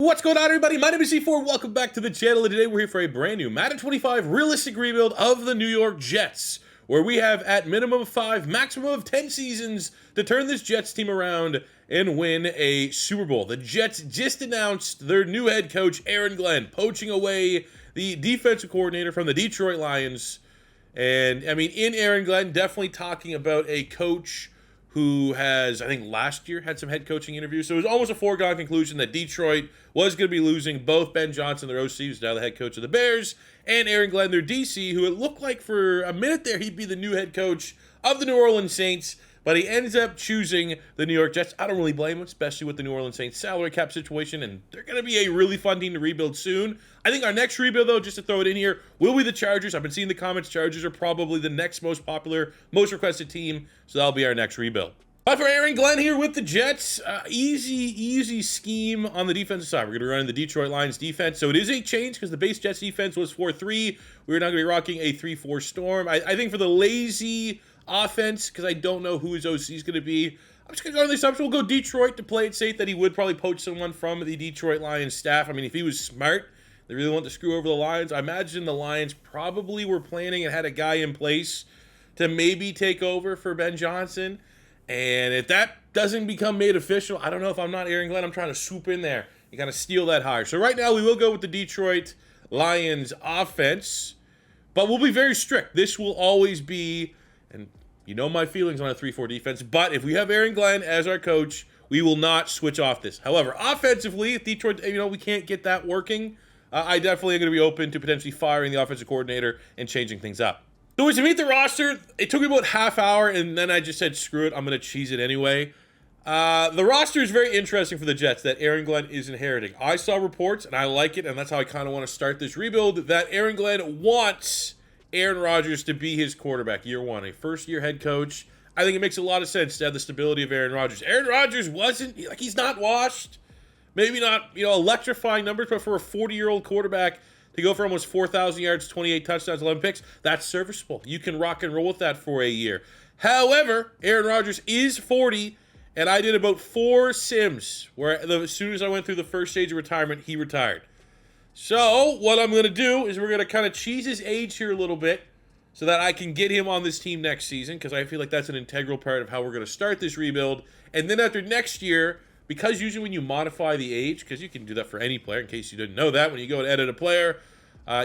What's going on, everybody? My name is C4. Welcome back to the channel, and today we're here for a brand new Madden 25 realistic rebuild of the New York Jets, where we have at minimum of 5, maximum of 10 seasons to turn this Jets team around and win a Super Bowl. The Jets just announced their new head coach, Aaron Glenn, poaching away the defensive coordinator from the Detroit Lions. And, I mean, in Aaron Glenn, definitely talking about a coach who has, I think last year, had some head coaching interviews. So it was almost a foregone conclusion that Detroit was going to be losing both Ben Johnson, their OC, who's now the head coach of the Bears, and Aaron Glenn, their DC, who it looked like for a minute there he'd be the new head coach of the New Orleans Saints, but he ends up choosing the New York Jets. I don't really blame him, especially with the New Orleans Saints salary cap situation, and they're going to be a really fun team to rebuild soon. I think our next rebuild, though, just to throw it in here, will be the Chargers. I've been seeing the comments. Chargers are probably the next most popular, most requested team, so that'll be our next rebuild. But for Aaron Glenn here with the Jets, easy scheme on the defensive side. We're going to run the Detroit Lions defense. So it is a change because the base Jets defense was 4-3. We're now going to be rocking a 3-4 storm. I think for the lazy offense, because I don't know who his OC is going to be, I'm just going to go on the assumption we'll go Detroit to play it safe, that he would probably poach someone from the Detroit Lions staff. I mean, if he was smart, they really want to screw over the Lions. I imagine the Lions probably were planning and had a guy in place to maybe take over for Ben Johnson. And if that doesn't become made official, I don't know if I'm not Aaron Glenn. I'm trying to swoop in there and kind of steal that hire. So right now we will go with the Detroit Lions offense, but we'll be very strict. This will always be, and you know my feelings on a 3-4 defense, but if we have Aaron Glenn as our coach, we will not switch off this. However, offensively, if Detroit, we can't get that working, I definitely am going to be open to potentially firing the offensive coordinator and changing things up. So to meet the roster, it took me about half hour, and then I just said, screw it, I'm going to cheese it anyway. The roster is very interesting for the Jets that Aaron Glenn is inheriting. I saw reports, and I like it, and that's how I kind of want to start this rebuild, that Aaron Glenn wants Aaron Rodgers to be his quarterback year one, a first-year head coach. I think it makes a lot of sense to have the stability of Aaron Rodgers. Aaron Rodgers he's not washed. Maybe not, electrifying numbers, but for a 40-year-old quarterback, to go for almost 4,000 yards, 28 touchdowns, 11 picks, that's serviceable. You can rock and roll with that for a year. However, Aaron Rodgers is 40, and I did about 4 sims where as soon as I went through the first stage of retirement, he retired. So what I'm going to do is we're going to kind of cheese his age here a little bit so that I can get him on this team next season, because I feel like that's an integral part of how we're going to start this rebuild. And then after next year, because usually when you modify the age, because you can do that for any player, in case you didn't know that, when you go and edit a player,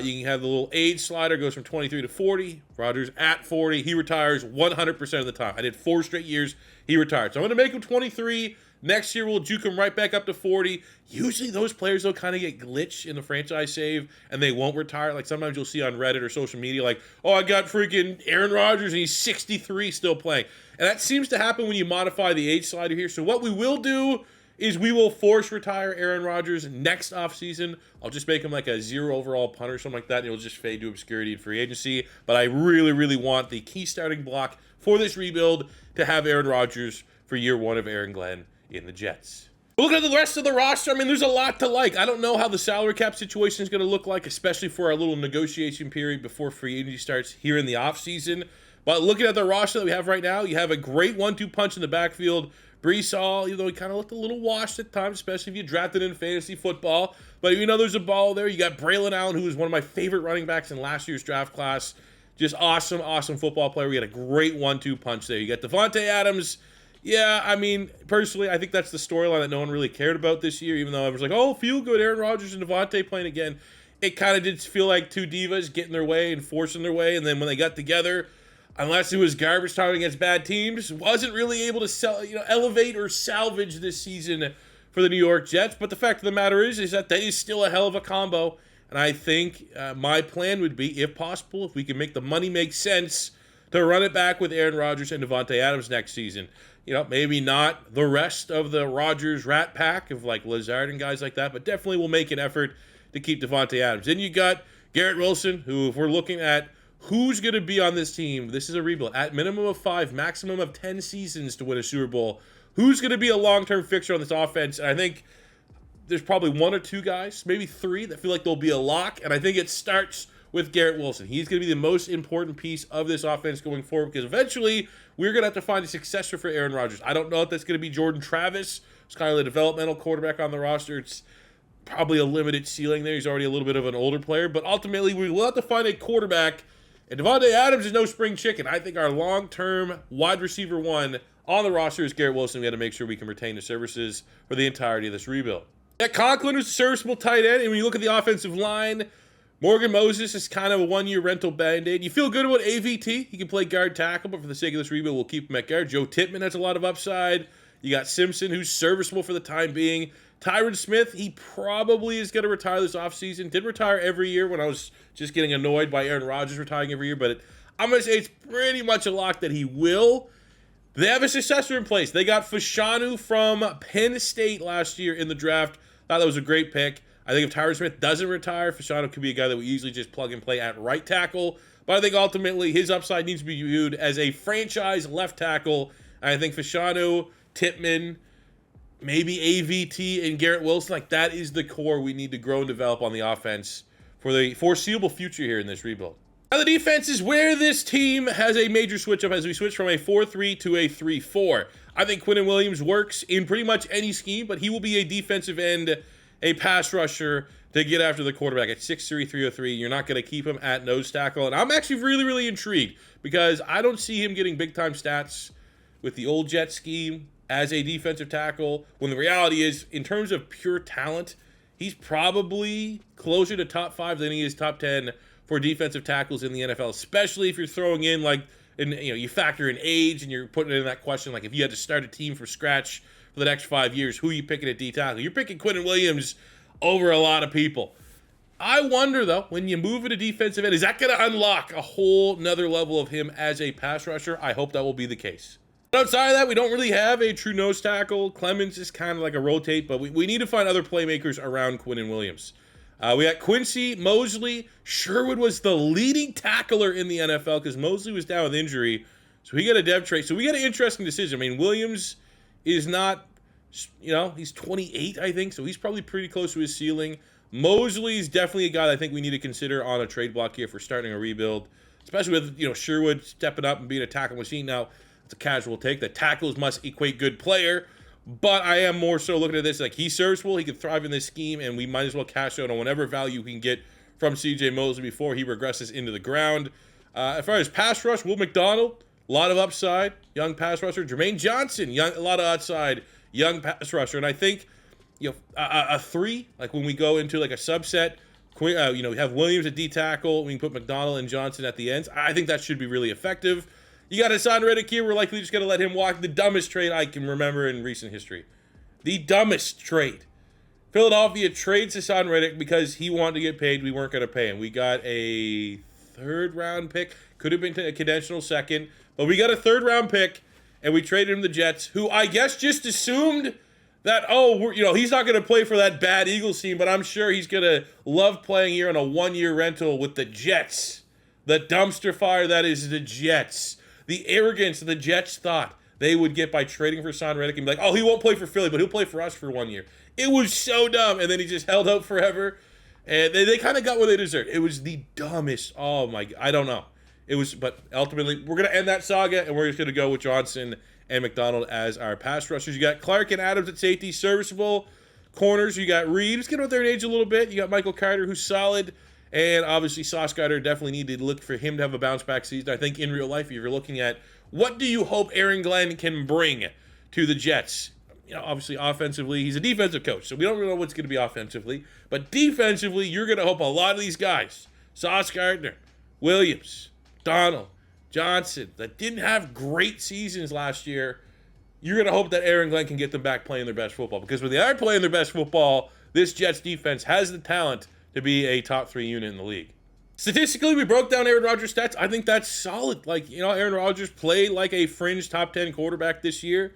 you can have the little age slider, goes from 23 to 40. Rodgers at 40. He retires 100% of the time. I did 4 straight years. He retired. So I'm going to make him 23. Next year, we'll juke him right back up to 40. Usually those players, though, kind of get glitched in the franchise save, and they won't retire. Like sometimes you'll see on Reddit or social media, like, oh, I got freaking Aaron Rodgers, and he's 63 still playing. And that seems to happen when you modify the age slider here. So what we will do is we will force retire Aaron Rodgers next offseason. I'll just make him like a 0 overall punter or something like that, and he'll just fade to obscurity in free agency. But I really, really want the key starting block for this rebuild to have Aaron Rodgers for year one of Aaron Glenn in the Jets. Looking at the rest of the roster, I mean, there's a lot to like. I don't know how the salary cap situation is going to look like, especially for our little negotiation period before free agency starts here in the offseason. But looking at the roster that we have right now, you have a great 1-2 punch in the backfield. Brees Hall, even though he kind of looked a little washed at times, especially if you drafted in fantasy football. But there's a ball there. You got Braylon Allen, who was one of my favorite running backs in last year's draft class. Just awesome football player. We had a great 1-2 punch there. You got Davante Adams. Yeah, I mean, personally, I think that's the storyline that no one really cared about this year, even though I was like, oh, feel good, Aaron Rodgers and Davante playing again. It kind of did feel like 2 divas getting their way and forcing their way, and then when they got together, unless it was garbage time against bad teams, wasn't really able to elevate or salvage this season for the New York Jets. But the fact of the matter is that is still a hell of a combo. And I think my plan would be, if possible, if we can make the money make sense, to run it back with Aaron Rodgers and Davante Adams next season. Maybe not the rest of the Rodgers rat pack of like Lazard and guys like that, but definitely we'll make an effort to keep Davante Adams. Then you got Garrett Wilson, who, if we're looking at who's going to be on this team, this is a rebuild. At minimum of 5, maximum of 10 seasons to win a Super Bowl. Who's going to be a long-term fixture on this offense? And I think there's probably 1 or 2 guys, maybe 3, that feel like they'll be a lock. And I think it starts with Garrett Wilson. He's going to be the most important piece of this offense going forward, because eventually we're going to have to find a successor for Aaron Rodgers. I don't know if that's going to be Jordan Travis. It's kind of the developmental quarterback on the roster. It's probably a limited ceiling there. He's already a little bit of an older player, but ultimately we will have to find a quarterback. And Devontae Adams is no spring chicken. I think our long-term wide receiver one on the roster is Garrett Wilson. We got to make sure we can retain the services for the entirety of this rebuild. Yeah, Conklin is a serviceable tight end, and when you look at the offensive line, Morgan Moses is kind of a one-year rental band-aid. You feel good about AVT. He can play guard tackle, but for the sake of this rebuild, we'll keep him at guard. Joe Tittman has a lot of upside. You got Simpson, who's serviceable for the time being. Tyron Smith, he probably is going to retire this offseason. Did retire every year when I was just getting annoyed by Aaron Rodgers retiring every year, but I'm going to say it's pretty much a lock that he will. They have a successor in place. They got Fashanu from Penn State last year in the draft. Thought that was a great pick. I think if Tyron Smith doesn't retire, Fashanu could be a guy that we easily just plug and play at right tackle. But I think ultimately his upside needs to be viewed as a franchise left tackle. And I think Fashanu, Tittman, maybe AVT, and Garrett Wilson, like that is the core we need to grow and develop on the offense for the foreseeable future here in this rebuild. Now the defense is where this team has a major switch up as we switch from a 4-3 to a 3-4. I think Quinnen Williams works in pretty much any scheme, but he will be a defensive end, a pass rusher to get after the quarterback at 6'3", 303. You're not going to keep him at nose tackle. And I'm actually really, really intrigued because I don't see him getting big-time stats with the old Jet scheme as a defensive tackle, when the reality is, in terms of pure talent, he's probably closer to top 5 than he is top 10 for defensive tackles in the NFL, especially if you're throwing in, like, and you factor in age and you're putting it in that question, like if you had to start a team from scratch for the next 5 years, who are you picking at D tackle? You're picking Quinnen Williams over a lot of people. I wonder, though, when you move into defensive end, is that going to unlock a whole nother level of him as a pass rusher? I hope that will be the case. But outside of that, we don't really have a true nose tackle. Clemens is kind of like a rotate, but we need to find other playmakers around Quinnen Williams. We got Quincy, Mosley. Sherwood was the leading tackler in the NFL because Mosley was down with injury, so he got a dev trade. So we got an interesting decision. I mean, Williams is not, he's 28, I think, so he's probably pretty close to his ceiling. Mosley is definitely a guy that I think we need to consider on a trade block here for starting a rebuild, especially with, Sherwood stepping up and being a tackle machine. Now, it's a casual take that tackles must equate good player, but I am more so looking at this like he's serviceable, he could thrive in this scheme, and we might as well cash out on whatever value we can get from C.J. Mosley before he regresses into the ground. As far as pass rush, Will McDonald, a lot of upside, young pass rusher. Jermaine Johnson, a lot of outside, young pass rusher. And I think, a 3, like when we go into like a subset, we have Williams at D tackle, we can put McDonald and Johnson at the ends. I think that should be really effective. You got Hassan Reddick here. We're likely just going to let him walk. The dumbest trade I can remember in recent history. The dumbest trade. Philadelphia trades Hassan Reddick because he wanted to get paid. We weren't going to pay him. We got a 3rd-round pick. Could have been a conventional 2nd. But we got a 3rd-round pick, and we traded him to the Jets, who I guess just assumed that, he's not going to play for that bad Eagles team, but I'm sure he's going to love playing here on a 1-year rental with the Jets. The dumpster fire that is the Jets. The arrogance the Jets thought they would get by trading for Hassan Reddick and be like, he won't play for Philly, but he'll play for us for 1 year. It was so dumb, and then he just held out forever, and they kind of got what they deserved. It was the dumbest. Oh, my God. I don't know. But ultimately, we're going to end that saga, and we're just going to go with Johnson and McDonald as our pass rushers. You got Clark and Adams at safety, serviceable. Corners, you got Reed, who's getting out there in age a little bit. You got Michael Carter, who's solid. And obviously, Sauce Gardner definitely need to look for him to have a bounce-back season. I think in real life, if you're looking at what do you hope Aaron Glenn can bring to the Jets? Obviously, offensively, he's a defensive coach, so we don't really know what's going to be offensively. But defensively, you're going to hope a lot of these guys, Sauce Gardner, Williams, Donald, Johnson, that didn't have great seasons last year, you're going to hope that Aaron Glenn can get them back playing their best football. Because when they are playing their best football, this Jets defense has the talent to be a top 3 unit in the league. Statistically, we broke down Aaron Rodgers' stats. I think that's solid. Aaron Rodgers played like a fringe top 10 quarterback this year.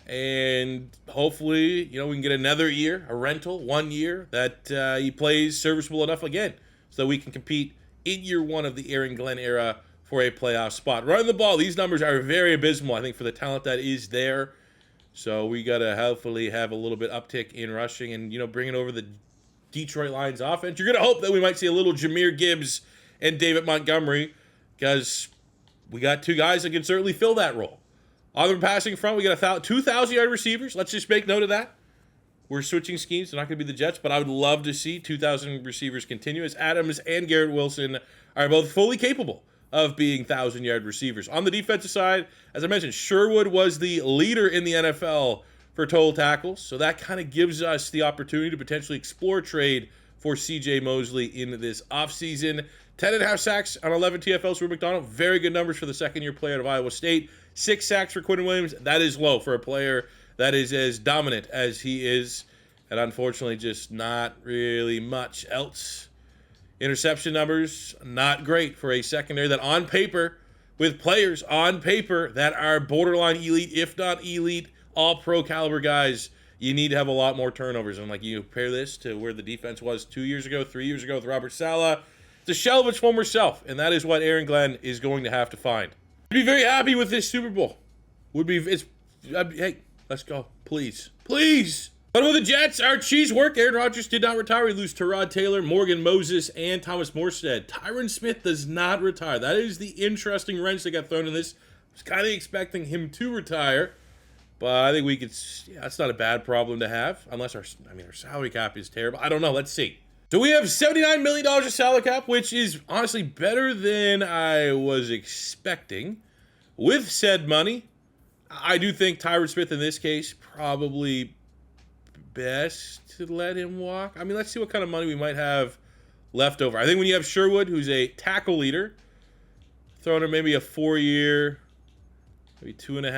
And hopefully, we can get another year, a rental, 1 year, that he plays serviceable enough again so that we can compete in year 1 of the Aaron Glenn era for a playoff spot. Running the ball, these numbers are very abysmal, I think, for the talent that is there. So we got to hopefully have a little bit uptick in rushing and, bringing over the Detroit Lions offense. You're going to hope that we might see a little Jahmyr Gibbs and David Montgomery because we got 2 guys that can certainly fill that role. On the passing front, we got 2,000-yard receivers. Let's just make note of that. we're switching schemes. They're not going to be the Jets, but I would love to see 2,000 receivers continue, as Adams and Garrett Wilson are both fully capable of being 1,000-yard receivers. On the defensive side, as I mentioned, Sherwood was the leader in the NFL for total tackles, so that kind of gives us the opportunity to potentially explore trade for C.J. Mosley in this offseason. 10.5 sacks on 11 TFLs for McDonald. Very good numbers for the second-year player out of Iowa State. 6 sacks for Quinn Williams. That is low for a player that is as dominant as he is, and unfortunately just not really much else. Interception numbers, not great for a secondary that on paper, with players on paper that are borderline elite, if not elite, all-pro caliber guys, you need to have a lot more turnovers. And like you compare this to where the defense was 2 years ago, 3 years ago with Robert Saleh, it's a shell of its former self, and that is what Aaron Glenn is going to have to find. I'd be very happy with this Super Bowl. Hey, let's go. Please. Please. But with the Jets, our cheese work. Aaron Rodgers did not retire. We lose Tyrod Taylor, Morgan Moses, and Thomas Morstead. Tyron Smith does not retire. That is the interesting wrench that got thrown in this. I was kind of expecting him to retire, but I think we could, that's not a bad problem to have, unless our salary cap is terrible. I don't know. Let's see. So we have $79 million of salary cap, which is honestly better than I was expecting. With said money, I do think Tyron Smith in this case probably best to let him walk. I mean, let's see what kind of money we might have left over. I think when you have Sherwood, who's a tackle leader, throwing him maybe a 4-year, maybe 2.5,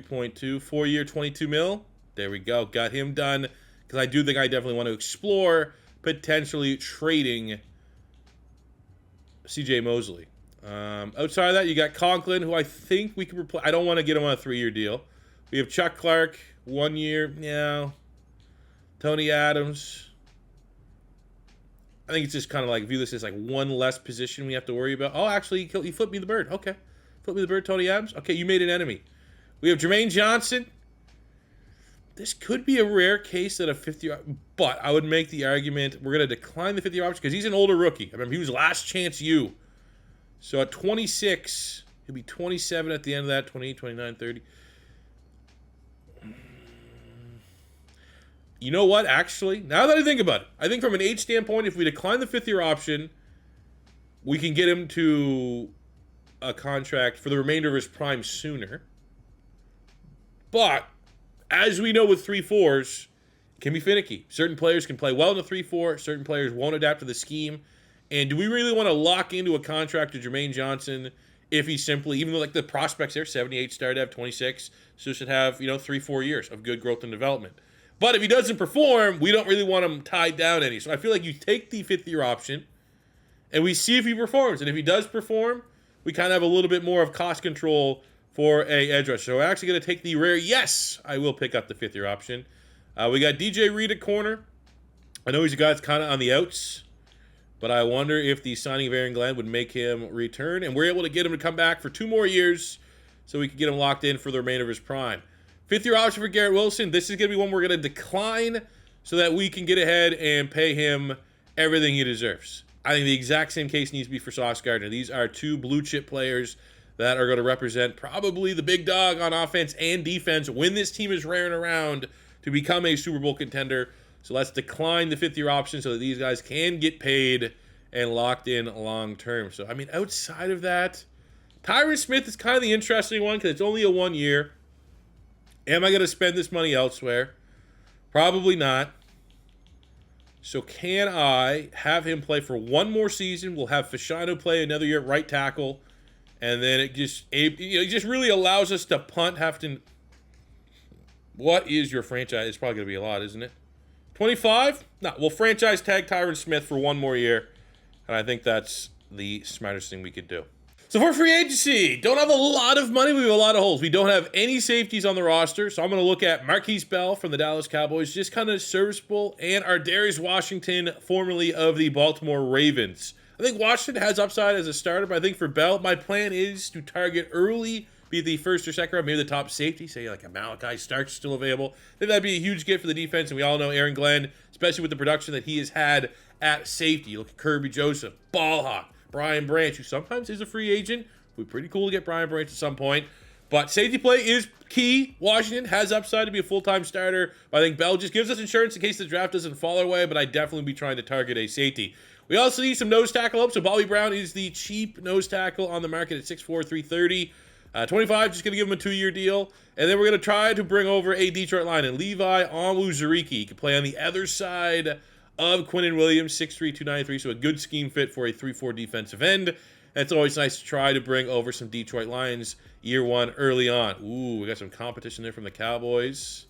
3.2, 4-year, 22 mil. There we go. Got him done. Because I do think I definitely want to explore potentially trading C.J. Mosley. Outside of that, you got Conklin, who I think we could replace. I don't want to get him on a 3-year deal. We have Chuck Clark, 1 year. Yeah. Tony Adams. I think it's just kind of like, view this as like one less position we have to worry about. Oh, actually, he flipped me the bird. Okay. Flip me the bird, Tony Adams. Okay, you made an enemy. We have Jermaine Johnson. This could be a rare case that a 50-year, but I would make the argument we're going to decline the 50-year option because he's an older rookie. I remember he was last chance you. So at 26, he'll be 27 at the end of that, 28, 29, 30. You know what, actually? Now that I think about it, I think from an age standpoint, if we decline the 5th-year option, we can get him to a contract for the remainder of his prime sooner. But as we know with 3-4s, it can be finicky. Certain players can play well in the 3-4. Certain players won't adapt to the scheme. And do we really want to lock into a contract to Jermaine Johnson if he simply, even though like the prospects there, 78 started to have 26, so should have, 3-4 years of good growth and development. But if he doesn't perform, we don't really want him tied down any. So I feel like you take the 5th-year option and we see if he performs. And if he does perform, we kind of have a little bit more of cost control for a edge rusher. So we're actually going to take the rare, yes, I will pick up the 5th-year option. We got DJ Reed at corner. I know he's a guy that's kind of on the outs, but I wonder if the signing of Aaron Glenn would make him return. And we're able to get him to come back for 2 more years so we can get him locked in for the remainder of his prime. 5th-year option for Garrett Wilson. This is going to be one we're going to decline so that we can get ahead and pay him everything he deserves. I think the exact same case needs to be for Sauce Gardner. These are 2 blue-chip players that are going to represent probably the big dog on offense and defense when this team is raring around to become a Super Bowl contender. So let's decline the 5th-year option so that these guys can get paid and locked in long-term. So, I mean, outside of that, Tyron Smith is kind of the interesting one because it's only a 1 year. Am I going to spend this money elsewhere? Probably not. So can I have him play for 1 more season? We'll have Fashanu play another year at right tackle. And then it just really allows us to punt, what is your franchise? It's probably going to be a lot, isn't it? 25? No, we'll franchise tag Tyron Smith for 1 more year. And I think that's the smartest thing we could do. So for free agency, don't have a lot of money. We have a lot of holes. We don't have any safeties on the roster. So I'm going to look at Marquise Bell from the Dallas Cowboys, just kind of serviceable, and Ardarius Washington, formerly of the Baltimore Ravens. I think Washington has upside as a starter, but I think for Bell, my plan is to target early, be it the 1st or 2nd round, maybe the top safety, say like a Malachi Starks still available. I think that'd be a huge gift for the defense, and we all know Aaron Glenn, especially with the production that he has had at safety. You look at Kirby Joseph, Ball Hawk, Brian Branch, who sometimes is a free agent. It would be pretty cool to get Brian Branch at some point. But safety play is key. Washington has upside to be a full-time starter, but I think Bell just gives us insurance in case the draft doesn't fall our way, but I'd definitely be trying to target a safety. We also need some nose tackle up, so Bobby Brown is the cheap nose tackle on the market at 6'4", 330. 25, just going to give him a 2-year deal. And then we're going to try to bring over a Detroit lineman, Levi Onwuzurike. He can play on the other side of Quinnen Williams, 6'3", 293, so a good scheme fit for a 3-4 defensive end. And it's always nice to try to bring over some Detroit Lions year one early on. Ooh, we got some competition there from the Cowboys.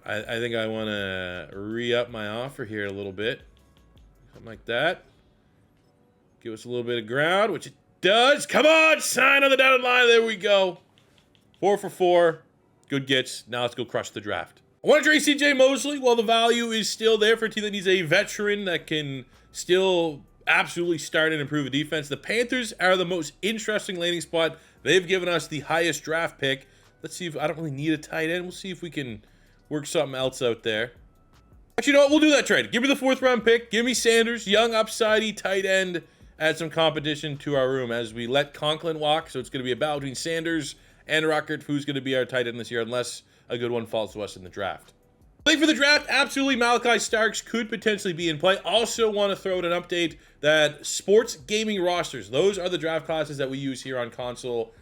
I think I want to re-up my offer here a little bit. Something like that. Give us a little bit of ground, which it does. Come on, sign on the dotted line. There we go. 4 for 4. Good gets. Now let's go crush the draft. I want to trade C.J. Mosley. While the value is still there for a team that needs a veteran that can still absolutely start and improve a defense, the Panthers are the most interesting landing spot. They've given us the highest draft pick. Let's see if I don't really need a tight end. We'll see if we can work something else out there. Actually, you know what? We'll do that trade. Give me the 4th round pick. Give me Sanders, young, upsidey, tight end. Add some competition to our room as we let Conklin walk. So it's going to be a battle between Sanders and Ruckert, who's going to be our tight end this year, unless a good one falls to us in the draft. Playing for the draft, absolutely Malachi Starks could potentially be in play. Also want to throw out an update that sports gaming rosters, those are the draft classes that we use here on console,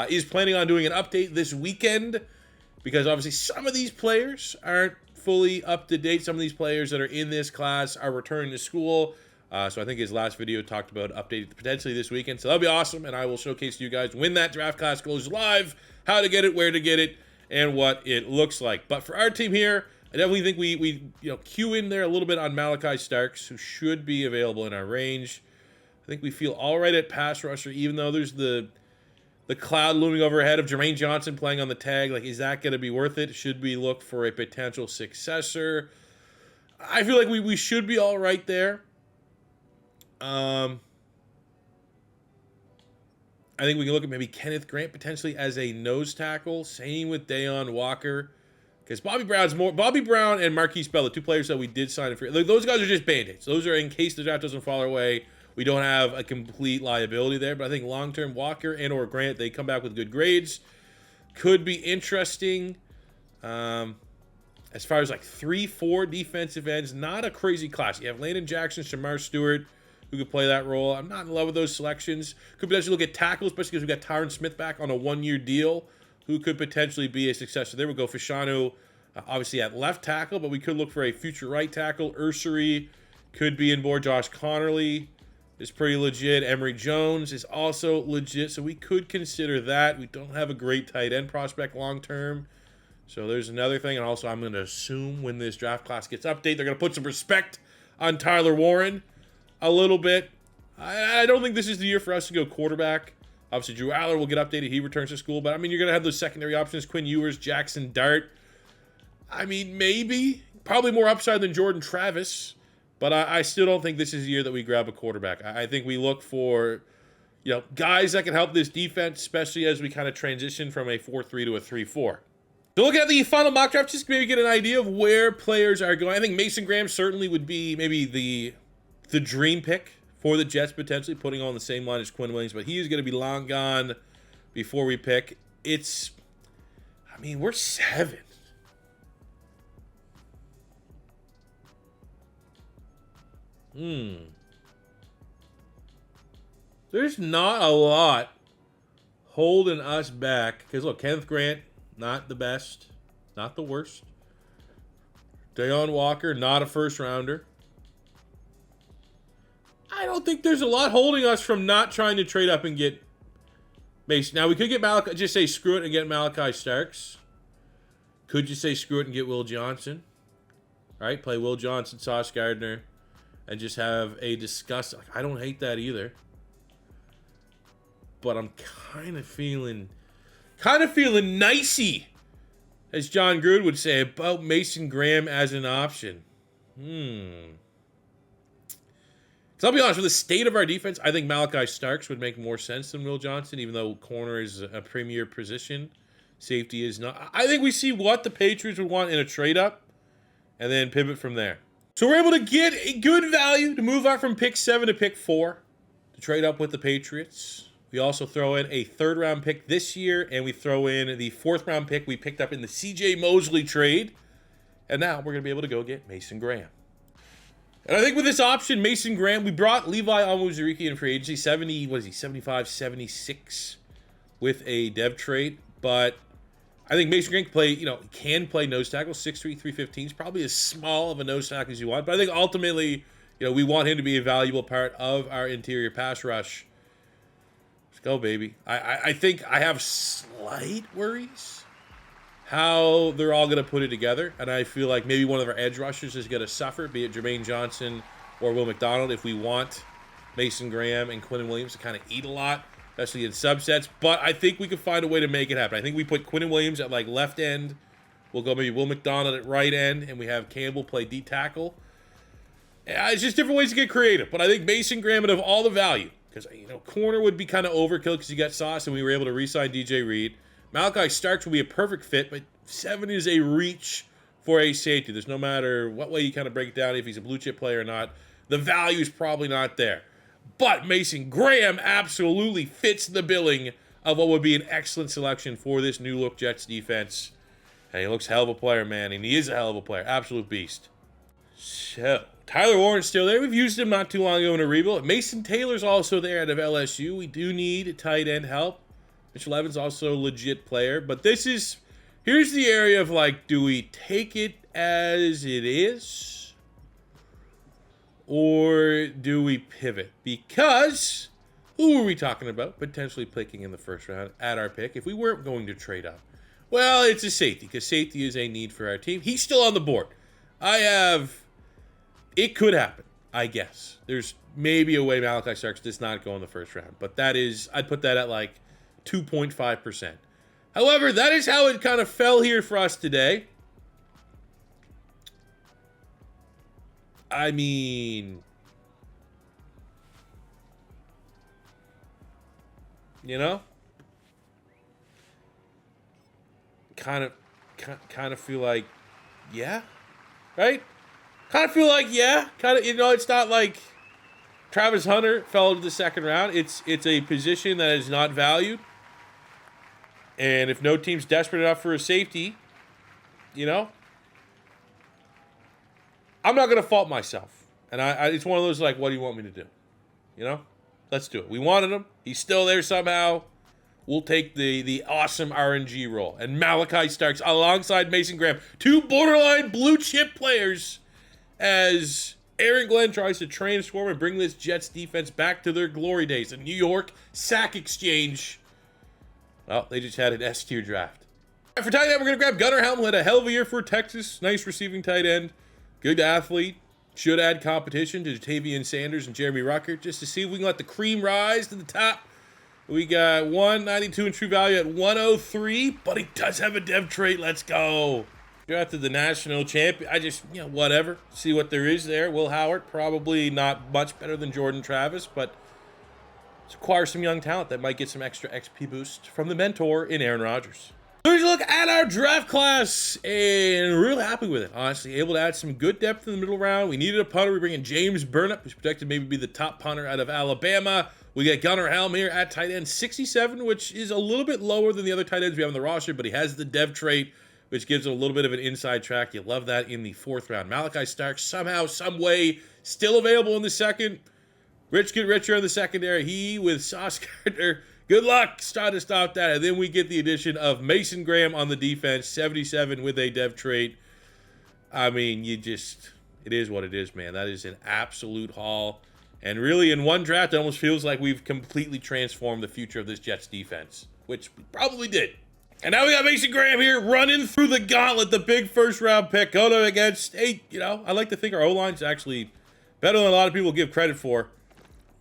is planning on doing an update this weekend because obviously some of these players aren't fully up to date. Some of these players that are in this class are returning to school. So I think his last video talked about updating potentially this weekend. So that'll be awesome, and I will showcase to you guys when that draft class goes live, how to get it, where to get it, and what it looks like. But for our team here, I definitely think we cue in there a little bit on Malachi Starks, who should be available in our range. I think we feel all right at pass rusher, even though there's the cloud looming overhead of Jermaine Johnson playing on the tag. Like, is that going to be worth it? Should we look for a potential successor? I feel like we should be all right there. I think we can look at maybe Kenneth Grant potentially as a nose tackle. Same with Deion Walker. Because Bobby Brown and Marquise Bell, the two players that we did sign for, those guys are just band-aids. Those are in case the draft doesn't fall our way. We don't have a complete liability there. But I think long-term Walker and or Grant, they come back with good grades. Could be interesting. As far as like 3-4 defensive ends, not a crazy class. You have Landon Jackson, Shamar Stewart, who could play that role. I'm not in love with those selections. Could potentially look at tackles, especially because we got Tyron Smith back on a 1-year deal, who could potentially be a successor. There we go. Fashanu, obviously at left tackle, but we could look for a future right tackle. Ursary could be in board. Josh Connerly is pretty legit. Emory Jones is also legit, so we could consider that. We don't have a great tight end prospect long term, so there's another thing. And also, I'm going to assume when this draft class gets updated, they're going to put some respect on Tyler Warren a little bit. I don't think this is the year for us to go quarterback. Obviously, Drew Aller will get updated. He returns to school. But, I mean, you're going to have those secondary options. Quinn Ewers, Jackson Dart. I mean, maybe. Probably more upside than Jordan Travis. But I still don't think this is the year that we grab a quarterback. I think we look for, guys that can help this defense, especially as we kind of transition from a 4-3 to a 3-4. So looking at the final mock draft, just maybe get an idea of where players are going. I think Mason Graham certainly would be maybe the dream pick for the Jets, potentially putting on the same line as Quinn Williams, but he is going to be long gone before we pick. We're 7. There's not a lot holding us back. Because, look, Kenneth Grant, not the best, not the worst. Deion Walker, not a first-rounder. I don't think there's a lot holding us from not trying to trade up and get Mason. Now, we could get Malachi, just say screw it and get Malachi Starks. Could you say screw it and get Will Johnson? Right? Play Will Johnson, Sauce Gardner, and just have a discuss. I don't hate that either. But I'm kind of feeling nicey, as John Gruden would say, about Mason Graham as an option. So I'll be honest, with the state of our defense, I think Malachi Starks would make more sense than Will Johnson, even though corner is a premier position. Safety is not. I think we see what the Patriots would want in a trade-up, and then pivot from there. So we're able to get a good value to move out from pick 7 to pick 4, to trade up with the Patriots. We also throw in a 3rd-round pick this year, and we throw in the 4th-round pick we picked up in the C.J. Mosley trade. And now we're going to be able to go get Mason Graham. And I think with this option, Mason Graham, we brought Levi Onwuzurike in free agency, 75, 76 with a dev trade. But I think Mason Graham can play nose tackle, 6'3", 315. He's probably as small of a nose tackle as you want. But I think ultimately, we want him to be a valuable part of our interior pass rush. Let's go, baby. I think I have slight worries how they're all going to put it together. And I feel like maybe one of our edge rushers is going to suffer, be it Jermaine Johnson or Will McDonald, if we want Mason Graham and Quinnen Williams to kind of eat a lot, especially in subsets. But I think we can find a way to make it happen. I think we put Quinnen Williams at left end. We'll go maybe Will McDonald at right end, and we have Campbell play D tackle. Yeah, it's just different ways to get creative. But I think Mason Graham would have all the value, because corner would be kind of overkill because you got Sauce, and we were able to re-sign DJ Reed. Malachi Starks will be a perfect fit, but 7 is a reach for a safety. There's no matter what way you kind of break it down, if he's a blue chip player or not, the value is probably not there. But Mason Graham absolutely fits the billing of what would be an excellent selection for this new look Jets defense. And he looks hell of a player, man, and he is a hell of a player. Absolute beast. So, Tyler Warren's still there. We've used him not too long ago in a rebuild. Mason Taylor's also there out of LSU. We do need tight end help. Mitchell Evans also a legit player, but here's the area of do we take it as it is or do we pivot? Because who are we talking about potentially picking in the 1st round at our pick if we weren't going to trade up? Well, it's a safety, because safety is a need for our team. He's still on the board. It could happen, I guess. There's maybe a way Malachi Starks does not go in the 1st round, but I'd put that at 2.5%. However, that is how it kind of fell here for us today. I mean, kind of feel like, yeah, right? Kind of feel like, yeah, it's not like Travis Hunter fell into the 2nd round. It's a position that is not valued. And if no team's desperate enough for a safety, I'm not going to fault myself. And it's one of those what do you want me to do? Let's do it. We wanted him. He's still there somehow. We'll take the awesome RNG role. And Malachi Starks alongside Mason Graham, 2 borderline blue chip players, as Aaron Glenn tries to transform and bring this Jets defense back to their glory days. The New York Sack Exchange. Well, they just had an S-tier draft. All right, for tight end, we're going to grab Gunnar Helm. Had a hell of a year for Texas. Nice receiving tight end. Good athlete. Should add competition to Jatavian Sanders and Jeremy Rucker, just to see if we can let the cream rise to the top. We got 192 in true value at 103, but he does have a dev trait. Let's go. Drafted the national champion. I just, whatever. See what there is there. Will Howard, probably not much better than Jordan Travis, but let's acquire some young talent that might get some extra XP boost from the mentor in Aaron Rodgers. Here's a look at our draft class, and real happy with it, honestly. Able to add some good depth in the middle round. We needed a punter. We bring in James Burnett, who's projected maybe be the top punter out of Alabama. We got Gunnar Helm here at tight end, 67, which is a little bit lower than the other tight ends we have on the roster, but he has the dev trait, which gives him a little bit of an inside track. You love that in the 4th round. Malachi Starks, somehow, some way, still available in the 2nd. Rich get richer in the secondary. He with Sauce Gardner. Good luck. Try to stop that. And then we get the addition of Mason Graham on the defense, 77 with a dev trait. I mean, it is what it is, man. That is an absolute haul. And really, in one draft, it almost feels like we've completely transformed the future of this Jets defense, which we probably did. And now we got Mason Graham here running through the gauntlet, the big 1st round pick, going against, I like to think our O-line's actually better than a lot of people give credit for.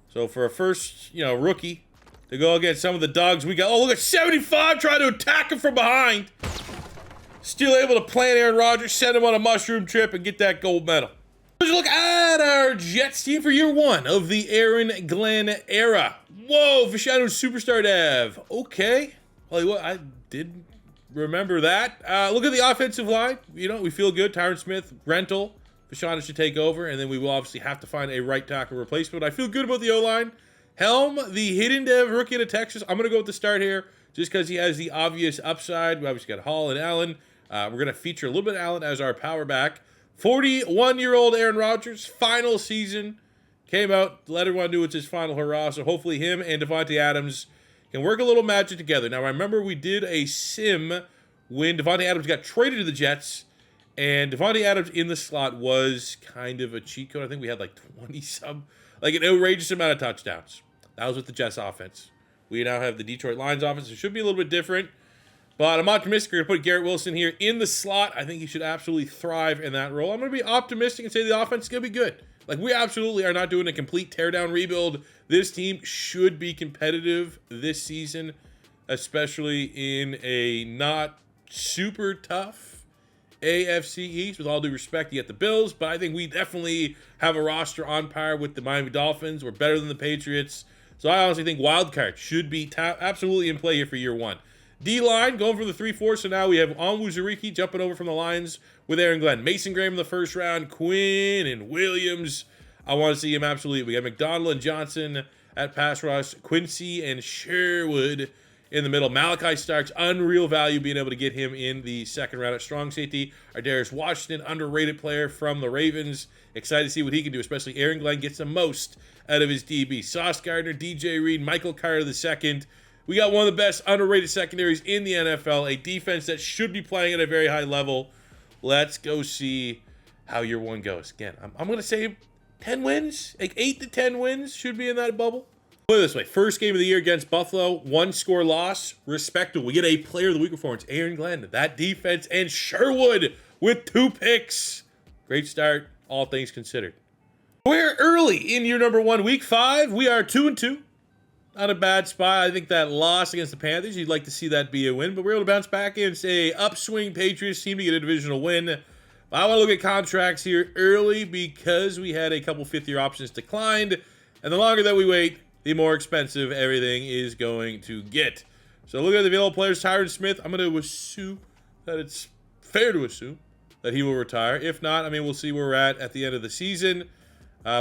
So for a first, rookie to go against some of the dogs we got. Oh, look at 75 trying to attack him from behind. Still able to plant Aaron Rodgers, send him on a mushroom trip, and get that gold medal. Let's look at our Jets team for year 1 of the Aaron Glenn era. Whoa, foreshadowed superstar dev. Okay. Well, I did remember that. Look at the offensive line. We feel good. Tyron Smith, rental. Fashana should take over, and then we will obviously have to find a right tackle replacement. I feel good about the O-line. Helm, the hidden dev rookie out of Texas. I'm going to go with the start here just because he has the obvious upside. We obviously got Hall and Allen. We're going to feature a little bit of Allen as our power back. 41-year-old Aaron Rodgers, final season. Came out, let everyone know it's his final hurrah. So hopefully him and Devontae Adams can work a little magic together. Now, remember we did a sim when Devontae Adams got traded to the Jets. And Devontae Adams in the slot was kind of a cheat code. I think we had like 20-some, like an outrageous amount of touchdowns. That was with the Jets offense. We now have the Detroit Lions offense. It should be a little bit different. But I'm optimistic we're going to put Garrett Wilson here in the slot. I think he should absolutely thrive in that role. I'm going to be optimistic and say the offense is going to be good. Like, we absolutely are not doing a complete teardown rebuild. This team should be competitive this season, especially in a not super tough AFC East. With all due respect, you get the Bills, but I think we definitely have a roster on par with the Miami Dolphins. We're better than the Patriots. So I honestly think wildcard should be absolutely in play here for year one. D-line, going for the 3-4, so now we have Onwuzurike jumping over from the Lions with Aaron Glenn. Mason Graham in the first round, Quinn and Williams. I want to see him absolutely. We got McDonald and Johnson at pass rush, Quincy and Sherwood in the middle. Malachi Starks, unreal value being able to get him in the second round at strong safety. Our Darius Washington, underrated player from the Ravens. Excited to see what he can do, especially Aaron Glenn gets the most out of his DB. Sauce Gardner, DJ Reed, Michael Carter II. We got one of the best underrated secondaries in the NFL, a defense that should be playing at a very high level. Let's go see how year one goes. Again, I'm going to say 10 wins, like 8 to 10 wins should be in that bubble. Put it this way, first game of the year against Buffalo, 1-score loss, respectable. We get a player of the week performance, Aaron Glenn, that defense, and Sherwood with 2 picks. Great start, all things considered. We're early in year number 1, week 5. We are 2-2. Not a bad spot. I think that loss against the Panthers, you'd like to see that be a win, but we're able to bounce back against a upswing Patriots team to get a divisional win. I want to look at contracts here early because we had a couple fifth-year options declined, and the longer that we wait, the more expensive everything is going to get. So look at the available players. Tyron Smith, I'm going to assume that it's fair to assume that he will retire. If not, I mean, we'll see where we're at the end of the season.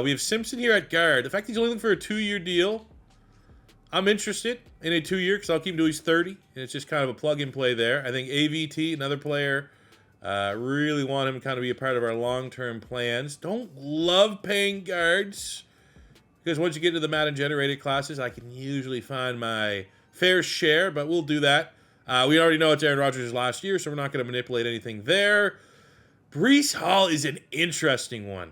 We have Simpson here at guard. The fact he's only looking for a 2-year deal, I'm interested in a 2-year because I'll keep him until he's 30, and it's just kind of a plug-and-play there. I think AVT, another player, really want him to kind of be a part of our long-term plans. Don't love paying guards because once you get to the Madden generated classes, I can usually find my fair share, but we'll do that. We already know it's Aaron Rodgers' last year, so we're not going to manipulate anything there. Breece Hall is an interesting one.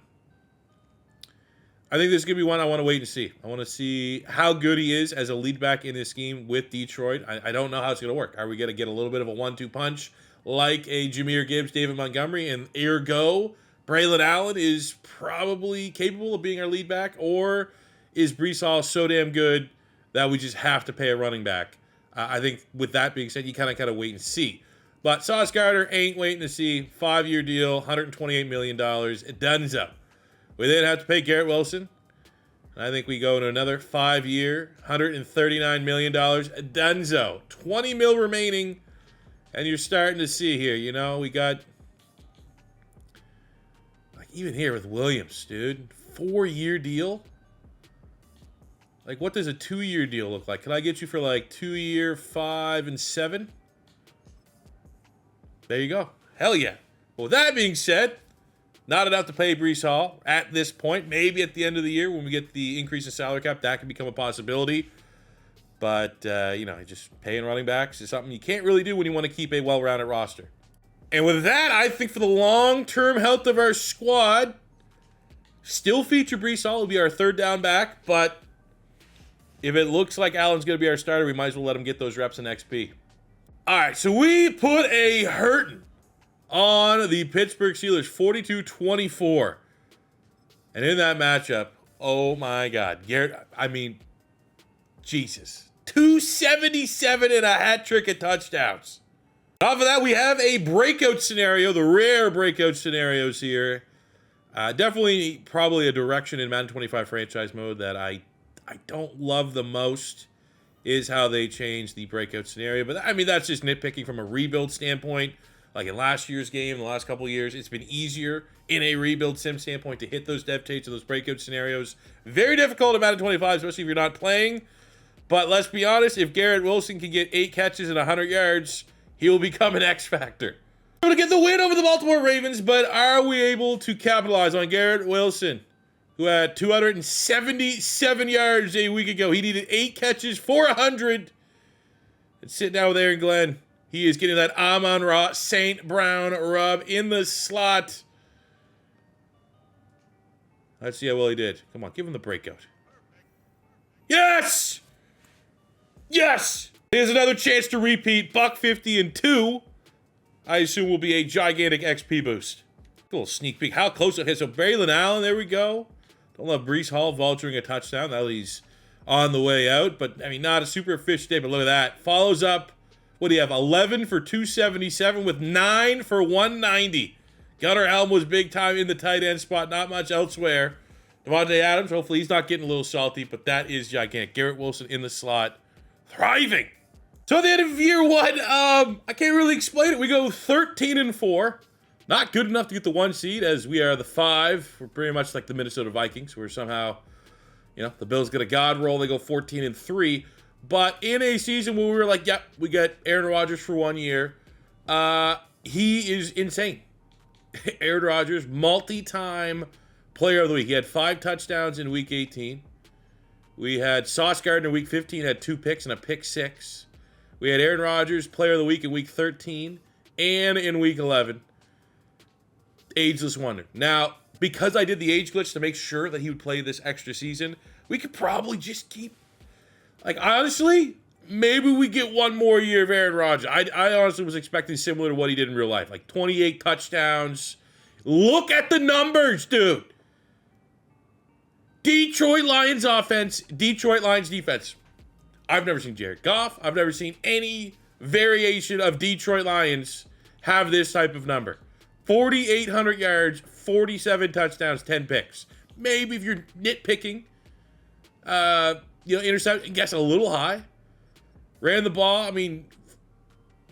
I think this is going to be one I want to wait and see. I want to see how good he is as a lead back in this scheme with Detroit. I don't know how it's going to work. Are we going to get a little bit of a 1-2 punch like a Jahmyr Gibbs, David Montgomery, and ergo, Braylon Allen is probably capable of being our lead back, or is Breece Hall so damn good that we just have to pay a running back? I think with that being said, you kind of wait and see. But Sauce Gardner ain't waiting to see. 5-year deal, $128 million. Dunzo. We then have to pay Garrett Wilson. I think we go into another 5-year, $139 million. Dunzo. 20 mil remaining. And you're starting to see here, you know, we got, like even here with Williams, dude. 4-year deal. Like, what does a 2-year deal look like? Can I get you for like 2-year, 5 and 7? There you go. Hell yeah. Well, with that being said, not enough to pay Breece Hall at this point. Maybe at the end of the year when we get the increase in salary cap, that can become a possibility. But, you know, just paying running backs is something you can't really do when you want to keep a well-rounded roster. And with that, I think for the long-term health of our squad, still feature Breece Hall. Will be our 3rd down back. But if it looks like Allen's going to be our starter, we might as well let him get those reps in XP. All right, so we put a hurting on the Pittsburgh Steelers, 42-24. And in that matchup, oh my God, Garrett, I mean, Jesus. 277 and a hat trick of touchdowns. Off of that, we have a breakout scenario, the rare breakout scenarios here. Definitely probably a direction in Madden 25 franchise mode that I don't love the most is how they change the breakout scenario. But, I mean, that's just nitpicking from a rebuild standpoint. Like in last year's game, the last couple of years, it's been easier in a rebuild sim standpoint to hit those dev tates or those breakout scenarios. Very difficult at Madden 25, especially if you're not playing. But let's be honest, if Garrett Wilson can get 8 catches and 100 yards, he will become an X factor. We're going to get the win over the Baltimore Ravens, but are we able to capitalize on Garrett Wilson, who had 277 yards a week ago? He needed 8 catches for 100. And sitting down with Aaron Glenn, he is getting that Amon-Ra St. Brown rub in the slot. Let's see how well he did. Come on, give him the breakout. Yes! Yes! Here's another chance to repeat. $150 and 2. I assume will be a gigantic XP boost. A little sneak peek. How close it hit. So Braylon Allen, there we go. Don't love Breece Hall vulturing a touchdown. Now he's on the way out. But, I mean, not a super efficient day, but look at that. Follows up, what do you have? 11 for 277 with 9 for 190. Gunnar Helm was big time in the tight end spot. Not much elsewhere. Devontae Adams, hopefully he's not getting a little salty, but that is gigantic. Garrett Wilson in the slot. Thriving. So at the end of year 1, I can't really explain it. We go 13 and 4. Not good enough to get the 1 seed, as we are the 5. We're pretty much like the Minnesota Vikings. We're somehow, the Bills get a god roll. They go 14 and 3. But in a season where we were like, yep, we got Aaron Rodgers for 1 year. He is insane. Aaron Rodgers, multi-time player of the week. He had 5 touchdowns in week 18. We had Sauce Gardner in week 15, had 2 picks and a pick 6. We had Aaron Rodgers, player of the week in week 13 and in week 11. Ageless wonder. Now, because I did the age glitch to make sure that he would play this extra season, we could probably just keep, honestly, maybe we get 1 more year of Aaron Rodgers. I honestly was expecting similar to what he did in real life, like 28 touchdowns. Look at the numbers, dude. Detroit Lions offense, Detroit Lions defense. I've never seen Jared Goff. I've never seen any variation of Detroit Lions have this type of number. 4,800 yards, 47 touchdowns, 10 picks. Maybe if you're nitpicking, intercept, guess a little high. Ran the ball,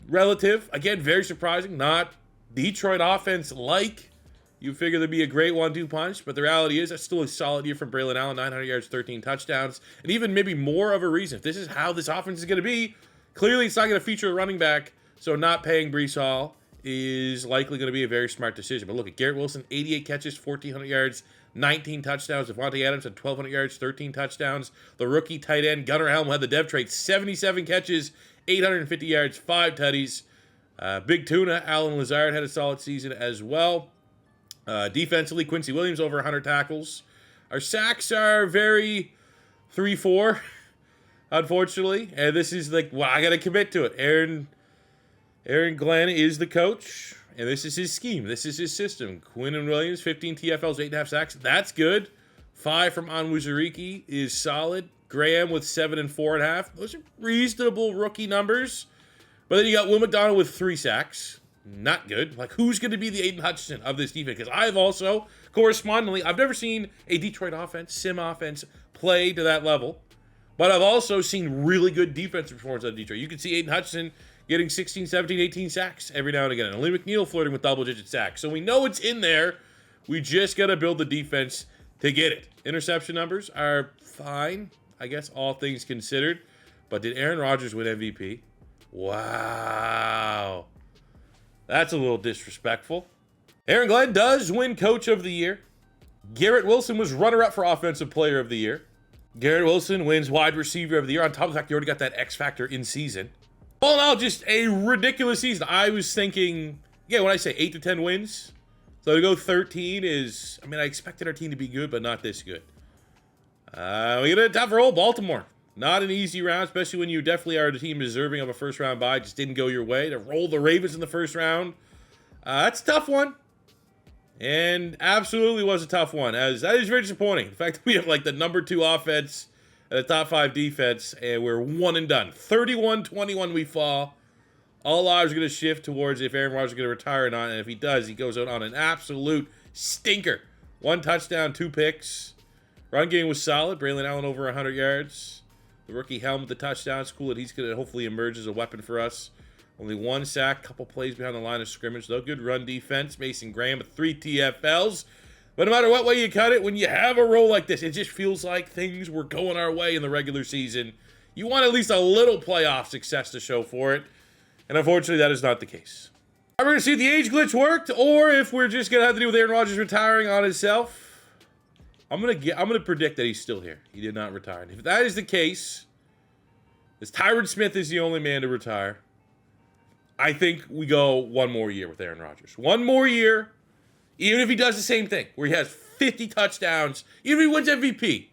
relative. Again, very surprising. Not Detroit offense like. You figure there'd be a great 1-2 punch, but the reality is that's still a solid year from Braylon Allen, 900 yards, 13 touchdowns, and even maybe more of a reason. If this is how this offense is going to be, clearly it's not going to feature a running back, so not paying Breece Hall is likely going to be a very smart decision. But look at Garrett Wilson, 88 catches, 1,400 yards, 19 touchdowns. Devontae Adams had 1,200 yards, 13 touchdowns. The rookie tight end, Gunnar Helm, had the dev trait, 77 catches, 850 yards, 5 tutties. Big Tuna, Alan Lazard had a solid season as well. Defensively, Quincy Williams over 100 tackles. Our sacks are very 3-4, unfortunately. And this is I got to commit to it. Aaron Glenn is the coach, and this is his scheme. This is his system. Quinnen Williams, 15 TFLs, 8.5 sacks. That's good. 5 from Onwuzurike is solid. Graham with 7 and 4.5. Those are reasonable rookie numbers. But then you got Will McDonald with 3 sacks. Not good. Who's going to be the Aiden Hutchinson of this defense? Because I've also, correspondingly, I've never seen a Detroit offense, sim offense, play to that level. But I've also seen really good defensive performance out of Detroit. You can see Aiden Hutchinson getting 16, 17, 18 sacks every now and again. And Lee McNeil flirting with double-digit sacks. So we know it's in there. We just got to build the defense to get it. Interception numbers are fine, I guess, all things considered. But did Aaron Rodgers win MVP? Wow. That's a little disrespectful. Aaron Glenn does win Coach of the Year. Garrett Wilson was runner-up for Offensive Player of the Year. Garrett Wilson wins Wide Receiver of the Year, on top of the fact you already got that X Factor in season. All in all, just a ridiculous season. I was thinking, when I say 8 to 10 wins, so to go 13 is, I expected our team to be good, but not this good. We get a tough roll, Baltimore. Not an easy round, especially when you definitely are the team deserving of a first-round bye. Just didn't go your way. To roll the Ravens in the first round, that's a tough one. And absolutely was a tough one, as that is very disappointing. The fact that we have the number 2 offense and a top 5 defense, and we're one and done. 31-21 we fall. All odds are going to shift towards if Aaron Rodgers is going to retire or not, and if he does, he goes out on an absolute stinker. 1 touchdown, 2 picks. Run game was solid. Braylon Allen over 100 yards. The rookie Helm with the touchdown. It's cool that he's going to hopefully emerge as a weapon for us. Only 1 sack, couple plays behind the line of scrimmage, though. Good run defense. Mason Graham with 3 TFLs. But no matter what way you cut it, when you have a role like this, it just feels like things were going our way in the regular season. You want at least a little playoff success to show for it. And unfortunately, that is not the case. We're going to see if the age glitch worked, or if we're just going to have to deal with Aaron Rodgers retiring on himself. I'm gonna predict that he's still here. He did not retire. And if that is the case, as Tyron Smith is the only man to retire, I think we go 1 more year with Aaron Rodgers. 1 more year, even if he does the same thing, where he has 50 touchdowns, even if he wins MVP,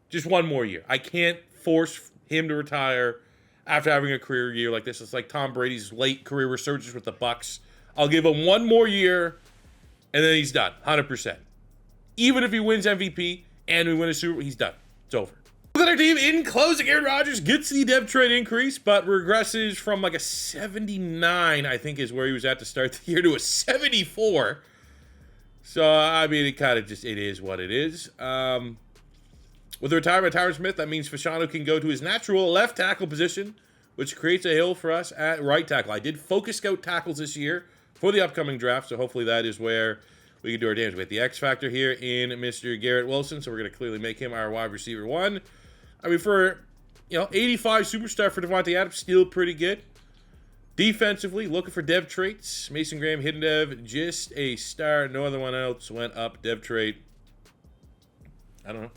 just 1 more year. I can't force him to retire after having a career year like this. It's like Tom Brady's late career resurgence with the Bucs. I'll give him 1 more year, and then he's done, 100%. Even if he wins MVP and we win a Super Bowl, he's done. It's over. Look at our team in closing. Aaron Rodgers gets the dev trade increase, but regresses from like a 79, I think is where he was at to start the year, to a 74. So, I mean, it is what it is. With the retirement of Tyron Smith, that means Fashanu can go to his natural left tackle position, which creates a hill for us at right tackle. I did focus scout tackles this year for the upcoming draft, so hopefully that is where we can do our damage. We have the X factor here in Mr. Garrett Wilson, so we're going to clearly make him our wide receiver 1. I mean, for, 85 superstar for Devontae Adams, still pretty good. Defensively, looking for dev traits. Mason Graham, hidden dev, just a star. No other one else went up. Dev trait, I don't know.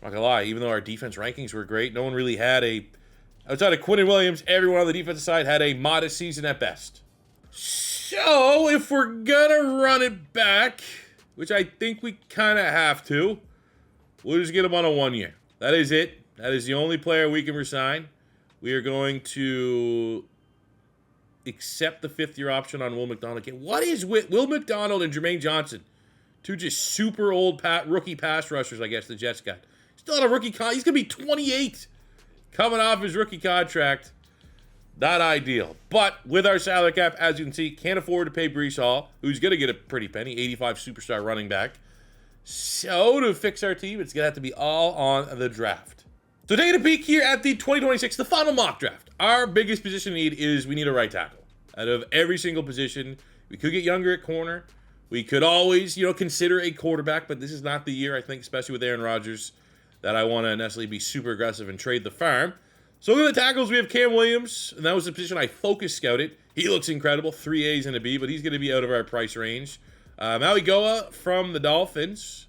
I'm not going to lie, even though our defense rankings were great, no one really had outside of Quinn and Williams, everyone on the defensive side had a modest season at best. So, if we're going to run it back, which I think we kind of have to, we'll just get him on a 1 year. That is it. That is the only player we can resign. We are going to accept the 5th-year option on Will McDonald. What is with Will McDonald and Jermaine Johnson? 2 just super old rookie pass rushers, I guess, the Jets got. Still on a rookie contract. He's going to be 28 coming off his rookie contract. Not ideal. But with our salary cap, as you can see, can't afford to pay Breece Hall, who's going to get a pretty penny, 85 superstar running back. So to fix our team, it's going to have to be all on the draft. So taking a peek here at the 2026, the final mock draft. Our biggest position need is we need a right tackle. Out of every single position, we could get younger at corner. We could always, consider a quarterback, but this is not the year, I think, especially with Aaron Rodgers, that I want to necessarily be super aggressive and trade the farm. So look at the tackles. We have Cam Williams, and that was the position I focus scouted. He looks incredible, 3 A's and a B, but he's going to be out of our price range. Maui Goa from the Dolphins.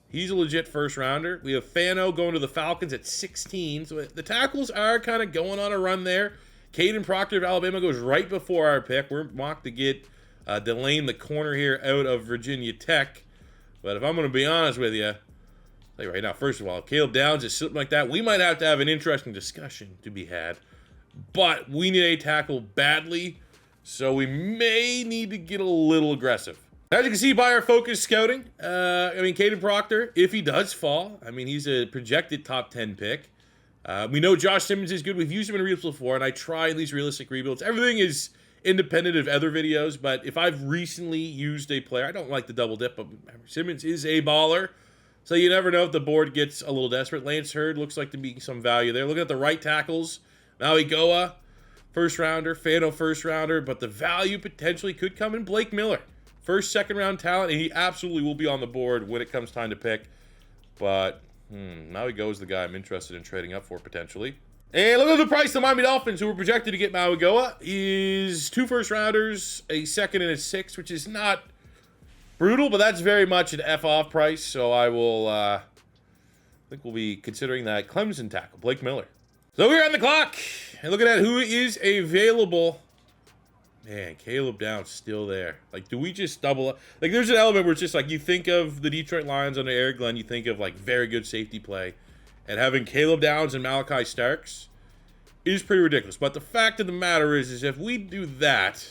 He's a legit first rounder. We have Fano going to the Falcons at 16. So the tackles are kind of going on a run there. Caden Proctor of Alabama goes right before our pick. We're mocked to get Delane, the corner here, out of Virginia Tech. But if I'm going to be honest with you, I'll tell you right now, first of all, if Caleb Downs is something like that, we might have to have an interesting discussion to be had. But we need a tackle badly, so we may need to get a little aggressive. As you can see by our focus scouting, Caden Proctor, if he does fall, he's a projected top 10 pick. We know Josh Simmons is good. We've used him in rebuilds before, and I try these realistic rebuilds. Everything is independent of other videos, but if I've recently used a player, I don't like the double dip, but Simmons is a baller, so you never know if the board gets a little desperate. Lance Hurd looks like to be some value there. Looking at the right tackles, Maui Goa, first rounder, Fano, first rounder, but the value potentially could come in Blake Miller. First, second round talent, and he absolutely will be on the board when it comes time to pick. But Maui Goa is the guy I'm interested in trading up for potentially. And look at the price. The Miami Dolphins, who were projected to get Maui Goa, is 2 first rounders, a second and a 6th, which is not brutal, but that's very much an F-off price. So I will, I think we'll be considering that Clemson tackle, Blake Miller. So we're on the clock, and looking at who is available. Man, Caleb Downs still there. Like, do we just double up? Like, there's an element where it's just like you think of the Detroit Lions under Eric Glenn, you think of like very good safety play, and having Caleb Downs and Malachi Starks is pretty ridiculous. But the fact of the matter is if we do that,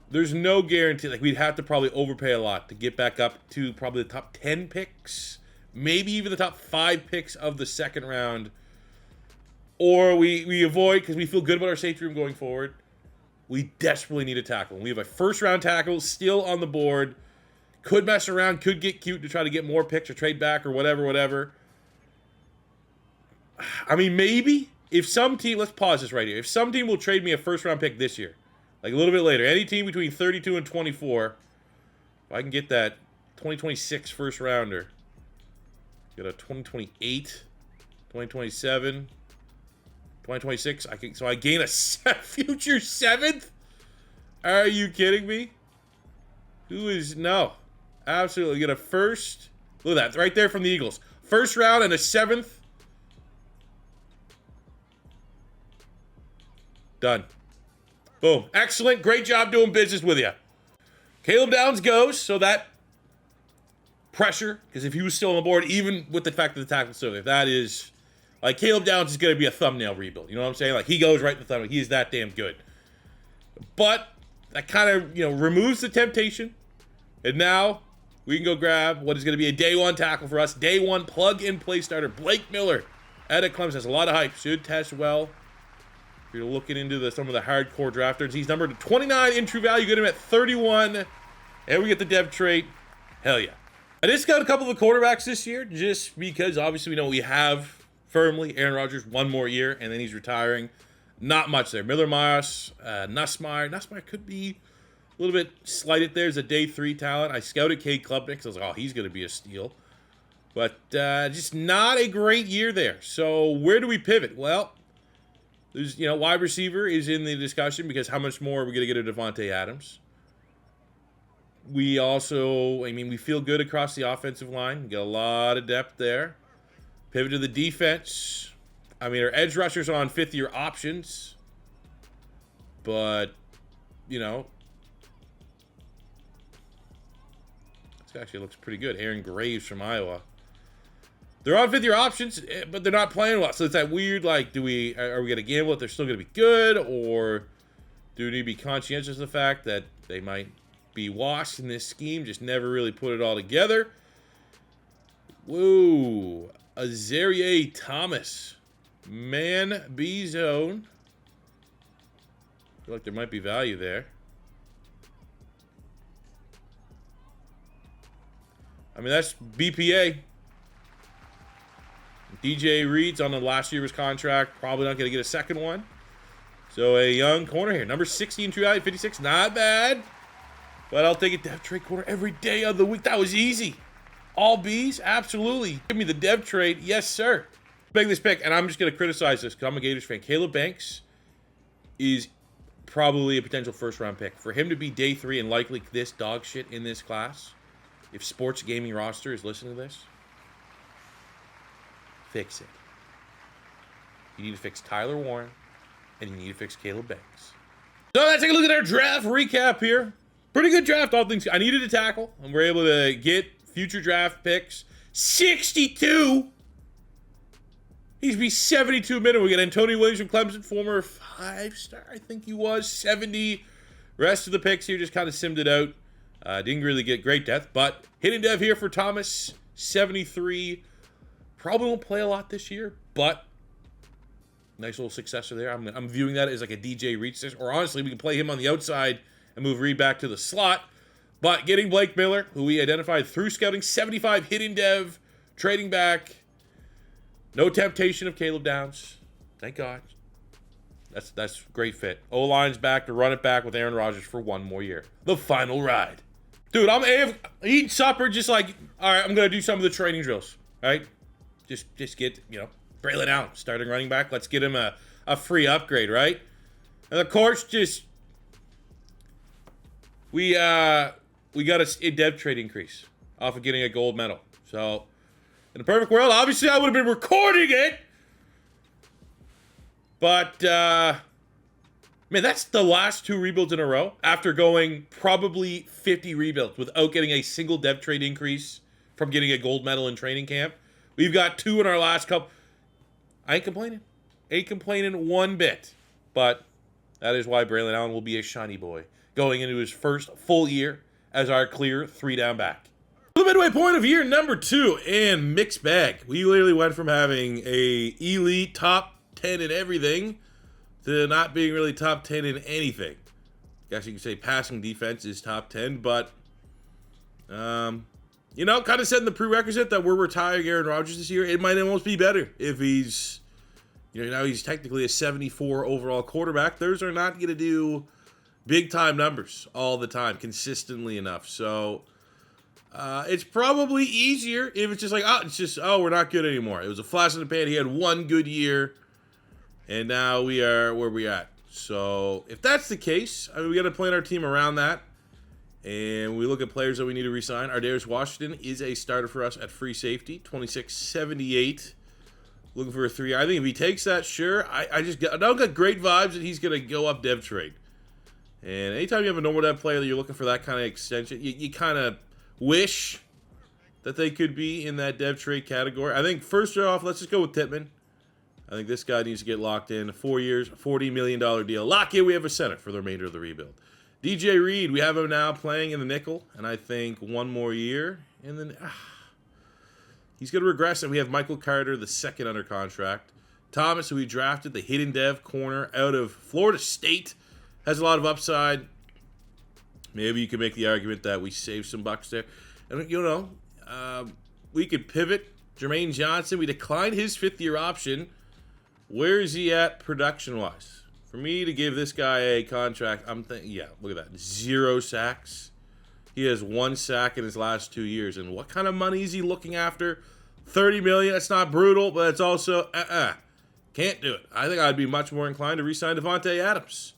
there's no guarantee. Like, we'd have to probably overpay a lot to get back up to probably the top 10 picks, maybe even the top 5 picks of the second round. Or we avoid, because we feel good about our safety room going forward. We desperately need a tackle. We have a first-round tackle still on the board. Could mess around, could get cute to try to get more picks or trade back or whatever. Maybe. if some team, let's pause this right here. If some team will trade me a first-round pick this year, like a little bit later, any team between 32 and 24, if I can get that 2026 first-rounder, get a 2028, 2027, 2026, so I gain a future 7th? Are you kidding me? No. Absolutely. Get a first. Look at that. Right there from the Eagles. First round and a 7th. Done. Boom. Excellent. Great job doing business with you. Caleb Downs goes, so that pressure, because if he was still on the board, even with the fact that the tackle still there, that is, like, Caleb Downs is going to be a thumbnail rebuild. You know what I'm saying? Like, he goes right in the thumbnail. He is that damn good. But that kind of, removes the temptation. And now we can go grab what is going to be a day one tackle for us. Day one plug-and-play starter. Blake Miller out of Clemson. Has a lot of hype. Should test well. If you're looking into some of the hardcore drafters, he's numbered 29 in true value. Get him at 31. And we get the dev trait. Hell yeah. I just got a couple of the quarterbacks this year, just because obviously we know we have firmly Aaron Rodgers 1 more year, and then he's retiring. Not much there. Miller Myers, Nussmeier. Nussmeier could be a little bit slighted there as a day 3 talent. I scouted Cade Klubnik, because I was like, oh, he's going to be a steal. But just not a great year there. So where do we pivot? Well, there's, wide receiver is in the discussion, because how much more are we going to get of Devontae Adams? We also, we feel good across the offensive line. We got a lot of depth there. Pivot to the defense. Our edge rushers are on 5th-year options. But, this actually looks pretty good. Aaron Graves from Iowa. They're on 5th-year options, but they're not playing well. So it's that weird, like, are we going to gamble if they're still going to be good? Or do we need to be conscientious of the fact that they might be washed in this scheme, just never really put it all together? Whoa. Azaria Thomas. Man B zone. I feel like there might be value there. That's BPA. DJ Reed's on the last year's contract. Probably not going to get a second one. So a young corner here. Number 60 in true value, 56. Not bad. But I'll take a dev trade corner every day of the week. That was easy. All B's? Absolutely. Give me the dev trade. Yes, sir. Make this pick, and I'm just going to criticize this because I'm a Gators fan. Caleb Banks is probably a potential first-round pick. For him to be day 3 and likely this dog shit in this class, if Sports Gaming Roster is listening to this, fix it. You need to fix Tyler Warren, and you need to fix Caleb Banks. So let's take a look at our draft recap here. Pretty good draft, all things. I needed a tackle, and we're able to get future draft picks. 62! He's be 72 minute. We got Antonio Williams from Clemson, former 5-star, I think he was. 70. Rest of the picks here just kind of simmed it out. Didn't really get great depth, but hidden dev here for Thomas, 73. Probably won't play a lot this year, but nice little successor there. I'm viewing that as like a DJ Reach, or honestly, we can play him on the outside and move Reed back to the slot. But getting Blake Miller, who we identified through scouting, 75 hidden dev, trading back. No temptation of Caleb Downs. Thank God. That's great fit. O-line's back to run it back with Aaron Rodgers for 1 more year. The final ride. Dude, I'm eating supper just like, all right, I'm going to do some of the training drills, right? Just get, Braylon Allen, starting running back. Let's get him a free upgrade, right? And of course, we got a dev trade increase off of getting a gold medal. So, in a perfect world, obviously I would have been recording it. But, man, that's the last 2 rebuilds in a row after going probably 50 rebuilds without getting a single dev trade increase from getting a gold medal in training camp. We've got 2 in our last couple. I ain't complaining. Ain't complaining one bit. But that is why Braylon Allen will be a shiny boy going into his first full year as our clear 3-down back. The midway point of year number 2 and mixed bag. We literally went from having a elite top 10 in everything to not being really top 10 in anything. I guess you could say passing defense is top 10, but kind of setting the prerequisite that we're retiring Aaron Rodgers this year. It might almost be better if he's, Now he's technically a 74 overall quarterback. Those are not going to do big-time numbers all the time, consistently enough. So it's probably easier if it's just like, we're not good anymore. It was a flash in the pan. He had one good year, and now we are where we're at. So if that's the case, we got to plan our team around that. And we look at players that we need to re-sign. Darius Washington is a starter for us at free safety, 26.78. Looking for a 3. I think if he takes that, sure. I don't got great vibes that he's going to go up dev trade. And anytime you have a normal dev player that you're looking for that kind of extension, you kind of wish that they could be in that dev trade category. I think first off, let's just go with Tippmann. I think this guy needs to get locked in. 4 years, $40 million deal. Lock in, we have a center for the remainder of the rebuild. DJ Reed, we have him now playing in the nickel, and I think one more year, and then he's going to regress, and we have Michael Carter, the second under contract. Thomas, who we drafted, the hidden dev corner out of Florida State, has a lot of upside. Maybe you could make the argument that we saved some bucks there. And, we could pivot. Jermaine Johnson, we declined his fifth-year option. Where is he at production-wise? For me to give this guy a contract, I'm thinking, yeah, look at that. 0 sacks. He has 1 sack in his last 2 years. And what kind of money is he looking after? $30 million. That's not brutal, but it's also, can't do it. I think I'd be much more inclined to re-sign Davante Adams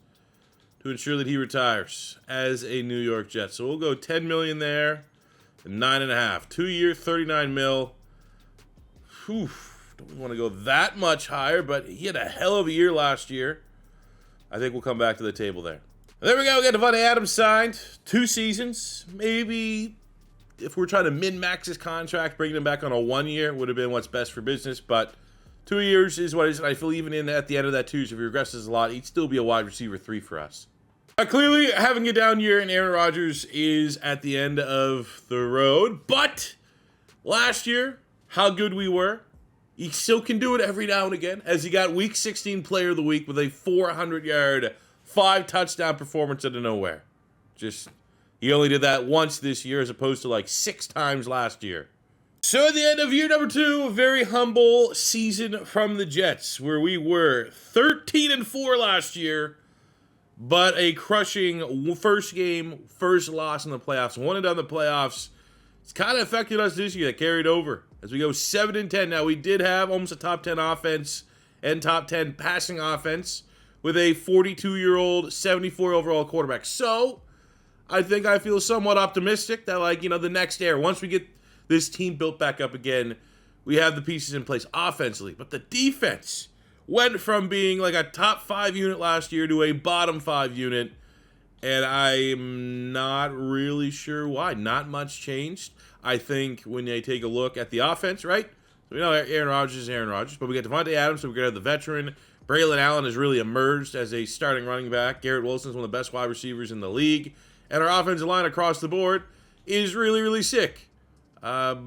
to ensure that he retires as a New York Jet. So we'll go $10 million there, and 9.5. 2 year, $39 million. Don't want to go that much higher, but he had a hell of a year last year. I think we'll come back to the table there. There we go. We got Davante Adams signed. 2 seasons. Maybe if we're trying to min-max his contract, bringing him back on a 1 year would have been what's best for business. But 2 years is what it is. And I feel even at the end of that 2 years, if he regresses a lot, he'd still be a wide receiver 3 for us. Clearly, having a down year in Aaron Rodgers is at the end of the road. But last year, how good we were. He still can do it every now and again, as he got Week 16 Player of the Week with a 400-yard, 5-touchdown performance out of nowhere. He only did that once this year as opposed to like 6 times last year. So at the end of year number 2, a very humble season from the Jets, where we were 13-4 last year, but a crushing first game, first loss in the playoffs. 1-and-done the playoffs. It's kind of affected us this year. That carried over. As we go 7-10. Now, we did have almost a top 10 offense and top 10 passing offense with a 42-year-old, 74 overall quarterback. So, I think I feel somewhat optimistic that, the next era, once we get this team built back up again, we have the pieces in place offensively. But the defense went from being like a top 5 unit last year to a bottom 5 unit. And I'm not really sure why. Not much changed. I think when they take a look at the offense, right? So we know Aaron Rodgers is Aaron Rodgers, but we got Davante Adams, so we're going to have the veteran. Braylon Allen has really emerged as a starting running back. Garrett Wilson's one of the best wide receivers in the league. And our offensive line across the board is really, really sick. Blake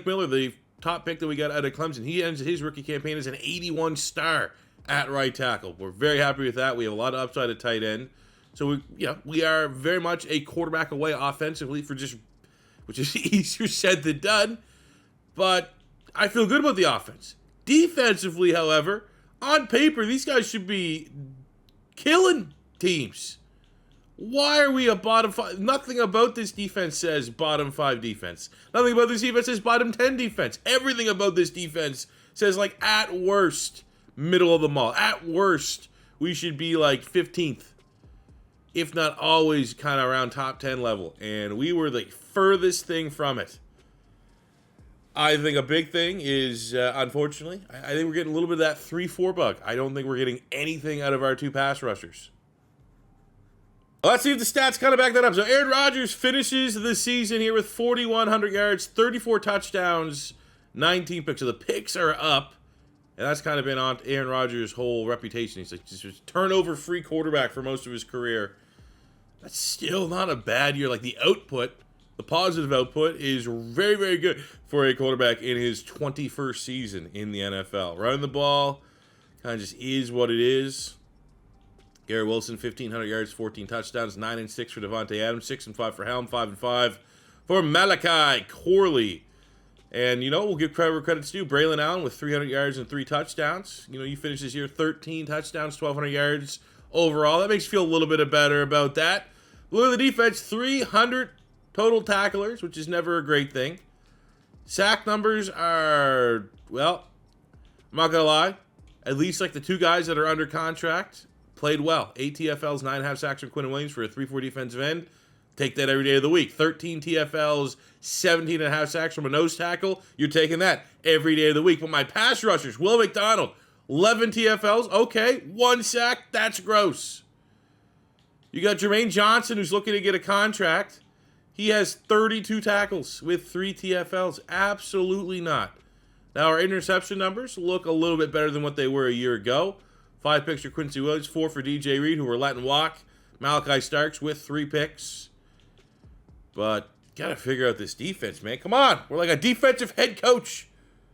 Miller, the top pick that we got out of Clemson, he ends his rookie campaign as an 81 star at right tackle. We're very happy with that. We have a lot of upside at tight end. So we are very much a quarterback away offensively which is easier said than done. But I feel good about the offense. Defensively, however, on paper, these guys should be killing teams. Why are we a bottom 5? Nothing about this defense says bottom 5 defense. Nothing about this defense says bottom 10 defense. Everything about this defense says, at worst, middle of the mall. At worst, we should be 15th. If not always kind of around top 10 level. And we were the furthest thing from it. I think a big thing is, unfortunately, I think we're getting a little bit of that 3-4 bug. I don't think we're getting anything out of our 2 pass rushers. Let's see if the stats kind of back that up. So Aaron Rodgers finishes the season here with 4,100 yards, 34 touchdowns, 19 picks. So the picks are up. And that's kind of been on Aaron Rodgers' whole reputation. He's just a turnover-free quarterback for most of his career. That's still not a bad year. The output, the positive output, is very, very good for a quarterback in his 21st season in the NFL. Running the ball kind of just is what it is. Garrett Wilson, 1,500 yards, 14 touchdowns, 9-6 for Davante Adams, 6-5 for Helm, 5-5 for Malachi Corley. And, we'll give credit where credit's due. Braylon Allen with 300 yards and 3 touchdowns. You finished this year 13 touchdowns, 1,200 yards overall. That makes you feel a little bit better about that. Look at the defense, 300 total tacklers, which is never a great thing. Sack numbers are, well, I'm not going to lie. At least like the 2 guys that are under contract played well. 8 TFLs, 9.5 sacks from Quinn Williams for a 3-4 defensive end. Take that every day of the week. 13 TFLs, 17.5 sacks from a nose tackle. You're taking that every day of the week. But my pass rushers, Will McDonald, 11 TFLs. Okay, 1 sack. That's gross. You got Jermaine Johnson, who's looking to get a contract. He has 32 tackles with 3 TFLs. Absolutely not. Now, our interception numbers look a little bit better than what they were a year ago. 5 picks for Quincy Williams, 4 for DJ Reed, who we're letting walk. Malachi Starks with 3 picks. But gotta figure out this defense, man. Come on. We're like a defensive head coach.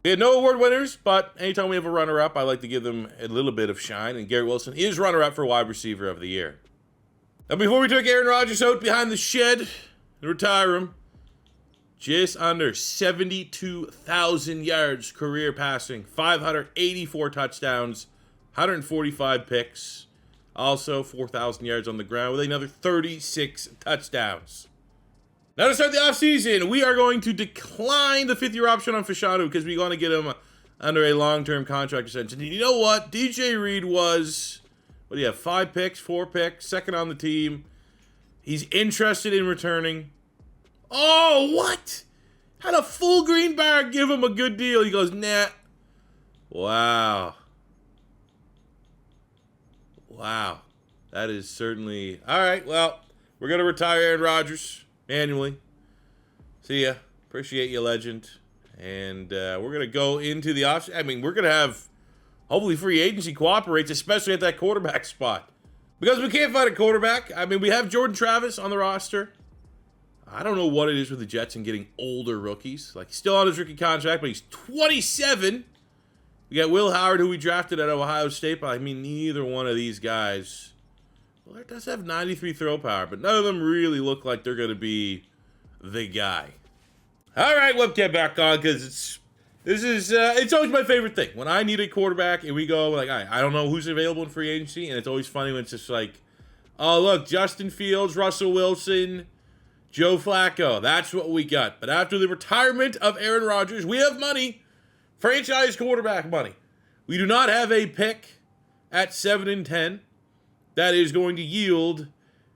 We had no award winners, but anytime we have a runner-up, I like to give them a little bit of shine. And Garrett Wilson is runner-up for wide receiver of the year. Now, before we took Aaron Rodgers out behind the shed and retire him, just under 72,000 yards career passing, 584 touchdowns, 145 picks. Also, 4,000 yards on the ground with another 36 touchdowns. Now to start the offseason, we are going to decline the 5th-year option on Fashanu because we want to get him under a long-term contract extension. And you know what? DJ Reed was, 5 picks, 4 picks, second on the team. He's interested in returning. Oh, what? Had a full green bar give him a good deal. He goes, nah. Wow. Wow. That is certainly... All right, well, we're going to retire Aaron Rodgers annually. See ya. Appreciate you, legend. And we're going to go into the off. I mean, we're going to have, hopefully, free agency cooperates, especially at that quarterback spot. Because we can't find a quarterback. I mean, we have Jordan Travis on the roster. I don't know what it is with the Jets and getting older rookies. Like, still on his rookie contract, but he's 27. We got Will Howard, who we drafted at Ohio State, but I mean, neither one of these guys... Well, it does have 93 throw power, but none of them really look like they're going to be the guy. All right, webcam back on, because it's always my favorite thing. When I need a quarterback and we go, like, I don't know who's available in free agency, and it's always funny when it's just like, oh, look, Justin Fields, Russell Wilson, Joe Flacco. That's what we got. But after the retirement of Aaron Rodgers, we have money, franchise quarterback money. We do not have a pick at 7 and 10. That is going to yield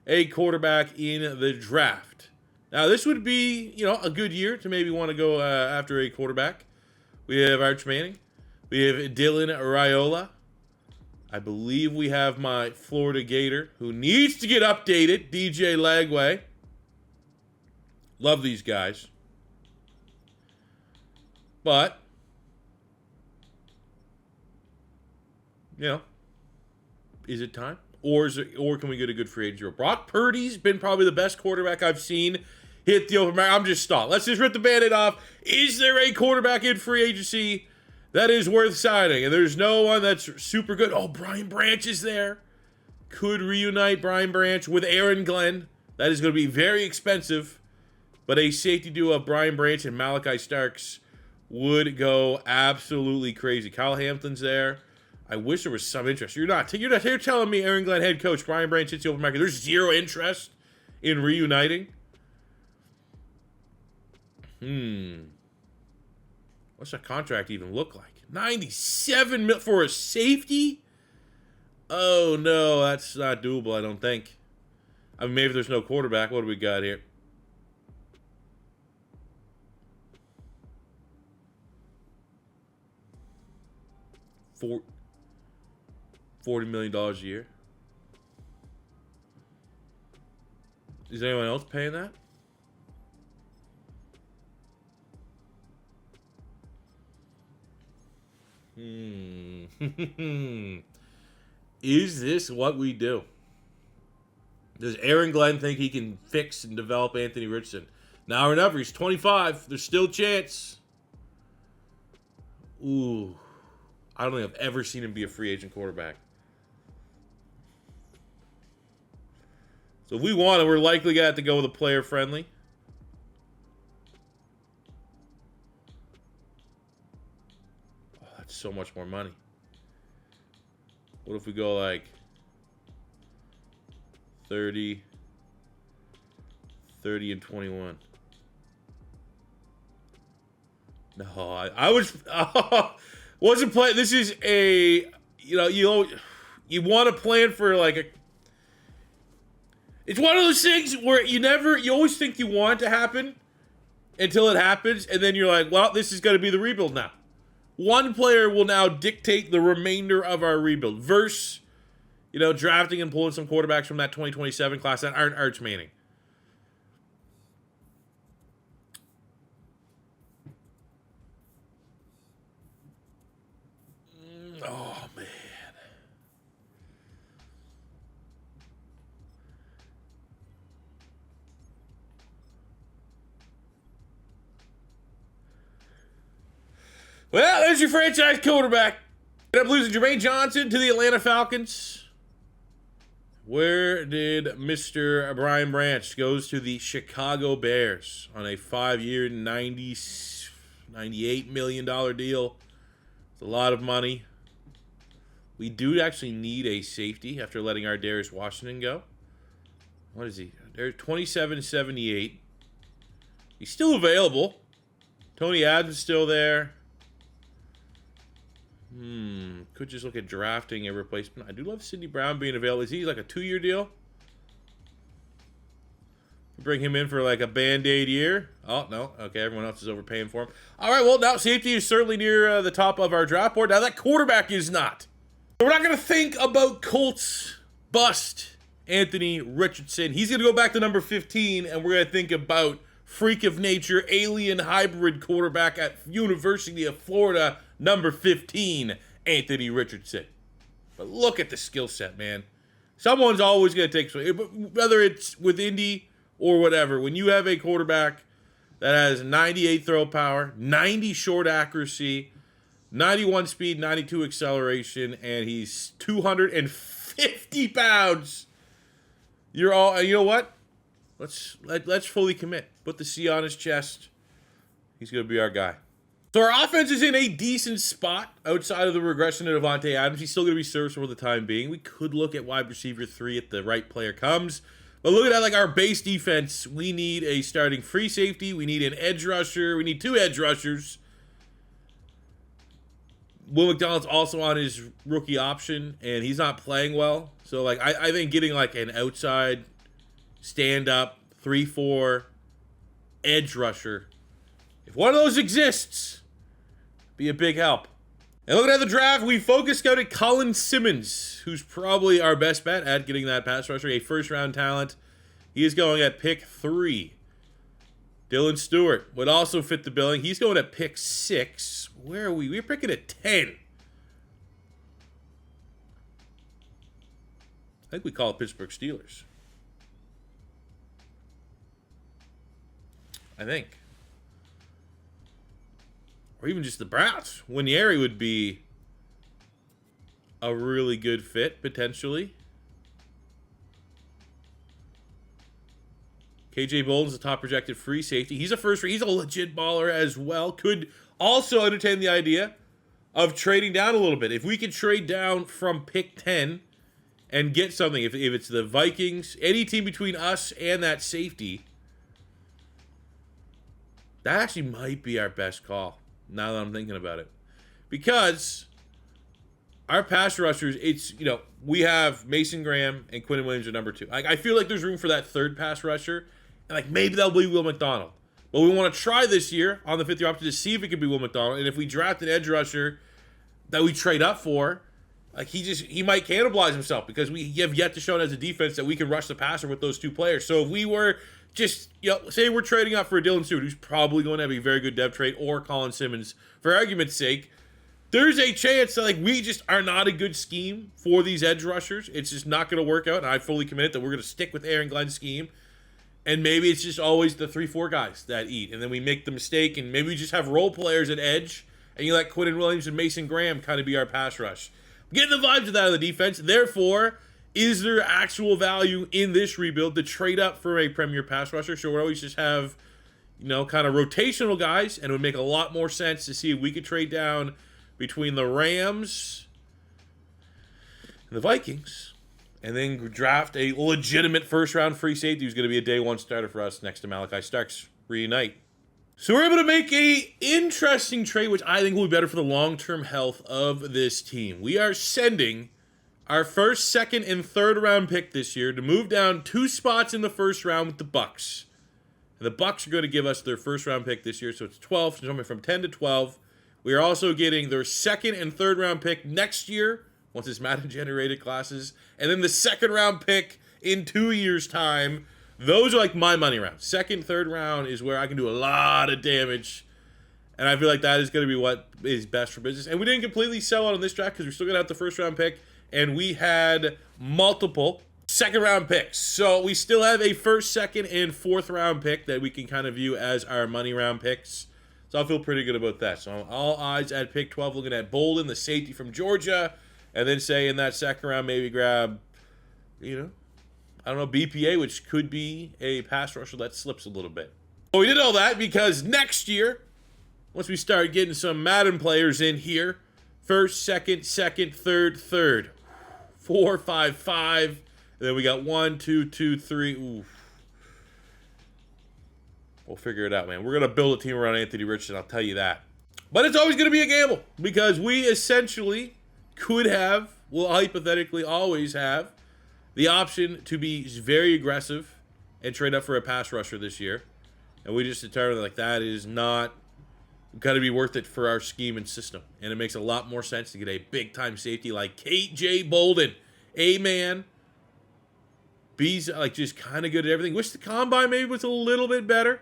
a quarterback in the draft. Now, this would be, a good year to maybe want to go after a quarterback. We have Arch Manning. We have Dylan Raiola. I believe we have my Florida Gator, who needs to get updated, DJ Lagway. Love these guys. But, is it time? Or can we get a good free agent? Brock Purdy's been probably the best quarterback I've seen hit the open market. I'm just stopped. Let's just rip the Band-Aid off. Is there a quarterback in free agency that is worth signing? And there's no one that's super good. Oh, Brian Branch is there. Could reunite Brian Branch with Aaron Glenn. That is going to be very expensive. But a safety duo of Brian Branch and Malachi Starks would go absolutely crazy. Kyle Hampton's there. I wish there was some interest. You're telling me Aaron Glenn head coach Brian Branch hits the open market. There's zero interest in reuniting. What's that contract even look like? 97 mil for a safety? Oh no, that's not doable. I don't think. I mean, maybe there's no quarterback. What do we got here? $40 million a year. Is anyone else paying that? Is this what we do? Does Aaron Glenn think he can fix and develop Anthony Richardson? Now or never. He's 25. There's still a chance. Ooh. I don't think I've ever seen him be a free agent quarterback. So if we want it, we're likely going to have to go with a player friendly. That's so much more money. What if we go like 30, 30 and 21? No, I was wasn't playing. This is a you want to plan for like a. It's one of those things where you always think you want it to happen until it happens, and then you're like, well, this is going to be the rebuild now. One player will now dictate the remainder of our rebuild versus, drafting and pulling some quarterbacks from that 2027 class that aren't Arch Manning. Oh, man. Well, there's your franchise quarterback. Ended up losing Jermaine Johnson to the Atlanta Falcons. Where did Mr. Brian Branch goes to the Chicago Bears on a 5-year, $98 million deal. It's a lot of money. We do actually need a safety after letting our Darius Washington go. What is he? They're 27.78. He's still available. Tony Adams is still there. Could just look at drafting a replacement. I do love Sidney Brown being available. Is he like a 2-year deal? Bring him in for like a Band-Aid year. Oh, no. Okay, everyone else is overpaying for him. All right, well, now safety is certainly near the top of our draft board. Now that quarterback is not. So we're not going to think about Colts bust Anthony Richardson. He's going to go back to number 15, and we're going to think about freak of nature, alien hybrid quarterback at University of Florida, number 15, Anthony Richardson. But look at the skill set, man. Someone's always going to take, whether it's with Indy or whatever. When you have a quarterback that has 98 throw power, 90 short accuracy, 91 speed, 92 acceleration, and he's 250 pounds, you're all, you know what? Let's fully commit. Put the C on his chest. He's going to be our guy. So our offense is in a decent spot outside of the regression of Devontae Adams. He's still going to be serviceable for the time being. We could look at wide receiver 3 if the right player comes. But look at that, like our base defense. We need a starting free safety. We need an edge rusher. We need 2 edge rushers. Will McDonald's also on his rookie option, and he's not playing well. So like I think getting like an outside stand-up 3-4 edge rusher, if one of those exists, be a big help. And looking at the draft, we focus scouted Colin Simmons, who's probably our best bet at getting that pass rusher, a first-round talent. He is going at pick 3. Dylan Stewart would also fit the billing. He's going at pick 6. Where are we? We're picking at 10. I think we call it Pittsburgh Steelers. I think. Or even just the Browns. Winieri would be a really good fit, potentially. KJ Bolden's the top projected free safety. He's he's a legit baller as well. Could also entertain the idea of trading down a little bit. If we could trade down from pick 10 and get something, if it's the Vikings, any team between us and that safety, that actually might be our best call, now that I'm thinking about it. Because our pass rushers, we have Mason Graham and Quinton Williams are number 2. I feel like there's room for that third pass rusher, and maybe that'll be Will McDonald. But we want to try this year on the 5th-year option to see if it could be Will McDonald. And if we draft an edge rusher that we trade up for, he might cannibalize himself, because we have yet to show as a defense that we can rush the passer with those 2 players. So if we were just, say we're trading up for a Dylan Stewart, who's probably going to have a very good dev trade, or Colin Simmons, for argument's sake, there's a chance that we just are not a good scheme for these edge rushers. It's just not going to work out, and I fully committed that we're going to stick with Aaron Glenn's scheme. And maybe it's just always the 3-4 guys that eat, and then we make the mistake, and maybe we just have role players at edge, and you let Quinton Williams and Mason Graham kind of be our pass rush. I'm getting the vibes of that of the defense. Therefore, is there actual value in this rebuild to trade up for a premier pass rusher? Sure, we always just have, kind of rotational guys, and it would make a lot more sense to see if we could trade down between the Rams and the Vikings, and then draft a legitimate first-round free safety who's going to be a day one starter for us next to Malachi Starks. Reunite. So we're able to make a interesting trade, which I think will be better for the long-term health of this team. We are sending our first, second, and third round pick this year to move down 2 spots in the first round with the Bucks. And the Bucks are going to give us their first round pick this year, so it's 12, so jumping from 10 to 12. We are also getting their second and third round pick next year, once it's Madden generated classes, and then the second round pick in 2 years' time. Those are like my money rounds. Second, third round is where I can do a lot of damage. And I feel like that is going to be what is best for business. And we didn't completely sell out on this draft because we're still going to have the first round pick. And we had multiple second round picks. So we still have a first, second, and fourth round pick that we can kind of view as our money round picks. So I feel pretty good about that. So all odds at pick 12, looking at Bolden, the safety from Georgia. And then say in that second round, maybe grab, I don't know, BPA, which could be a pass rusher that slips a little bit. But we did all that because next year, once we start getting some Madden players in here, first, second, third, 4, 5, 5. And then we got 1, 2, 2, 3. Ooh. We'll figure it out, man. We're going to build a team around Anthony Richardson, I'll tell you that. But it's always going to be a gamble because we essentially could have, will hypothetically always have, the option to be very aggressive and trade up for a pass rusher this year. And we just determined that is not going to be worth it for our scheme and system. And it makes a lot more sense to get a big-time safety like KJ Bolden. A-man. B's just kind of good at everything. Wish the combine maybe was a little bit better.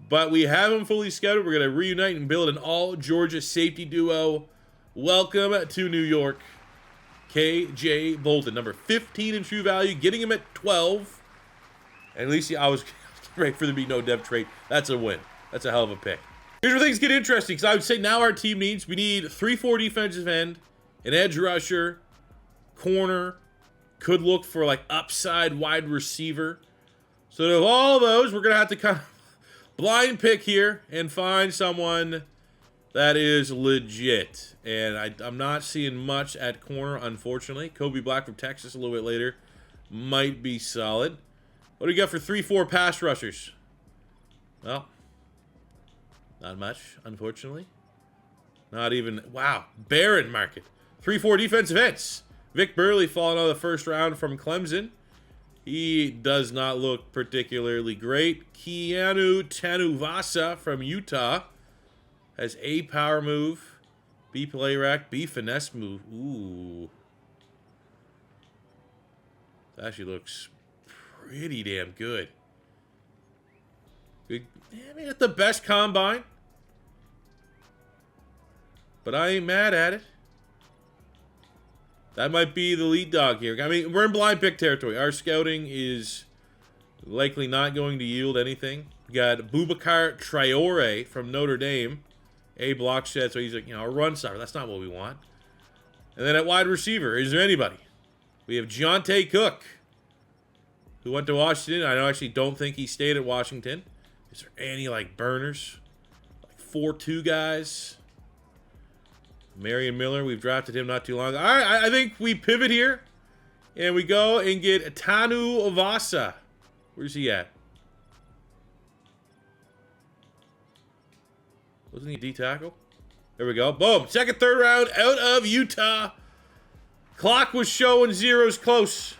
But we have him fully scheduled. We're going to reunite and build an all-Georgia safety duo. Welcome to New York. KJ Bolden, number 15 in true value, getting him at 12. And at least I was ready for there to be no dev trade. That's a win. That's a hell of a pick. Here's where things get interesting, because I would say now our team we need 3-4 defensive end, an edge rusher, corner, could look for upside wide receiver. So of all those, we're going to have to kind of blind pick here and find someone that is legit. And I'm not seeing much at corner, unfortunately. Kobe Black from Texas a little bit later might be solid. What do we got for 3-4 pass rushers? Well, not much, unfortunately. Not even, wow, barren market. 3-4 defensive ends. Vic Burley falling out of the first round from Clemson. He does not look particularly great. Keanu Tanuvasa from Utah has A power move, B play rack, B finesse move. Ooh. That actually looks pretty damn good. Good. I mean, not the best combine, but I ain't mad at it. That might be the lead dog here. I mean, we're in blind pick territory. Our scouting is likely not going to yield anything. We got Boubacar Traore from Notre Dame. A block shed, so he's a run stopper. That's not what we want. And then at wide receiver, is there anybody? We have Jonte Cook, who went to Washington. I actually don't think he stayed at Washington. Is there any burners? 4-2 guys? Marion Miller, we've drafted him not too long ago. All right, I think we pivot here, and we go and get Tanu Ovasa. Where's he at? Wasn't he a D tackle? There we go. Boom. Second, third round out of Utah. Clock was showing zeros close.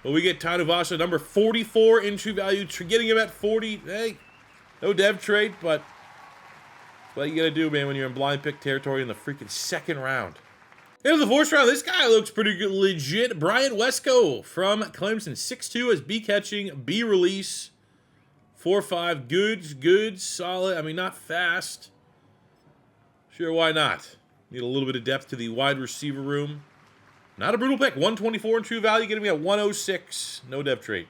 But we get Tanuvasa, number 44 in true value. Getting him at 40. Hey, no dev trade, but what you gotta do, man, when you're in blind pick territory in the freaking second round. Into the fourth round, this guy looks pretty good, legit. Bryant Wesco from Clemson. 6'2" as B catching, B release. 4'5", good, solid. I mean, not fast. Sure, why not? Need a little bit of depth to the wide receiver room. Not a brutal pick. 124 in true value, getting me at 106. No dev trait.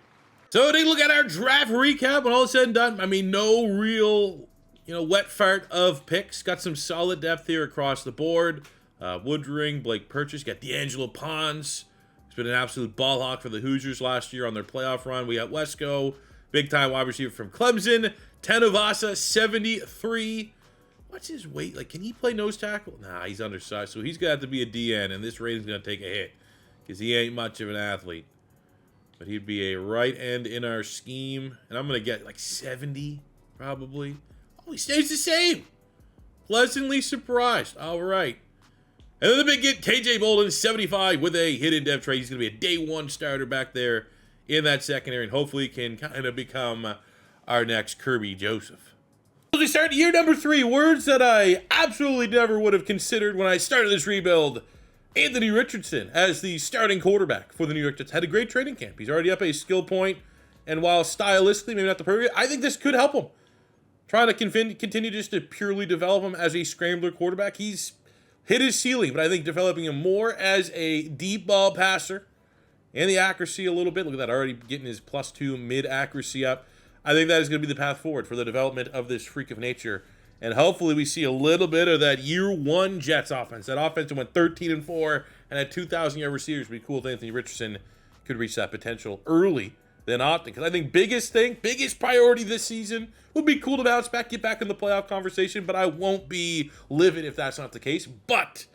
So take a look at our draft recap when all is said and done. I mean, no real, wet fart of picks. Got some solid depth here across the board. Woodring, Blake Purchase, got D'Angelo Pons. He's been an absolute ball hawk for the Hoosiers last year on their playoff run. We got Wesco, big-time wide receiver from Clemson. Tanuvasa, 73. What's his weight? Like, can he play nose tackle? Nah, he's undersized, so he's going to have to be a DN, and this rating's going to take a hit because he ain't much of an athlete. But he'd be a right end in our scheme, and I'm going to get like 70, probably. Oh, he stays the same. Pleasantly surprised. All right. And then the big get, KJ Bolden, 75 with a hidden dev trade. He's going to be a day one starter back there in that secondary, and hopefully can kind of become our next Kirby Joseph. As we start year number 3, words that I absolutely never would have considered when I started this rebuild. Anthony Richardson as the starting quarterback for the New York Jets had a great training camp. He's already up a skill point, and while stylistically maybe not the perfect, I think this could help him. Trying to continue just to purely develop him as a scrambler quarterback. He's hit his ceiling, but I think developing him more as a deep ball passer and the accuracy a little bit. Look at that, already getting his +2 mid accuracy up. I think that is going to be the path forward for the development of this freak of nature. And hopefully we see a little bit of that year one Jets offense. That offense that went 13-4 and had 2,000-yard receivers. It'd be cool if Anthony Richardson could reach that potential early than often. Because I think biggest priority this season would be cool to bounce back, get back in the playoff conversation. But I won't be livid if that's not the case. But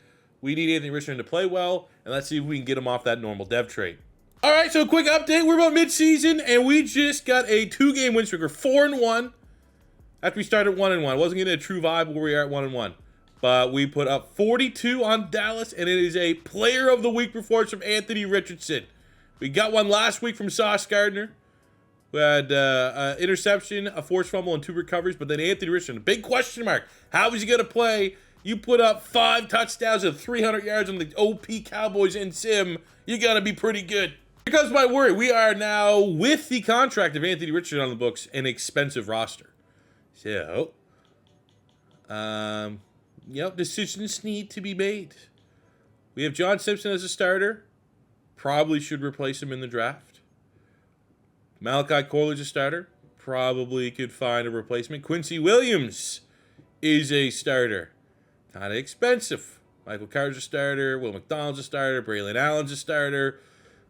we need Anthony Richardson to play well. And let's see if we can get him off that normal dev trade. All right, so quick update. We're about mid-season, and we just got a 2-game win streak. We're 4-1 after we started 1-1. Wasn't getting a true vibe where we are at 1-1. But we put up 42 on Dallas, and it is a Player of the Week performance from Anthony Richardson. We got one last week from Sauce Gardner, who had an interception, a forced fumble, and 2 recoveries. But then Anthony Richardson, a big question mark. How is he going to play? You put up 5 touchdowns and 300 yards on the OP Cowboys in Sim. You got to be pretty good. Here comes my worry. We are now, with the contract of Anthony Richardson on the books, an expensive roster. So, decisions need to be made. We have John Simpson as a starter. Probably should replace him in the draft. Malachi Corley's a starter. Probably could find a replacement. Quincy Williams is a starter. Kind of expensive. Michael Carter's a starter. Will McDonald's a starter. Braylon Allen's a starter.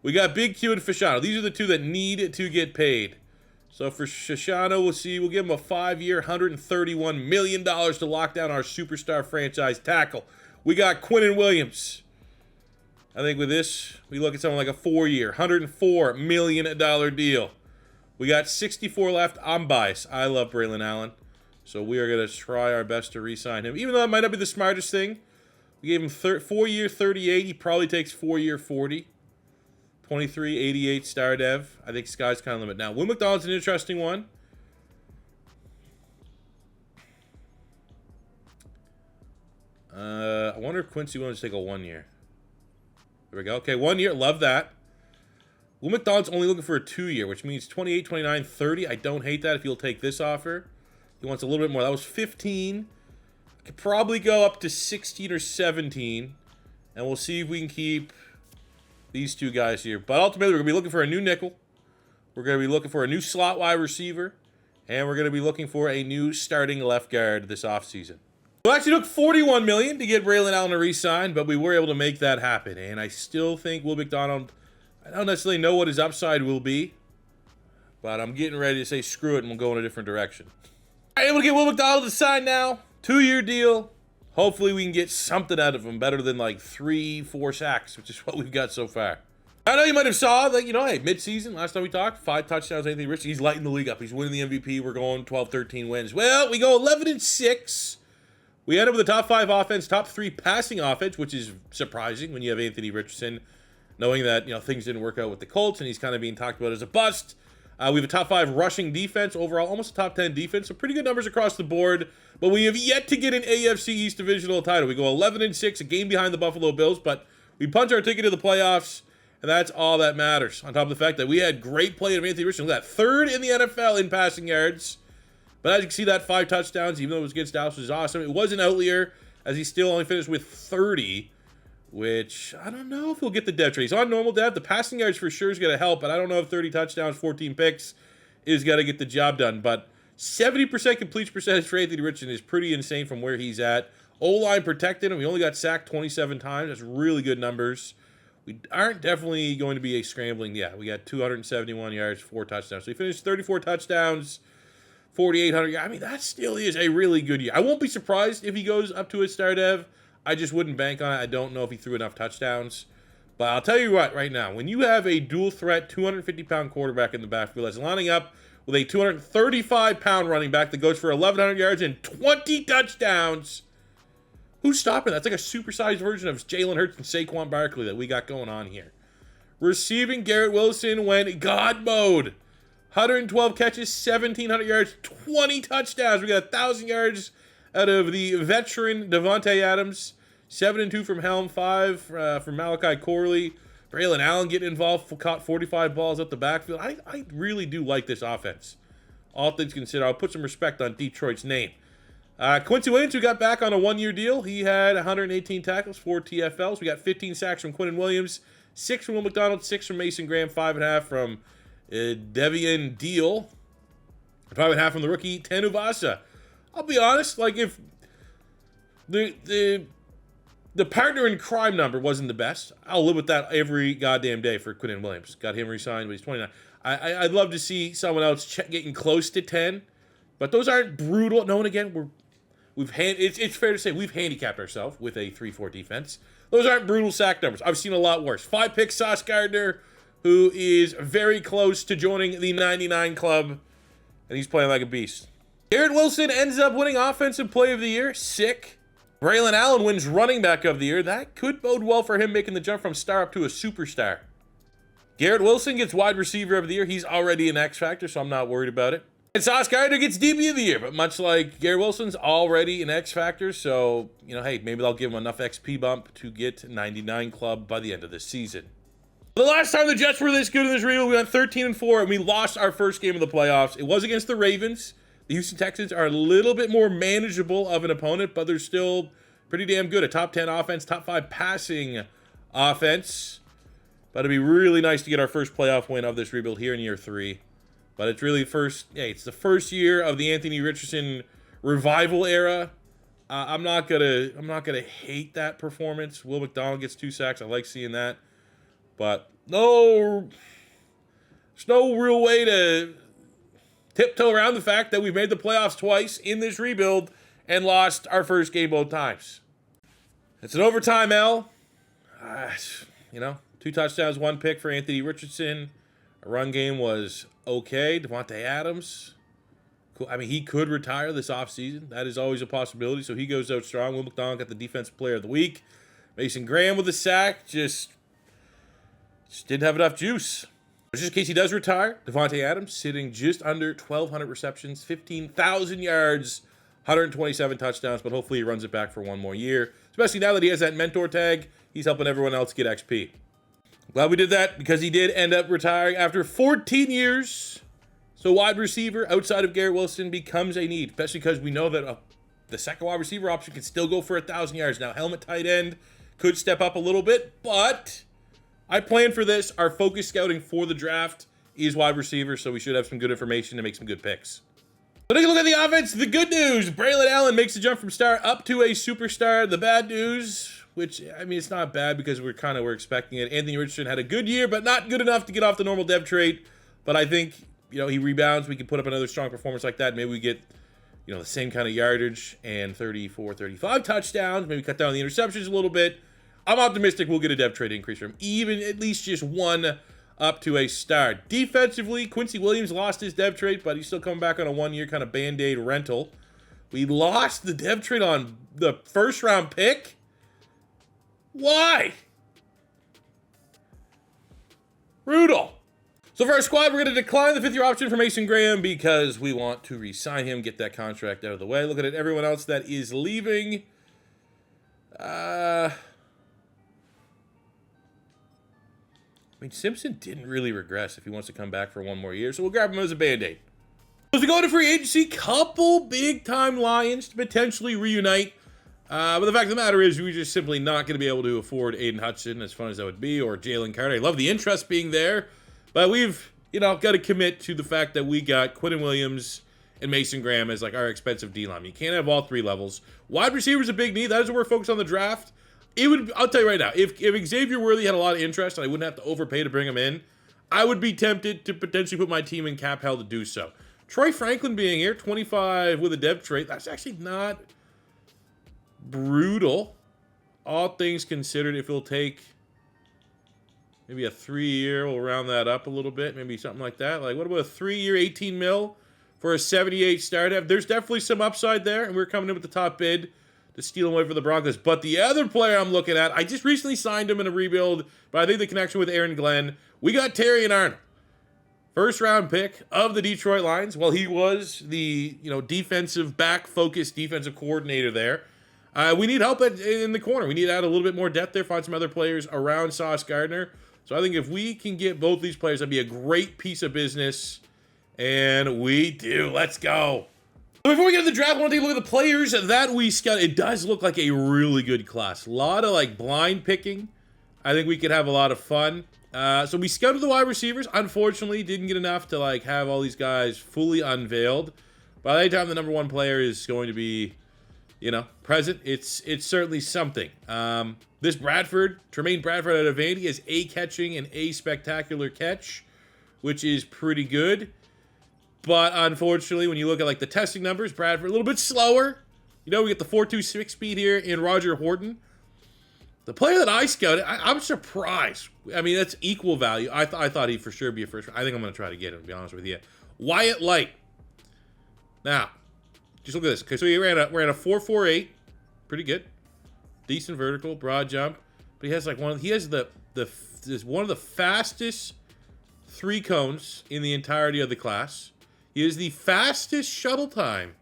We got Big Q and Fashano. These are the 2 that need to get paid. So for Fashano, we'll see. We'll give him a 5-year, $131 million to lock down our superstar franchise tackle. We got Quinnen Williams. I think with this, we look at something like a 4-year, $104 million deal. We got 64 left. I'm biased. I love Braylon Allen. So we are going to try our best to re-sign him. Even though that might not be the smartest thing. We gave him 4-year, 38. He probably takes 4-year, 40. 23, 88 star dev. I think sky's kind of limit. Now, Will McDonald's an interesting one. I wonder if Quincy Williams take a 1-year. There we go. Okay, 1 year. Love that. Will McDonald's only looking for a 2-year, which means 28, 29, 30. I don't hate that if he'll take this offer. He wants a little bit more. That was 15. I could probably go up to 16 or 17. And we'll see if we can keep these 2 guys here. But ultimately, we're going to be looking for a new nickel. We're going to be looking for a new slot wide receiver. And we're going to be looking for a new starting left guard this offseason. We actually took $41 million to get Braylon Allen to re-sign, but we were able to make that happen. And I still think Will McDonald, I don't necessarily know what his upside will be, but I'm getting ready to say screw it and we'll go in a different direction. All right, able to get Will McDonald to sign now. 2-year deal. Hopefully we can get something out of him better than like 3-4 sacks, which is what we've got so far. I know you might have saw that, hey, mid-season, last time we talked, 5 touchdowns, Anthony Richardson. He's lighting the league up. He's winning the MVP. We're going 12, 13 wins. Well, we go 11-6. We end up with a top 5 offense, top 3 passing offense, which is surprising when you have Anthony Richardson, knowing that, things didn't work out with the Colts, and he's kind of being talked about as a bust. We have a top 5 rushing defense overall, almost a top 10 defense, so pretty good numbers across the board. But we have yet to get an AFC East divisional title. We go 11-6, a game behind the Buffalo Bills, but we punch our ticket to the playoffs, and that's all that matters. On top of the fact that we had great play of Anthony Richardson. Look at that, 3rd in the NFL in passing yards. But as you can see, that 5 touchdowns, even though it was against Dallas, was awesome. It was an outlier, as he still only finished with 30, which I don't know if he'll get the dev trade. He's on normal dev. The passing yards for sure is going to help, but I don't know if 30 touchdowns, 14 picks is going to get the job done. But 70% completion percentage for Anthony Richardson is pretty insane from where he's at. O-line protected him. We only got sacked 27 times. That's really good numbers. We aren't definitely going to be a scrambling. Yeah, we got 271 yards, 4 touchdowns. So he finished 34 touchdowns, 4,800. I mean, that still is a really good year. I won't be surprised if he goes up to a star dev. I just wouldn't bank on it. I don't know if he threw enough touchdowns. But I'll tell you what, right now, when you have a dual threat 250-pound quarterback in the backfield that's lining up with a 235-pound running back that goes for 1,100 yards and 20 touchdowns, who's stopping that? That's like a supersized version of Jalen Hurts and Saquon Barkley that we got going on here. Receiving, Garrett Wilson went God mode. 112 catches, 1,700 yards, 20 touchdowns. We got 1,000 yards out of the veteran Davante Adams. 7-2 from Helm, 5 from Malachi Corley. Braylon Allen getting involved, caught 45 balls up the backfield. I really do like this offense. All things considered, I'll put some respect on Detroit's name. Quincy Williams, who got back on a one-year deal, he had 118 tackles, 4 TFLs. We got 15 sacks from Quinnen Williams, 6 from Will McDonald, 6 from Mason Graham, 5.5 from Devian Deal, 5.5 from the rookie Tanu Vasa. I'll be honest, like if the partner in crime number wasn't the best, I'll live with that every goddamn day for Quinnen Williams. Got him re-signed, but he's 29. I'd love to see someone else getting close to 10, but those aren't brutal. No, and again, it's fair to say we've handicapped ourselves with a 3-4 defense. Those aren't brutal sack numbers. I've seen a lot worse. 5 picks, Sauce Gardner, who is very close to joining the 99 club, and he's playing like a beast. Garrett Wilson ends up winning Offensive Player of the Year. Sick. Braylon Allen wins Running Back of the Year. That could bode well for him making the jump from star up to a superstar. Garrett Wilson gets Wide Receiver of the Year. He's already an X Factor, so I'm not worried about it. And Sauce Gardner gets DB of the Year, but much like Garrett Wilson's already an X Factor, so, hey, maybe they'll give him enough XP bump to get 99 club by the end of this season. The last time the Jets were this good in this rebuild, we went 13-4, and we lost our first game of the playoffs. It was against the Ravens. The Houston Texans are a little bit more manageable of an opponent, but they're still pretty damn good. A top 10 offense, top 5 passing offense. But it'd be really nice to get our first playoff win of this rebuild here in year 3. But it's really it's the first year of the Anthony Richardson revival era. I'm not gonna hate that performance. Will McDonald gets 2 sacks. I like seeing that. But there's no real way to tiptoe around the fact that we've made the playoffs twice in this rebuild and lost our first game both times. It's an overtime L. 2 touchdowns, 1 pick for Anthony Richardson. Our run game was okay. Davante Adams, cool. I mean, he could retire this offseason. That is always a possibility, so he goes out strong. Will McDonald got the Defensive Player of the Week. Mason Graham with a sack, just didn't have enough juice. Just in case he does retire, Davante Adams sitting just under 1,200 receptions, 15,000 yards, 127 touchdowns, but hopefully he runs it back for one more year. Especially now that he has that mentor tag, he's helping everyone else get XP. Glad we did that because he did end up retiring after 14 years. So wide receiver outside of Garrett Wilson becomes a need, especially because we know that the second wide receiver option can still go for 1,000 yards. Now, helmet tight end could step up a little bit, but I plan for this. Our focus scouting for the draft is wide receiver, so we should have some good information to make some good picks. But take a look at the offense. The good news, Braylon Allen makes the jump from star up to a superstar. The bad news, which, I mean, it's not bad because we're expecting it. Anthony Richardson had a good year, but not good enough to get off the normal dev trait. But I think, he rebounds. We can put up another strong performance like that. Maybe we get, the same kind of yardage and 34, 35 touchdowns. Maybe cut down the interceptions a little bit. I'm optimistic we'll get a dev trade increase from even at least just 1 up to a star. Defensively, Quincy Williams lost his dev trade, but he's still coming back on a 1-year kind of Band-Aid rental. We lost the dev trade on the first-round pick? Why? Brutal. So for our squad, we're going to decline the 5th-year option for Mason Graham because we want to re-sign him, get that contract out of the way. Looking at everyone else that is leaving. Simpson didn't really regress if he wants to come back for 1 more year, so we'll grab him as a Band-Aid. As we go into free agency, couple big-time Lions to potentially reunite. But the fact of the matter is we're just simply not going to be able to afford Aiden Hudson, as fun as that would be, or Jalen Carter. I love the interest being there, but we've, got to commit to the fact that we got Quinnen Williams and Mason Graham as like our expensive D-line. You can't have all 3 levels. Wide receiver is a big need. That is what we're focused on the draft. I'll tell you right now, if Xavier Worthy had a lot of interest and I wouldn't have to overpay to bring him in, I would be tempted to potentially put my team in cap hell to do so. Troy Franklin being here, 25 with a depth trait. That's actually not brutal. All things considered, if it'll take maybe a 3-year, we'll round that up a little bit. Maybe something like that. Like, what about a 3-year, 18 mil for a 78 star depth? There's definitely some upside there, and we're coming in with the top bid to steal him away for the Broncos. But the other player I'm looking at, I just recently signed him in a rebuild, but I think the connection with Aaron Glenn, we got Terry and Arnold. First round pick of the Detroit Lions. Well, he was the defensive back-focused defensive coordinator there. We need help in the corner. We need to add a little bit more depth there, find some other players around Sauce Gardner. So I think if we can get both these players, that'd be a great piece of business. And we do. Let's go. Before we get to the draft, I want to take a look at the players that we scout. It does look like a really good class. A lot of blind picking. I think we could have a lot of fun. So we scouted the wide receivers. Unfortunately, didn't get enough to have all these guys fully unveiled. By the time the number one player is going to be, present, it's certainly something. This Tremaine Bradford out of Vandy, is a catching and a spectacular catch, which is pretty good. But unfortunately, when you look at the testing numbers, Bradford a little bit slower. We get the 4.26 speed here in Roger Horton. The player that I scouted, I'm surprised. I mean, that's equal value. I thought he'd for sure be a first. I think I'm going to try to get him, to be honest with you. Wyatt Light. Now, just look at this. Okay, so we're at a 4.48, pretty good, decent vertical, broad jump. But he has one of the fastest 3 cones in the entirety of the class. He is the fastest shuttle time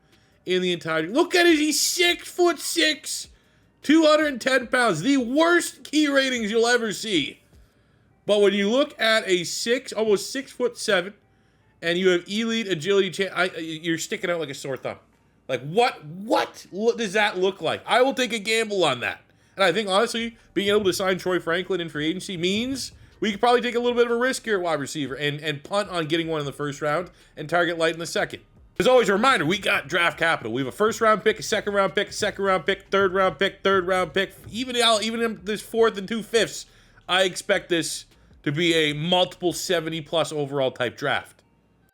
in the entirety. Look at it. He's 6'6". 210 pounds, the worst key ratings you'll ever see. But when you look at a almost 6'7", and you have elite agility, you're sticking out like a sore thumb. What does that look like? I will take a gamble on that. And I think, honestly, being able to sign Troy Franklin in free agency means we could probably take a little bit of a risk here at wide receiver and punt on getting one in the first round and target Light in the second. As always, a reminder, we got draft capital. We have a first-round pick, a second-round pick, a second-round pick, third-round pick. Even in this 4th and 2/5, I expect this to be a multiple 70-plus overall type draft.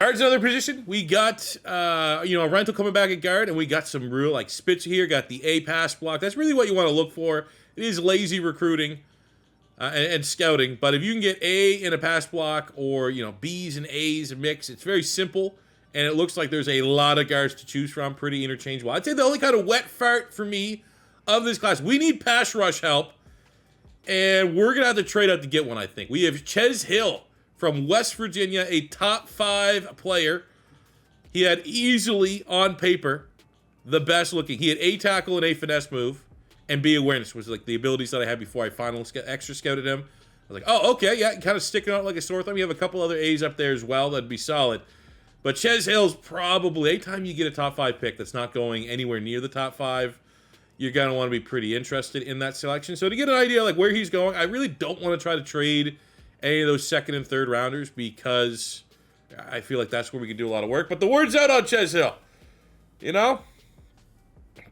Guard's another position. We got, a rental coming back at guard, and we got some real, spits here. Got the A pass block. That's really what you want to look for. It is lazy recruiting and scouting, but if you can get A in a pass block or, B's and A's mix, it's very simple. And it looks like there's a lot of guards to choose from, pretty interchangeable. I'd say the only kind of wet fart for me of this class, we need pass rush help, and we're going to have to trade up to get one, I think. We have Ches Hill from West Virginia, a top 5 player. He had easily, on paper, the best looking. He had A tackle and A finesse move, and B awareness was the abilities that I had before I extra scouted him. I was like, oh, okay, yeah, kind of sticking out like a sore thumb. You have a couple other A's up there as well. That'd be solid. But Ches Hill's probably, anytime you get a top 5 pick that's not going anywhere near the top 5, you're going to want to be pretty interested in that selection. So to get an idea where he's going, I really don't want to try to trade any of those second and third rounders because I feel like that's where we can do a lot of work. But the word's out on Ches Hill. Damn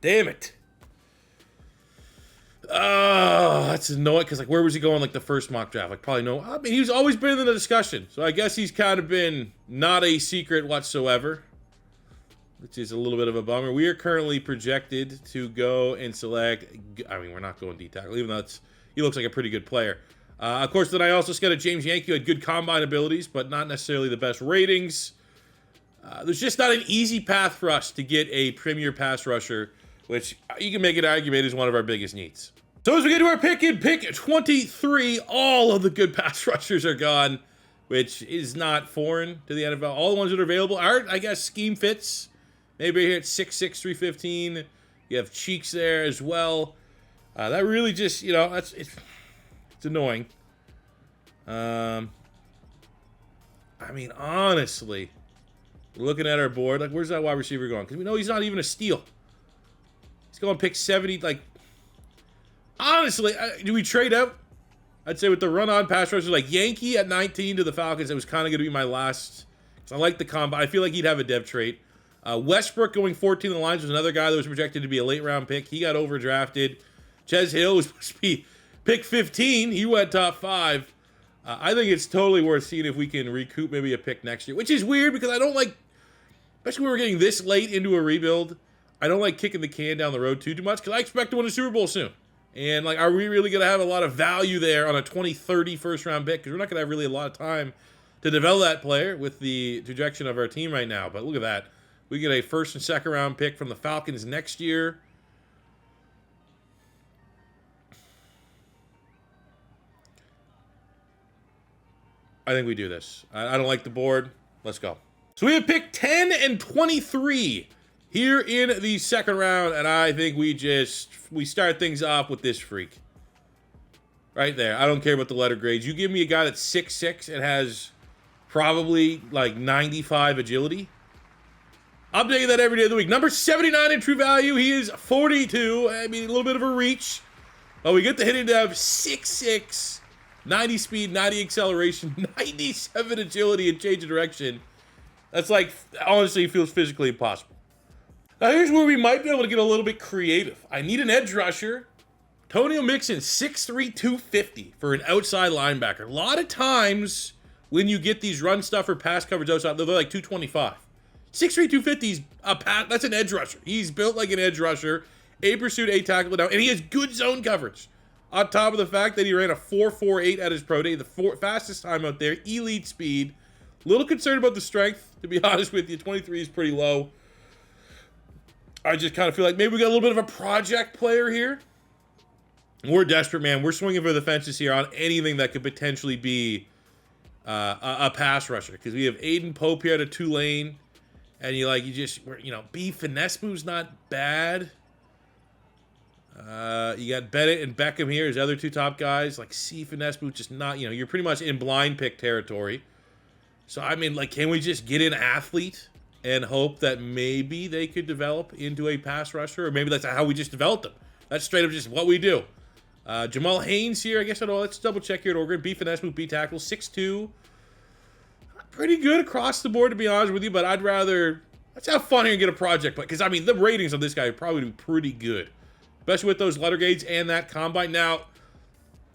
it. Oh, that's annoying because where was he going the first mock draft? Probably no. I mean, he's always been in the discussion, so I guess he's kind of been not a secret whatsoever, which is a little bit of a bummer. We are currently projected to go and select. I mean, we're not going D tackle, even though he looks like a pretty good player. Of course, then I also scouted James Yankee, who had good combine abilities, but not necessarily the best ratings. There's just not an easy path for us to get a premier pass rusher, which you can make an argument is one of our biggest needs. So as we get to our pick 23, all of the good pass rushers are gone, which is not foreign to the NFL. All the ones that are available are, I guess, scheme fits. Maybe here at 6'6", 315. You have Cheeks there as well. That really just, it's annoying. I mean, honestly, looking at our board, where's that wide receiver going? Because we know he's not even a steal. He's going pick 70. Honestly, do we trade up? I'd say with the run-on pass rushers, Yankee at 19 to the Falcons, it was kind of going to be my last. I like the combo. I feel like he'd have a dev trait. Westbrook going 14 to the Lions was another guy that was projected to be a late-round pick. He got overdrafted. Ches Hill was supposed to be pick 15. He went top 5. I think it's totally worth seeing if we can recoup maybe a pick next year, which is weird because I don't especially when we're getting this late into a rebuild. I don't like kicking the can down the road too much because I expect to win a Super Bowl soon. And like, are we really going to have a lot of value there on a 2030 first round pick? Because we're not going to have really a lot of time to develop that player with the trajectory of our team right now. But look at that. We get a first and second round pick from the Falcons next year. I think we do this. I don't like the board. Let's go. So we have picked 10 and 23 here in the second round, and I think we start things off with this freak. Right there. I don't care about the letter grades. You give me a guy that's 6'6" and has probably like 95 agility. I'm taking that every day of the week. Number 79 in true value. He is 42. I mean, a little bit of a reach. But we get the hitting dev, 6'6", 90 speed, 90 acceleration, 97 agility, and change of direction. That's like, honestly, feels physically impossible. Now here's where we might be able to get a little bit creative. I need an edge rusher. Antonio Mixon, 6'3", 250 for an outside linebacker. A lot of times when you get these run stuff or pass coverage outside, they're like 225. 6'3", 250 is that's an edge rusher. He's built like an edge rusher. A pursuit, A tackle down, and he has good zone coverage. On top of the fact that he ran a 4.48 at his pro day, the fastest time out there, elite speed. Little concerned about the strength, to be honest with you. 23 is pretty low. I just kind of feel like maybe we got a little bit of a project player here. We're desperate, man. We're swinging for the fences here on anything that could potentially be a pass rusher. Because we have Aiden Pope here at Tulane. And B. Finesse move's not bad. You got Bennett and Beckham here as other two top guys. Like C. Finesse move, just not, you're pretty much in blind pick territory. So, I mean, like, can we just get an athlete and hope that maybe they could develop into a pass rusher? Or maybe that's how we just developed them. That's straight up just what we do. Jamal Haynes here, I guess I don't know. Let's double check here at Oregon. B. Finesse move, B tackle, 6'2". Pretty good across the board, to be honest with you, but let's have fun here and get a project play. Because, I mean, the ratings of this guy would probably be pretty good. Especially with those letter grades and that combine. Now,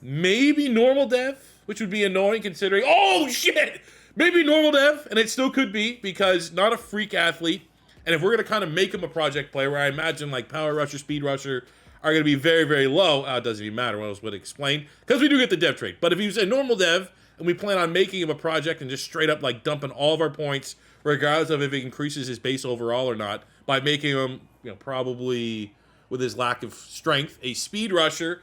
maybe normal dev, which would be annoying considering, oh shit! Maybe normal dev, and it still could be, because not a freak athlete. And if we're going to kind of make him a project player, where I imagine like power rusher, speed rusher are going to be very, very low, it doesn't even matter what else would explain, because we do get the dev trait. But if he was a normal dev, and we plan on making him a project and just straight up like dumping all of our points, regardless of if it increases his base overall or not, by making him, probably with his lack of strength, a speed rusher,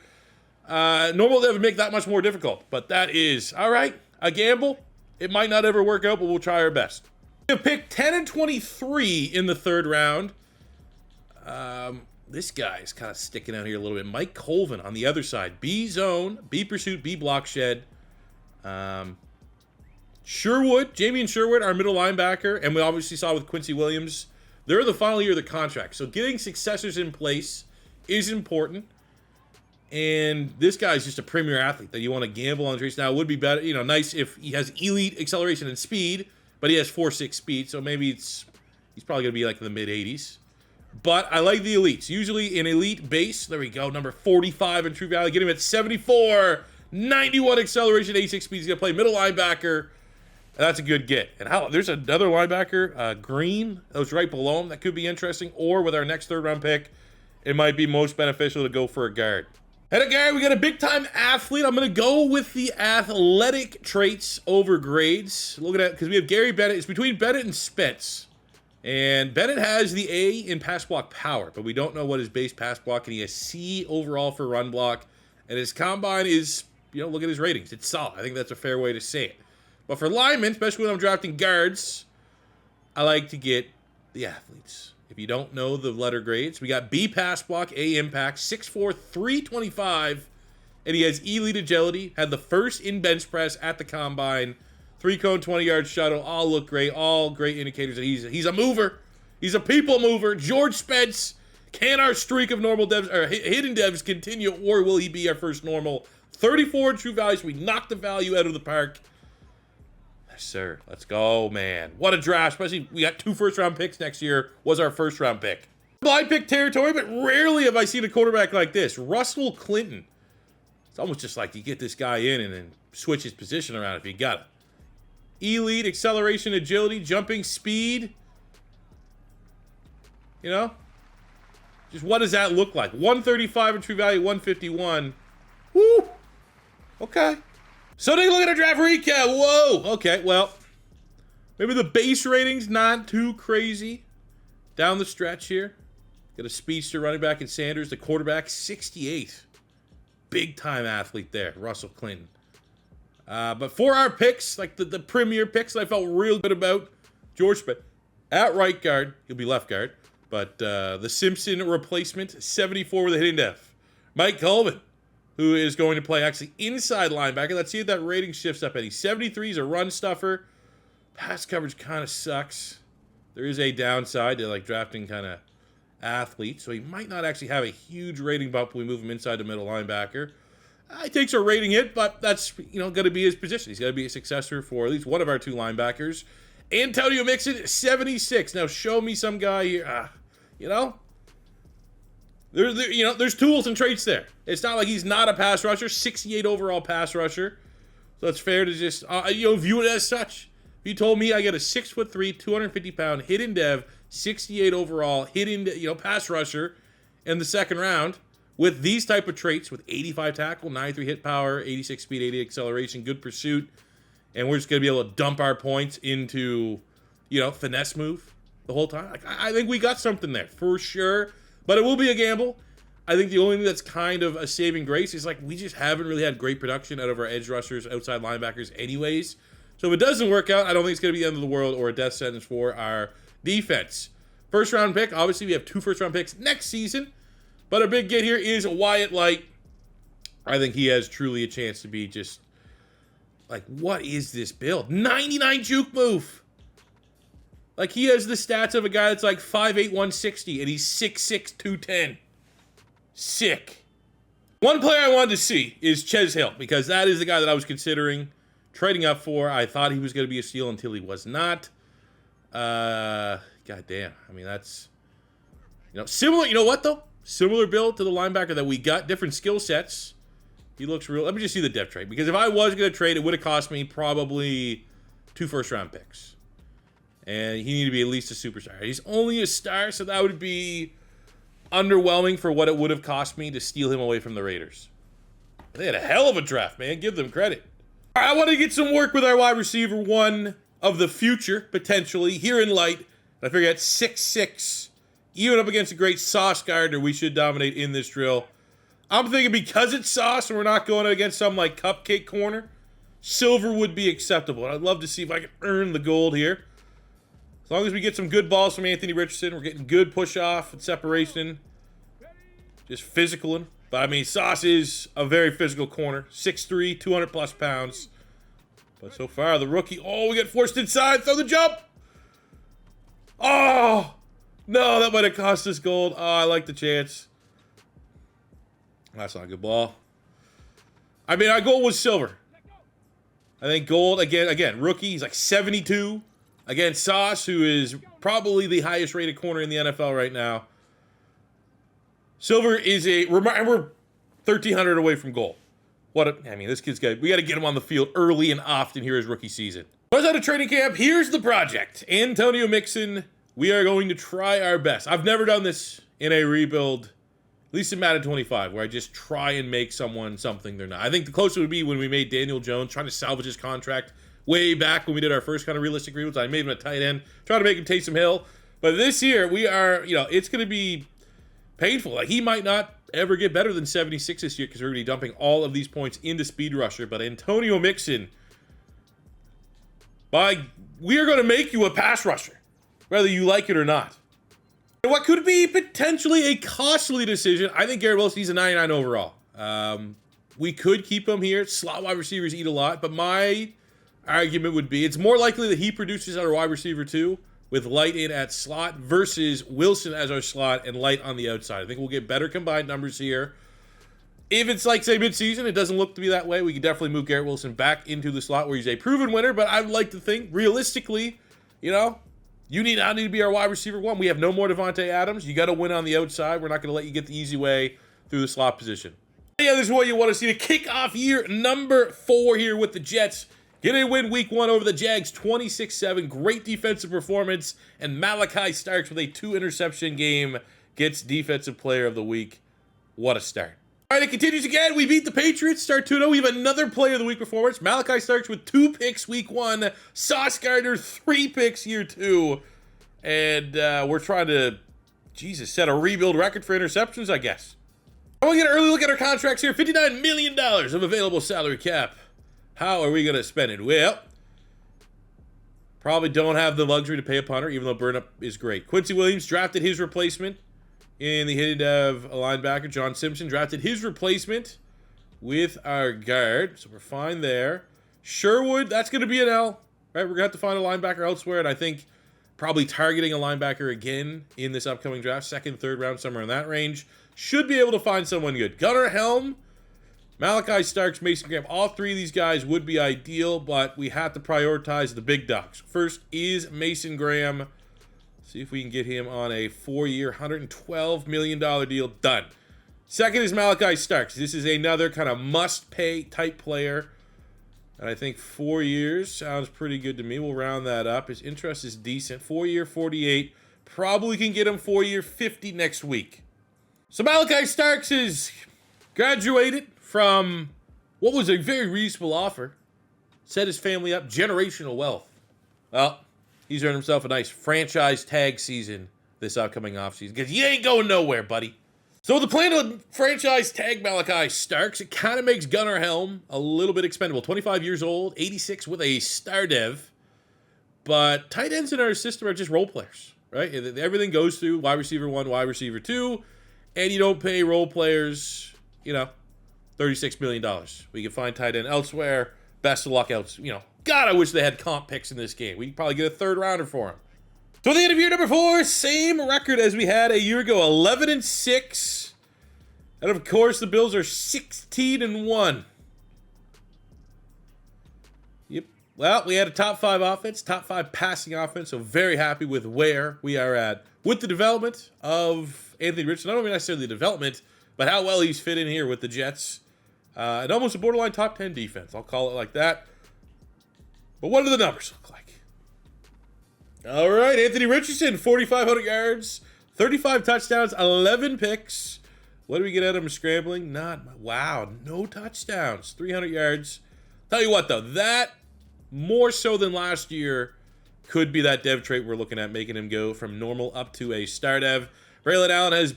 normal dev would make that much more difficult. But that is, all right, a gamble. It might not ever work out, but we'll try our best. We have picked 10 and 23 in the third round. This guy is kind of sticking out here a little bit. Mike Colvin on the other side. B zone, B pursuit, B block shed. Sherwood, Jamie and Sherwood, our middle linebacker, and we obviously saw with Quincy Williams, they're the final year of the contract. So getting successors in place is important. And this guy's just a premier athlete that you want to gamble on the traits. Now, it would be better, nice if he has elite acceleration and speed, but he has 4.6 speed, so maybe he's probably going to be like in the mid-80s. But I like the elites. Usually an elite base, there we go, number 45 in true value. Get him at 74, 91 acceleration, 86 speed. He's going to play middle linebacker. That's a good get. And there's another linebacker, Green, that was right below him. That could be interesting. Or with our next third-round pick, it might be most beneficial to go for a guard. And a guard, we got a big-time athlete. I'm going to go with the athletic traits over grades. Look at that, because we have Gary Bennett. It's between Bennett and Spence. And Bennett has the A in pass block power, but we don't know what his base pass block, and he has C overall for run block. And his combine is, look at his ratings. It's solid. I think that's a fair way to say it. But for linemen, especially when I'm drafting guards, I like to get the athletes. If you don't know the letter grades, we got B pass block, A impact, 6'4", 325, and he has elite agility, had the first in bench press at the combine, 3-cone, 20-yard shuttle, all look great, all great indicators that he's a mover. He's a people mover. George Spence, can our streak of normal devs, or hidden devs continue, or will he be our first normal? 34 true values, we knocked the value out of the park. Sir, let's go, man. What a draft, especially we got 2 first-round picks next year, was our first-round pick. Blind pick territory, but rarely have I seen a quarterback like this. Russell Clinton. It's almost just like you get this guy in and then switch his position around if you got it. Elite acceleration, agility, jumping speed. You know? Just what does that look like? 135 in true value, 151. Woo! Okay. So take a look at our draft recap. Whoa! Okay, well, maybe the base rating's not too crazy down the stretch here. Got a speedster running back in Sanders. The quarterback, 68. Big-time athlete there, Russell Clinton. But for our picks, like the premier picks that I felt real good about, George Smith at right guard. He'll be left guard. But the Simpson replacement, 74 with a hitting def. Mike Coleman, who is going to play actually inside linebacker. Let's see if that rating shifts up any. 73 is a run stuffer. Pass coverage kind of sucks. There is a downside to like drafting kind of athletes, so he might not actually have a huge rating bump when we move him inside the middle linebacker. He takes a rating hit, but that's going to be his position. He's got to be a successor for at least one of our two linebackers. Antonio Mixon, 76. Now show me some guy here. There's tools and traits there. It's not like he's not a pass rusher. 68 overall pass rusher. So it's fair to just view it as such. If you told me I get a 6'3", 250-pound hidden dev, 68 overall hidden pass rusher in the second round with these type of traits, with 85 tackle, 93 hit power, 86 speed, 80 acceleration, good pursuit, and we're just gonna be able to dump our points into finesse move the whole time. Like, I think we got something there for sure, but it will be a gamble. I think the only thing that's kind of a saving grace is like we just haven't really had great production out of our edge rushers, outside linebackers anyways. So if it doesn't work out, I don't think it's going to be the end of the world or a death sentence for our defense. First round pick, obviously we have 2 first round picks next season, but our big get here is Wyatt Light. I think he has truly a chance to be just like, what is this build? 99 juke move. Like, he has the stats of a guy that's like 5'8", 160, and he's 6'6", 210. Sick. One player I wanted to see is Ches Hill, because that is the guy that I was considering trading up for. I thought he was going to be a steal until he was not. God damn. I mean, that's, similar. You know what, though? Similar build to the linebacker that we got. Different skill sets. He looks real. Let me just see the depth trade. Because if I was going to trade, it would have cost me probably 2 first-round picks. And he needed to be at least a superstar. He's only a star, so that would be underwhelming for what it would have cost me to steal him away from the Raiders. They had a hell of a draft, man. Give them credit. All right, I want to get some work with our wide receiver, one of the future, potentially, here in Light. I figure at 6'6", even up against a great Sauce Gardner, we should dominate in this drill. I'm thinking because it's Sauce and we're not going against some like cupcake corner, silver would be acceptable. I'd love to see if I can earn the gold here. As long as we get some good balls from Anthony Richardson, we're getting good push-off and separation. Just physicaling. But, I mean, Sauce is a very physical corner. 6'3", 200-plus pounds. But so far, the rookie... Oh, we get forced inside. Throw the jump. Oh! No, that might have cost us gold. Oh, I like the chance. That's not a good ball. I mean, our goal was silver. I think gold, again, rookie. He's like 72. Against Sauce, who is probably the highest rated corner in the NFL right now. Silver is and we're 1,300 away from gold. This kid's got, we got to get him on the field early and often here his rookie season. Once out of training camp, here's the project. Antonio Mixon, we are going to try our best. I've never done this in a rebuild, at least in Madden 25, where I just try and make someone something they're not. I think the closest would be when we made Daniel Jones, trying to salvage his contract way back when we did our first kind of realistic rebuilds. I made him a tight end, trying to make him Taysom Hill. But this year, we are, it's going to be painful. Like, he might not ever get better than 76 this year because we're going to be dumping all of these points into speed rusher. But Antonio Mixon, we are going to make you a pass rusher, whether you like it or not. And what could be potentially a costly decision, I think Garrett Wilson, he's a 99 overall. We could keep him here. Slot wide receivers eat a lot, but my argument would be it's more likely that he produces at our wide receiver 2 with Light in at slot versus Wilson as our slot and Light on the outside. I think we'll get better combined numbers here. If it's like, say, midseason, it doesn't look to be that way, we can definitely move Garrett Wilson back into the slot where he's a proven winner, but I'd like to think, realistically, you need to be our wide receiver 1. We have no more Devontae Adams. You got to win on the outside. We're not going to let you get the easy way through the slot position. Yeah, this is what you want to see to kick off year number 4 here with the Jets. Getting a win week 1 over the Jags, 26-7. Great defensive performance. And Malachi Starks with a 2-interception game gets Defensive Player of the Week. What a start. All right, it continues again. We beat the Patriots, start 2-0. We have another Player of the Week performance. Malachi Starks with 2 picks week 1. Sauce Gardner, 3 picks year 2. And we're trying to, set a rebuild record for interceptions, I guess. I want to get an early look at our contracts here. $59 million of available salary cap. How are we going to spend it? Well, probably don't have the luxury to pay a punter, even though burnup is great. Quincy Williams drafted his replacement in the hit of a linebacker. John Simpson drafted his replacement with our guard. So we're fine there. Sherwood, that's going to be an L. Right? We're going to have to find a linebacker elsewhere. And I think probably targeting a linebacker again in this upcoming draft. 2nd, 3rd round, somewhere in that range. Should be able to find someone good. Gunnar Helm, Malachi Starks, Mason Graham, all 3 of these guys would be ideal, but we have to prioritize the big dogs. First is Mason Graham. See if we can get him on a 4-year, $112 million deal. Done. Second is Malachi Starks. This is another kind of must-pay type player. And I think 4 years sounds pretty good to me. We'll round that up. His interest is decent. 4-year, 48. Probably can get him 4-year, 50 next week. So Malachi Starks is graduated from what was a very reasonable offer. Set his family up, generational wealth. Well, he's earned himself a nice franchise tag season this upcoming offseason because you ain't going nowhere, buddy. So the plan to franchise tag Malachi Starks, it kind of makes Gunnar Helm a little bit expendable. 25 years old, 86 with a star dev. But tight ends in our system are just role players, right? Everything goes through wide receiver 1, wide receiver 2, and you don't pay role players, $36 million. We can find tight end elsewhere. Best of luck else. God, I wish they had comp picks in this game. We could probably get a 3rd rounder for him. So at the end of year number 4, same record as we had a year ago, 11-6. And of course, the Bills are 16-1. Yep. Well, we had a top 5 offense, top 5 passing offense, so very happy with where we are at. With the development of Anthony Richardson, not only necessarily the development, but how well he's fit in here with the Jets. And almost a borderline top 10 defense. I'll call it like that. But what do the numbers look like? All right, Anthony Richardson, 4,500 yards, 35 touchdowns, 11 picks. What do we get out of him scrambling? Wow, no touchdowns, 300 yards. Tell you what, though, that more so than last year could be that dev trait we're looking at, making him go from normal up to a star dev. Braylon Allen has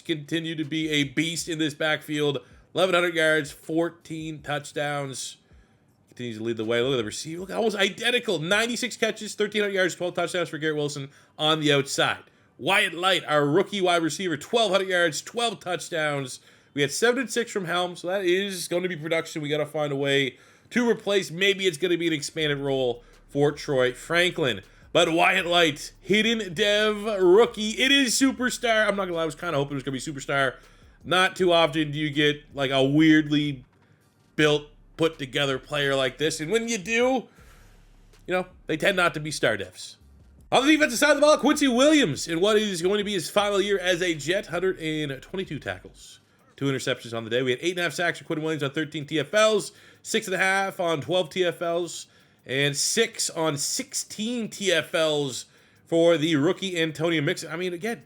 continued to be a beast in this backfield. 1,100 yards, 14 touchdowns. Continues to lead the way. Look at the receiver. Look, almost identical. 96 catches, 1,300 yards, 12 touchdowns for Garrett Wilson on the outside. Wyatt Light, our rookie wide receiver, 1,200 yards, 12 touchdowns. We had 7-6 from Helm, so that is going to be production. We got to find a way to replace. Maybe it's going to be an expanded role for Troy Franklin. But Wyatt Light, hidden dev rookie. It is superstar. I'm not going to lie, I was kind of hoping it was going to be superstar. Not too often do you get like a weirdly built, put together player like this. And when you do, they tend not to be star devs. On the defensive side of the ball, Quincy Williams in what is going to be his final year as a Jet, 122 tackles, 2 interceptions on the day. We had 8.5 sacks for Quincy Williams on 13 TFLs, 6.5 on 12 TFLs, and 6 on 16 TFLs for the rookie Antonio Mixon. I mean, again,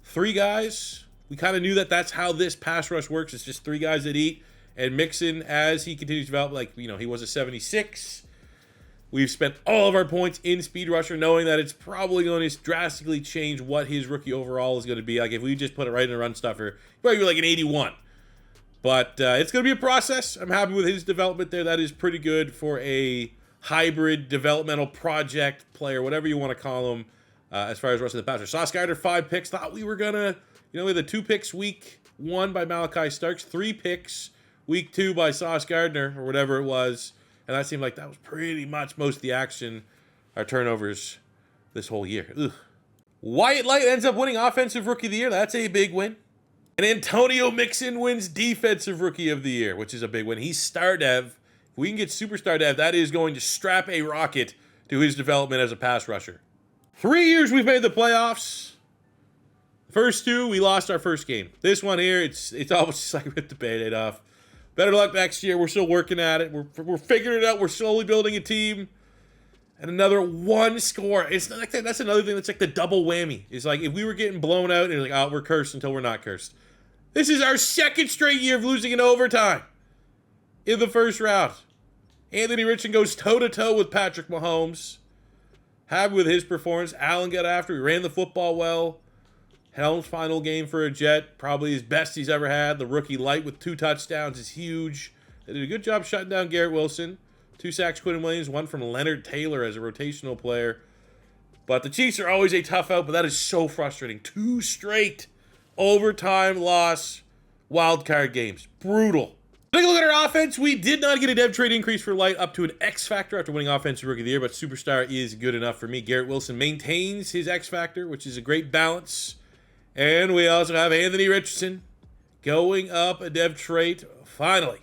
3 guys. We kind of knew that that's how this pass rush works. It's just 3 guys that eat. And Mixon, as he continues to develop, he was a 76. We've spent all of our points in speed rusher, knowing that it's probably going to drastically change what his rookie overall is going to be. Like, if we just put it right in a run stuffer, probably be like an 81. But it's going to be a process. I'm happy with his development there. That is pretty good for a hybrid developmental project player, whatever you want to call him, as far as rest of the passer. Sauce Gardner, 5 picks. Thought we were going to, we had the 2 picks week 1 by Malachi Starks, 3 picks week 2 by Sauce Gardner, or whatever it was. And that seemed like that was pretty much most of the action, our turnovers this whole year. Ugh. Wyatt Light ends up winning Offensive Rookie of the Year. That's a big win. And Antonio Mixon wins Defensive Rookie of the Year, which is a big win. He's star dev. If we can get superstar dev, that is going to strap a rocket to his development as a pass rusher. 3 years we've made the playoffs. First 2, we lost our first game. This one here, it's almost just like we ripped the Band-Aid off. Better luck next year. We're still working at it. We're figuring it out. We're slowly building a team. And another one score. It's not like that. That's another thing that's like the double whammy. It's like if we were getting blown out and it's like, oh, we're cursed until we're not cursed. This is our second straight year of losing in overtime in the first round. Anthony Richardson goes toe-to-toe with Patrick Mahomes. Happy with his performance. Allen got after. He ran the football well. Helm's final game for a Jet, probably his best he's ever had. The rookie light with 2 touchdowns is huge. They did a good job shutting down Garrett Wilson. 2 sacks, Quinn Williams, 1 from Leonard Taylor as a rotational player. But the Chiefs are always a tough out, but that is so frustrating. 2 straight overtime loss wild card games. Brutal. Take a look at our offense. We did not get a dev trade increase for Light up to an X factor after winning Offensive Rookie of the Year, but Superstar is good enough for me. Garrett Wilson maintains his X factor, which is a great balance. And we also have Anthony Richardson going up a dev trait, finally,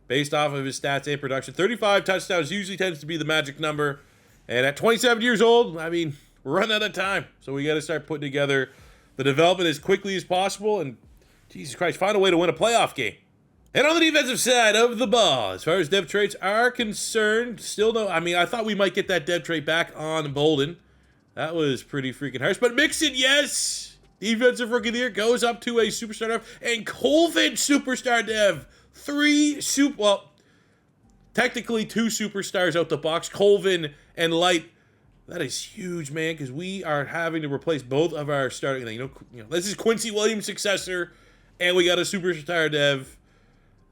based off of his stats and production. 35 touchdowns usually tends to be the magic number. And at 27 years old, I mean, we're running out of time. So we got to start putting together the development as quickly as possible. And, Jesus Christ, find a way to win a playoff game. And on the defensive side of the ball, as far as dev traits are concerned, still no, I mean, I thought we might get that dev trait back on Bolden. That was pretty freaking harsh. But Mixon, yes! Defensive Rookie of the Year goes up to a Superstar Dev. And Colvin Superstar Dev. Technically 2 Superstars out the box. Colvin and Light. That is huge, man, because we are having to replace both of our starting. You know, this is Quincy Williams' successor, and we got a Superstar Dev.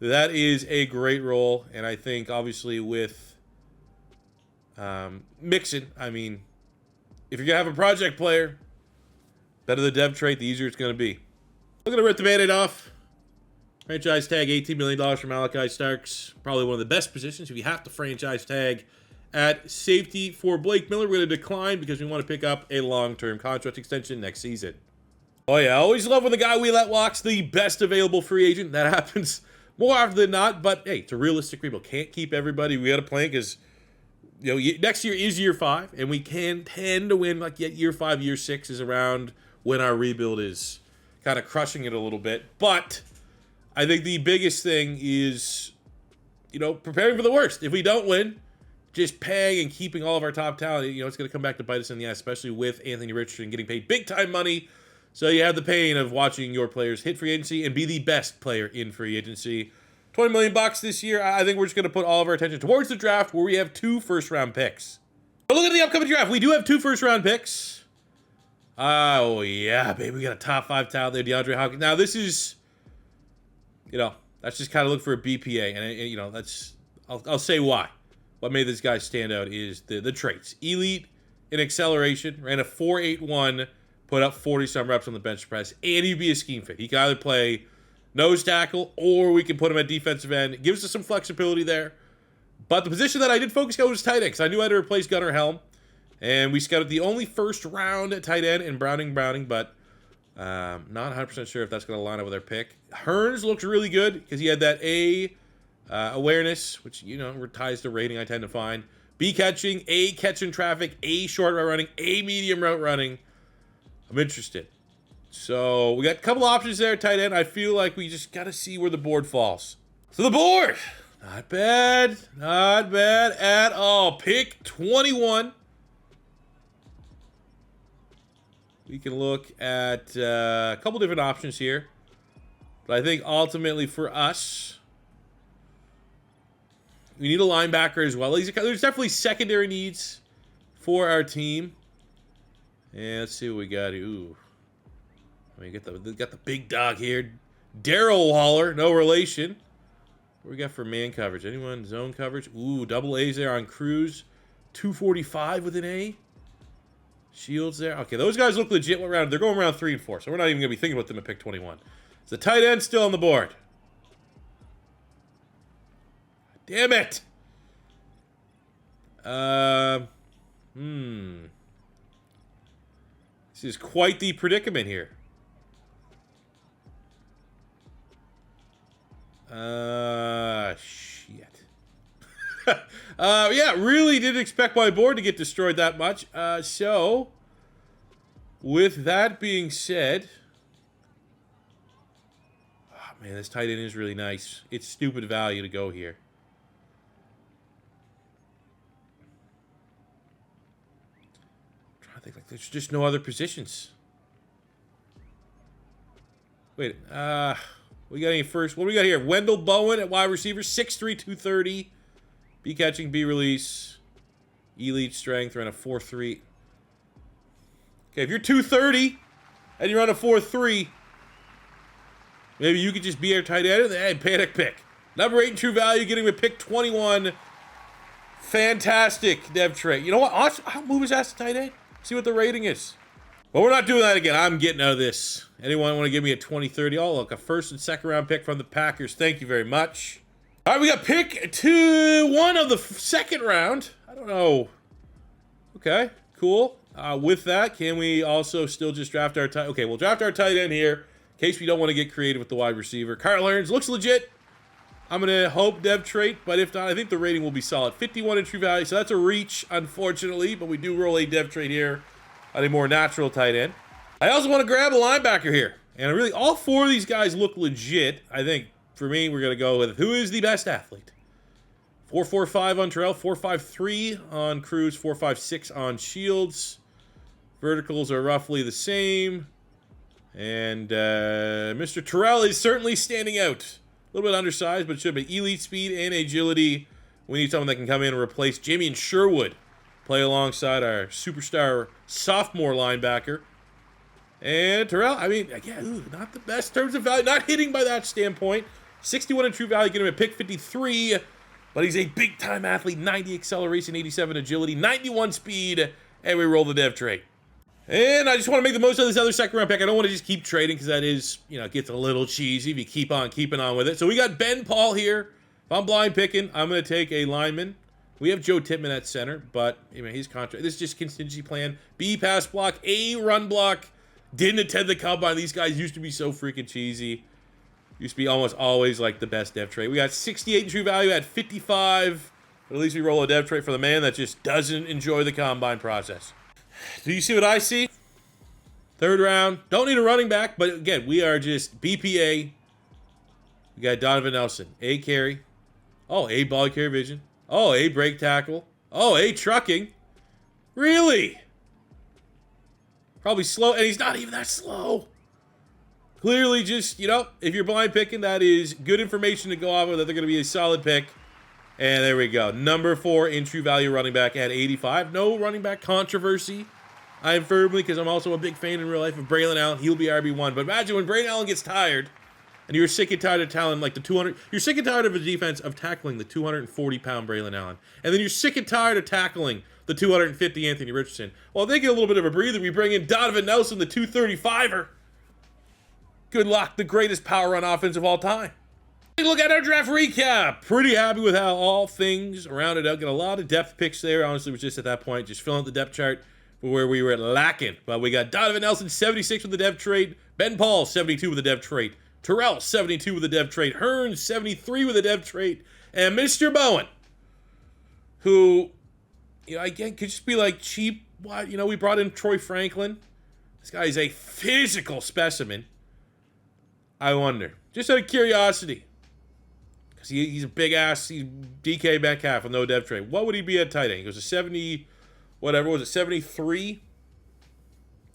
That is a great role, and I think, obviously, with Mixon, I mean, if you're going to have a project player, better the dev trait, the easier it's going to be. We're going to rip the Band-Aid off. Franchise tag $18 million for Malachi Starks. Probably one of the best positions if you have to franchise tag. At safety for Blake Miller, we're going to decline because we want to pick up a long-term contract extension next season. Oh, yeah, I always love when the guy we let walk's the best available free agent. That happens more often than not, but hey, it's a realistic rebuild. Can't keep everybody. We got to plan because, you know, next year is year 5, and we can tend to win like year 5, year 6 is around when our rebuild is kind of crushing it a little bit. But I think the biggest thing is, you know, preparing for the worst. If we don't win, just paying and keeping all of our top talent, you know, it's going to come back to bite us in the ass, especially with Anthony Richardson getting paid big-time money. So you have the pain of watching your players hit free agency and be the best player in free agency. $20 million this year. I think we're just going to put all of our attention towards the draft where we have 2 first-round picks. But look at the upcoming draft. We do have 2 first-round picks. Oh, yeah, baby. We got a top 5 talent there, DeAndre Hopkins. Now, this is, you know, that's just kind of look for a BPA. And you know, that's, I'll say why. What made this guy stand out is the traits. Elite in acceleration, ran a 4.81, put up 40-some reps on the bench press, and he'd be a scheme fit. He can either play nose tackle or we can put him at defensive end. It gives us some flexibility there. But the position that I did focus on was tight end because I knew I had to replace Gunnar Helm. And we scouted the only first-round tight end in Browning, but not 100% sure if that's going to line up with our pick. Hearns looks really good because he had that A awareness, which, you know, ties to rating I tend to find. B catching, A catching traffic, A short route running, A medium route running. I'm interested. So we got a couple options there, tight end. I feel like we just got to see where the board falls. So the board, not bad at all. Pick 21. We can look at a couple different options here. But I think ultimately for us, we need a linebacker as well. There's definitely secondary needs for our team. And let's see what we got here. Ooh. I mean, got the big dog here. Darryl Waller, no relation. What we got for man coverage? Anyone? Zone coverage? Ooh, double A's there on Cruz. 245 with an A. Shields there. Okay, those guys look legit. What round? They're going around 3 and 4, so we're not even going to be thinking about them at pick 21. Is the tight end still on the board? Damn it! This is quite the predicament here. Shit. Yeah, really didn't expect my board to get destroyed that much. So, with that being said, man, this tight end is really nice. It's stupid value to go here. I'm trying to think, like, there's just no other positions. Wait, we got any first? What do we got here? Wendell Bowen at wide receiver, 6'3", 230. B catching, B release. Elite strength, run a 4.3. Okay, if you're 230 and you're on a 4.3, maybe you could just be our tight end. Hey, panic pick. Number 8 in true value, getting him a pick 21. Fantastic dev trait. You know what? I'll move his ass to tight end. See what the rating is. But we're not doing that again. I'm getting out of this. Anyone want to give me a 20-30? Oh, look, a first and second round pick from the Packers. Thank you very much. All right, we got pick 1 of the second round. I don't know. Okay, cool. With that, can we also still just draft our tight? Okay, we'll draft our tight end here in case we don't want to get creative with the wide receiver. Kyle Aaron's looks legit. I'm going to hope dev trait, but if not, I think the rating will be solid. 51 in true value, so that's a reach, unfortunately, but we do roll a dev trait here on a more natural tight end. I also want to grab a linebacker here. And really, all 4 of these guys look legit. I think, for me, we're going to go with who is the best athlete. 4.45 on Terrell, 4.53 on Cruz, 4.56 on Shields. Verticals are roughly the same. And Mr. Terrell is certainly standing out. A little bit undersized, but should be elite speed and agility. We need someone that can come in and replace Jamie and Sherwood. Play alongside our superstar sophomore linebacker. And Terrell, I mean, again, not the best in terms of value. Not hitting by that standpoint. 61 in true value, get him a pick 53. But he's a big-time athlete. 90 acceleration, 87 agility, 91 speed. And we roll the dev trait. And I just want to make the most of this other second-round pick. I don't want to just keep trading because that is, it gets a little cheesy if you keep on keeping on with it. So we got Ben Paul here. If I'm blind picking, I'm going to take a lineman. We have Joe Tippmann at center, but his contract. This is just contingency plan. B, pass block. A, run block. Didn't attend the combine. These guys used to be so freaking cheesy. Used to be almost always like the best dev trait. We got 68 in true value at 55. But at least we roll a dev trait for the man that just doesn't enjoy the combine process. Do you see what I see? Third round. Don't need a running back, but again, we are just BPA. We got Donovan Nelson. A carry. Oh, A ball carry vision. Oh, A break tackle. Oh, A trucking. Really? Probably slow, and he's not even that slow. Clearly just, if you're blind picking, that is good information to go off of, that they're going to be a solid pick. And there we go. Number 4 in true value running back at 85. No running back controversy. I am firmly, because I'm also a big fan in real life of Braylon Allen. He'll be RB1. But imagine when Braylon Allen gets tired, and you're sick and tired of tackling like the 200. You're sick and tired of a defense of tackling the 240-pound Braylon Allen. And then you're sick and tired of tackling the 250 Anthony Richardson. Well, they get a little bit of a breather. We bring in Donovan Nelson, the 235er. Good luck. The greatest power run offense of all time. Look at our draft recap. Pretty happy with how all things rounded out. Got a lot of depth picks there. Honestly, was just at that point, just filling out the depth chart for where we were lacking. But we got Donovan Nelson, 76 with the dev trait. Ben Paul, 72 with the dev trait. Terrell, 72 with the dev trait. Hearns, 73 with the dev trait. And Mr. Bowen, who, again, could just be like cheap. What? We brought in Troy Franklin. This guy is a physical specimen. I wonder, just out of curiosity, because he's a big ass, he's DK Metcalf with no dev trait. What would he be at tight end? He goes to 70, whatever, was it 73?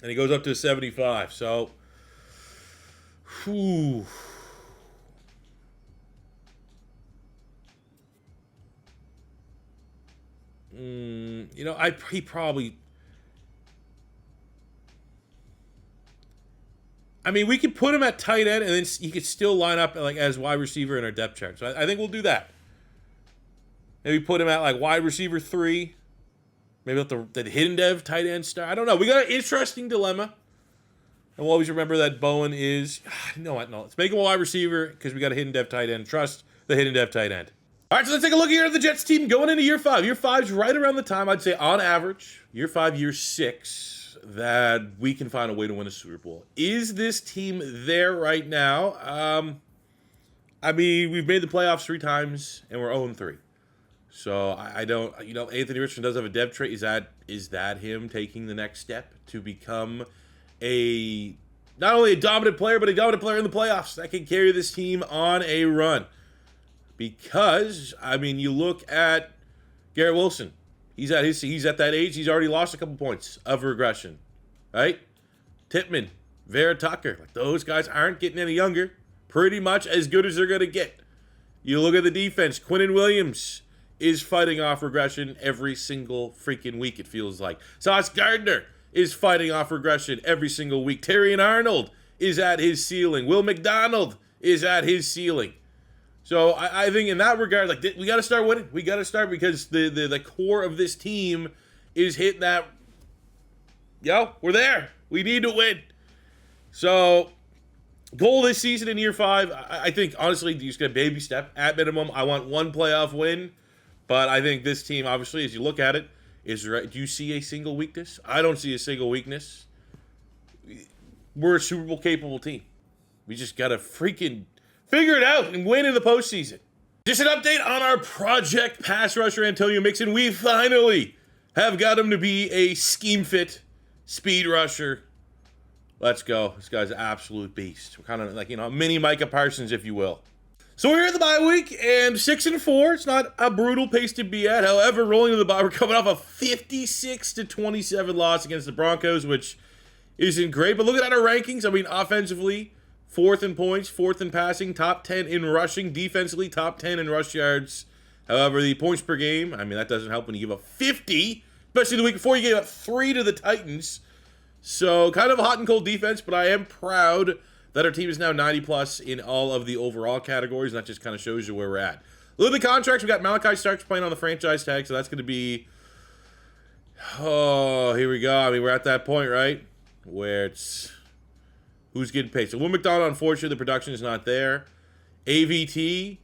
And he goes up to a 75. So, whew. He probably. We could put him at tight end, and then he could still line up as wide receiver in our depth chart. So I think we'll do that. Maybe put him at wide receiver 3. Maybe let the hidden dev tight end star. I don't know. We got an interesting dilemma. And we'll always remember that Bowen is. You know what? No, let's make him a wide receiver because we got a hidden dev tight end. Trust the hidden dev tight end. All right, so let's take a look here at the Jets team going into year 5. Year 5's right around the time, I'd say, on average, year 5, year 6, that we can find a way to win a Super Bowl. Is this team there right now? We've made the playoffs 3 times, and we're 0-3. So I don't, Anthony Richardson does have a dev trait. Is that him taking the next step to become a not only a dominant player, but a dominant player in the playoffs that can carry this team on a run. Because, I mean, you look at Garrett Wilson. He's at that age. He's already lost a couple points of regression, right? Tippmann, Vera Tucker, like those guys aren't getting any younger. Pretty much as good as they're going to get. You look at the defense. Quinnen Williams is fighting off regression every single freaking week, it feels like. Sauce Gardner is fighting off regression every single week. Terrion Arnold is at his ceiling. Will McDonald is at his ceiling. So I think in that regard, like, we got to start winning. We got to start because the core of this team is hitting that. We're there. We need to win. So, goal this season in year 5, I think, honestly, you just get a baby step. At minimum, I want one playoff win. But I think this team, obviously, as you look at it, do you see a single weakness? I don't see a single weakness. We're a Super Bowl capable team. We just got to freaking figure it out and win in the postseason. Just an update on our project pass rusher, Antonio Mixon. We finally have got him to be a scheme fit speed rusher. Let's go. This guy's an absolute beast. We're kind of like, a mini Micah Parsons, if you will. So we're in the bye week, and 6-4. It's not a brutal pace to be at. However, rolling into the bye, we're coming off a 56-27 loss against the Broncos, which isn't great. But looking at our rankings, I mean, offensively, 4th in points, 4th in passing, top 10 in rushing, defensively, top 10 in rush yards. However, the points per game, I mean, that doesn't help when you give up 50, especially the week before you gave up 3 to the Titans. So, kind of a hot and cold defense, but I am proud that our team is now 90-plus in all of the overall categories, and that just kind of shows you where we're at. Look at the contracts. We got Malachi Starks playing on the franchise tag, so that's going to be... Oh, here we go. I mean, we're at that point, right? Where it's... Who's getting paid? So Will McDonald, unfortunately, the production is not there. AVT.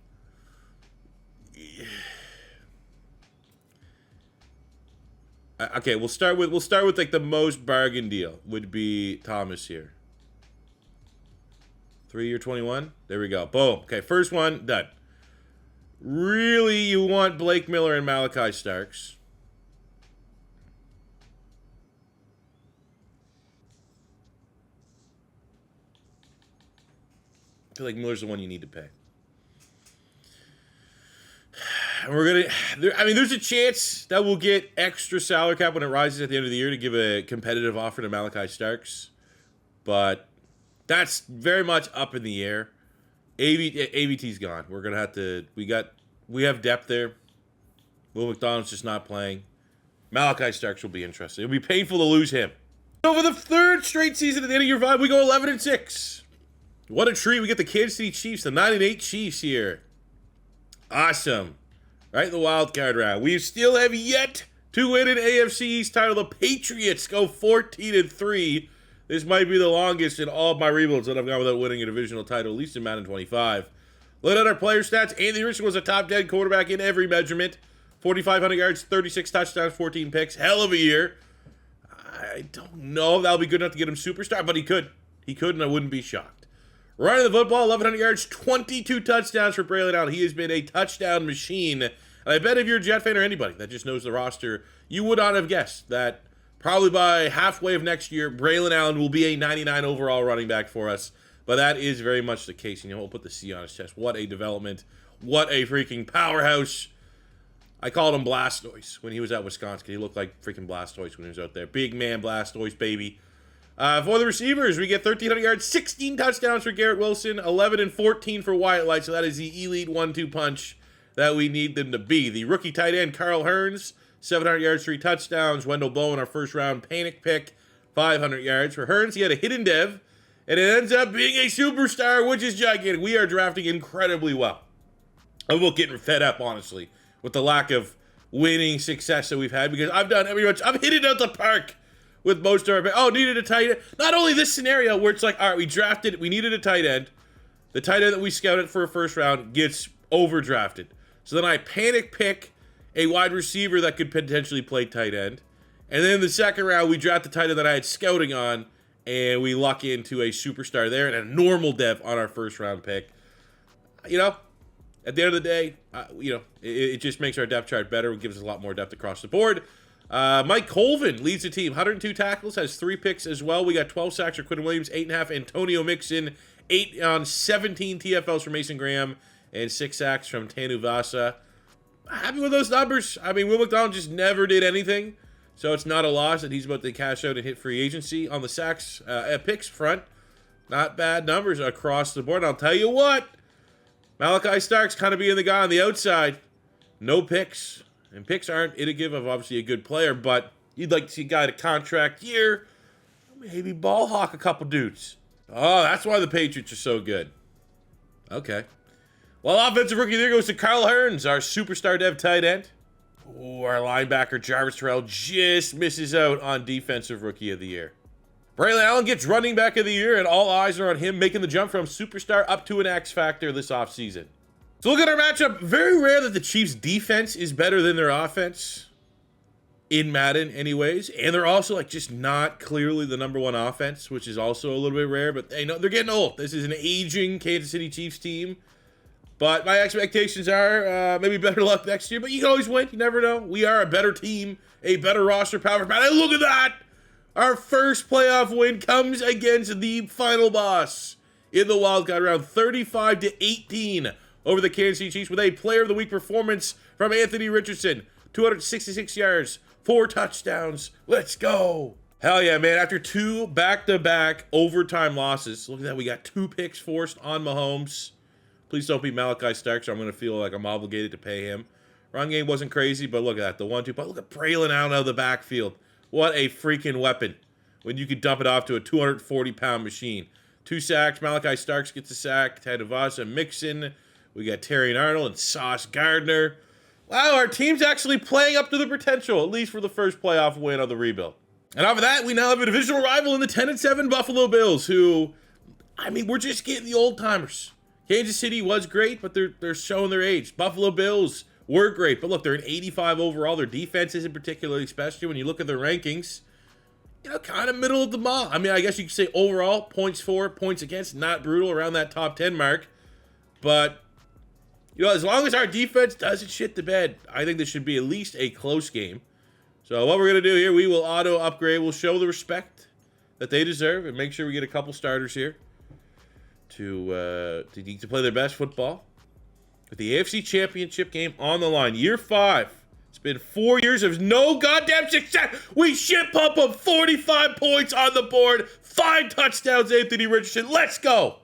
Okay, we'll start with like the most bargain deal would be Thomas here. 3-year 21. There we go. Boom. Okay, first one done. Really, you want Blake Miller and Malachi Starks? I feel like Miller's the one you need to pay. And there's a chance that we'll get extra salary cap when it rises at the end of the year to give a competitive offer to Malachi Starks. But that's very much up in the air. AVT's gone. We're going to have to... We have depth there. Will McDonald's just not playing. Malachi Starks will be interesting. It'll be painful to lose him. So for the 3rd straight season at the end of year 5, we go 11-6. What a treat. We get the Kansas City Chiefs, the 9-8 Chiefs here. Awesome. Right, the wild card round. We still have yet to win an AFC East title. The Patriots go 14-3. This might be the longest in all of my rebuilds that I've gone without winning a divisional title, at least in Madden 25. Looking at our player stats, Anthony Richardson was a top 10 quarterback in every measurement. 4,500 yards, 36 touchdowns, 14 picks. Hell of a year. I don't know if that'll be good enough to get him superstar, but he could. He could, and I wouldn't be shocked. Running the football, 1,100 yards, 22 touchdowns for Braylon Allen. He has been a touchdown machine. And I bet if you're a Jet fan or anybody that just knows the roster, you would not have guessed that probably by halfway of next year, Braylon Allen will be a 99 overall running back for us. But that is very much the case. We'll put the C on his chest. What a development. What a freaking powerhouse. I called him Blastoise when he was at Wisconsin. He looked like freaking Blastoise when he was out there. Big man Blastoise, baby. For the receivers, we get 1,300 yards, 16 touchdowns for Garrett Wilson, 11 and 14 for Wyatt Light. So that is the elite 1-2 punch that we need them to be. The rookie tight end, Carl Hearns, 700 yards, 3 touchdowns. Wendell Bowen, our first round panic pick, 500 yards. For Hearns, he had a hidden dev, and it ends up being a superstar, which is gigantic. We are drafting incredibly well. I'm about getting fed up, honestly, with the lack of winning success that we've had, because I've hit it out the park with most of our... needed a tight end. Not only this scenario where it's like, all right, we needed a tight end. The tight end that we scouted for a first round gets overdrafted. So then I panic pick a wide receiver that could potentially play tight end. And then in the second round, we draft the tight end that I had scouting on, and we luck into a superstar there and a normal dev on our first round pick. At the end of the day, it just makes our depth chart better. It gives us a lot more depth across the board. Mike Colvin leads the team. 102 tackles, has 3 picks as well. We got 12 sacks for Quinton Williams, 8.5. Antonio Mixon, 8 on 17 TFLs from Mason Graham, and 6 sacks from Tanu Vasa. Happy with those numbers. I mean, Will McDonald just never did anything, so it's not a loss that he's about to cash out and hit free agency. On the sacks picks front, not bad numbers across the board. I'll tell you what, Malachi Starks kind of being the guy on the outside. No picks. And picks aren't indicative of obviously a good player, but you'd like to see a guy to contract year, maybe ball hawk a couple dudes. Oh, that's why the Patriots are so good. Okay. Well, offensive rookie there goes to Carl Hearns, our superstar dev tight end. Ooh, our linebacker Jarvis Terrell just misses out on defensive rookie of the year. Braylon Allen gets running back of the year, and all eyes are on him making the jump from superstar up to an X factor this offseason. So look at our matchup. Very rare that the Chiefs' defense is better than their offense in Madden anyways. And they're also like just not clearly the number one offense, which is also a little bit rare. But they know they're getting old. This is an aging Kansas City Chiefs team. But my expectations are maybe better luck next year. But you can always win. You never know. We are a better team, a better roster power. And look at that. Our first playoff win comes against the final boss in the wildcard round, 35-18. Over the Kansas City Chiefs with a player of the week performance from Anthony Richardson. 266 yards, 4 touchdowns. Let's go. Hell yeah, man. After 2 back-to-back overtime losses, look at that. We got 2 picks forced on Mahomes. Please don't be Malachi Starks, or I'm going to feel like I'm obligated to pay him. Run game wasn't crazy, but look at that. The 1-2. But look at Braylon out of the backfield. What a freaking weapon when you could dump it off to a 240-pound machine. 2 sacks. Malachi Starks gets a sack. Tadavasa, Mixon. We got Terry and Arnold and Sauce Gardner. Wow, our team's actually playing up to the potential, at least for the first playoff win of the rebuild. And off of that, we now have a divisional rival in the 10-7 Buffalo Bills, who, I mean, we're just getting the old timers. Kansas City was great, but they're showing their age. Buffalo Bills were great, but look, they're an 85 overall. Their defense isn't particularly special when you look at their rankings. You know, kind of middle of the mall. I mean, I guess you could say overall, points for, points against, not brutal, around that top 10 mark. But you know, as long as our defense doesn't shit the bed, I think this should be at least a close game. So what we're going to do here, we will auto upgrade. We'll show the respect that they deserve and make sure we get a couple starters here to play their best football. With the AFC Championship game on the line. Year 5. It's been 4 years of no goddamn success. We shit pump them 45 points on the board. 5 touchdowns, Anthony Richardson. Let's go.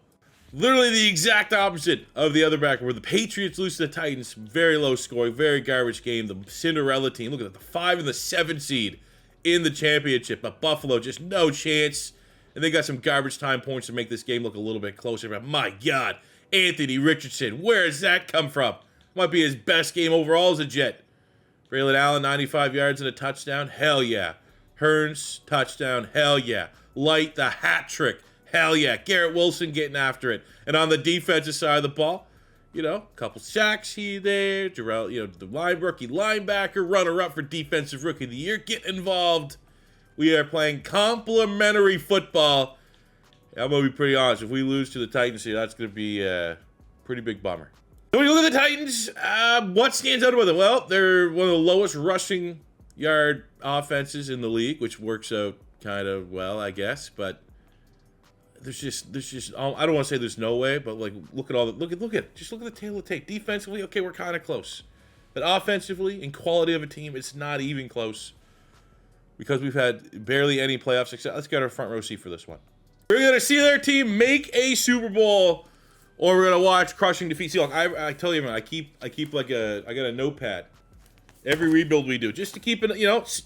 Literally the exact opposite of the other back, where the Patriots lose to the Titans. Very low scoring, very garbage game. The Cinderella team, look at that, the 5 and the 7 seed in the championship. But Buffalo, just no chance. And they got some garbage time points to make this game look a little bit closer. But my God, Anthony Richardson, where does that come from? Might be his best game overall as a Jet. Braylon Allen, 95 yards and a touchdown. Hell yeah. Hearns, touchdown. Hell yeah. Light, the hat trick. Hell yeah. Garrett Wilson getting after it. And on the defensive side of the ball, you know, a couple sacks here, there. Jarrell, you know, the rookie linebacker, runner-up for defensive rookie of the year. Get involved. We are playing complimentary football. I'm going to be pretty honest. If we lose to the Titans here, that's going to be a pretty big bummer. So when you look at the Titans, what stands out about them? Well, they're one of the lowest rushing yard offenses in the league, which works out kind of well, I guess. But there's just I don't want to say there's no way, but like look at it. Just look at the tail of the tape. Defensively, okay, we're kind of close, but offensively, in quality of a team, it's not even close because we've had barely any playoff success. Let's get our front row seat for this one. We're gonna see their team make a Super Bowl, or we're gonna watch crushing defeat. See, look, I tell you, man, I keep like I got a notepad every rebuild we do just to keep it. You know, it's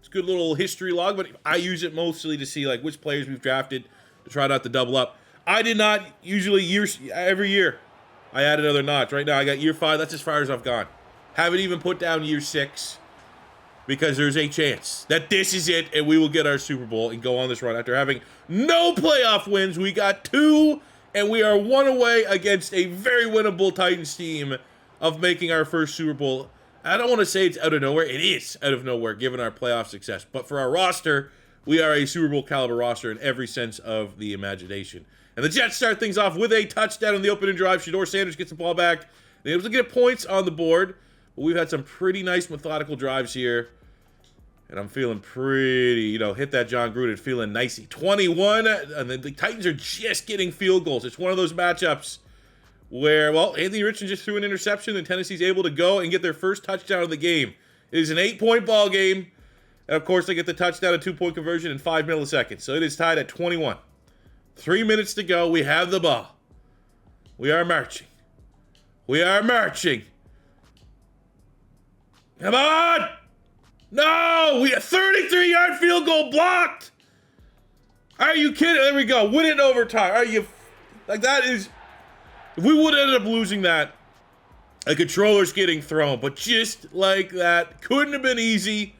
a good little history log, but I use it mostly to see like which players we've drafted, to try not to double up. I did not usually every year. I add another notch. Right now I got year 5. That's as far as I've gone. Haven't even put down year 6 because there's a chance that this is it and we will get our Super Bowl and go on this run. After having no playoff wins, we got 2 and we are 1 away against a very winnable Titans team of making our first Super Bowl. I don't want to say it's out of nowhere. It is out of nowhere given our playoff success. But for our roster, we are a Super Bowl caliber roster in every sense of the imagination. And the Jets start things off with a touchdown on the opening drive. Shedeur Sanders gets the ball back. They're able to get points on the board. But we've had some pretty nice methodical drives here. And I'm feeling pretty, hit that John Gruden, feeling nicey. 21, and the Titans are just getting field goals. It's one of those matchups where, Anthony Richardson just threw an interception, and Tennessee's able to go and get their first touchdown of the game. It is an 8-point ball game, and of course they get the touchdown, a 2-point conversion in 5 milliseconds. So it is tied at 21. 3 minutes to go. We have the ball. We are marching. We are marching. Come on! No! We a 33-yard field goal blocked! Are you kidding? There we go. Win it in overtime. Are you... that is... If we would have ended up losing that, a controller's getting thrown. But just like that, couldn't have been easy.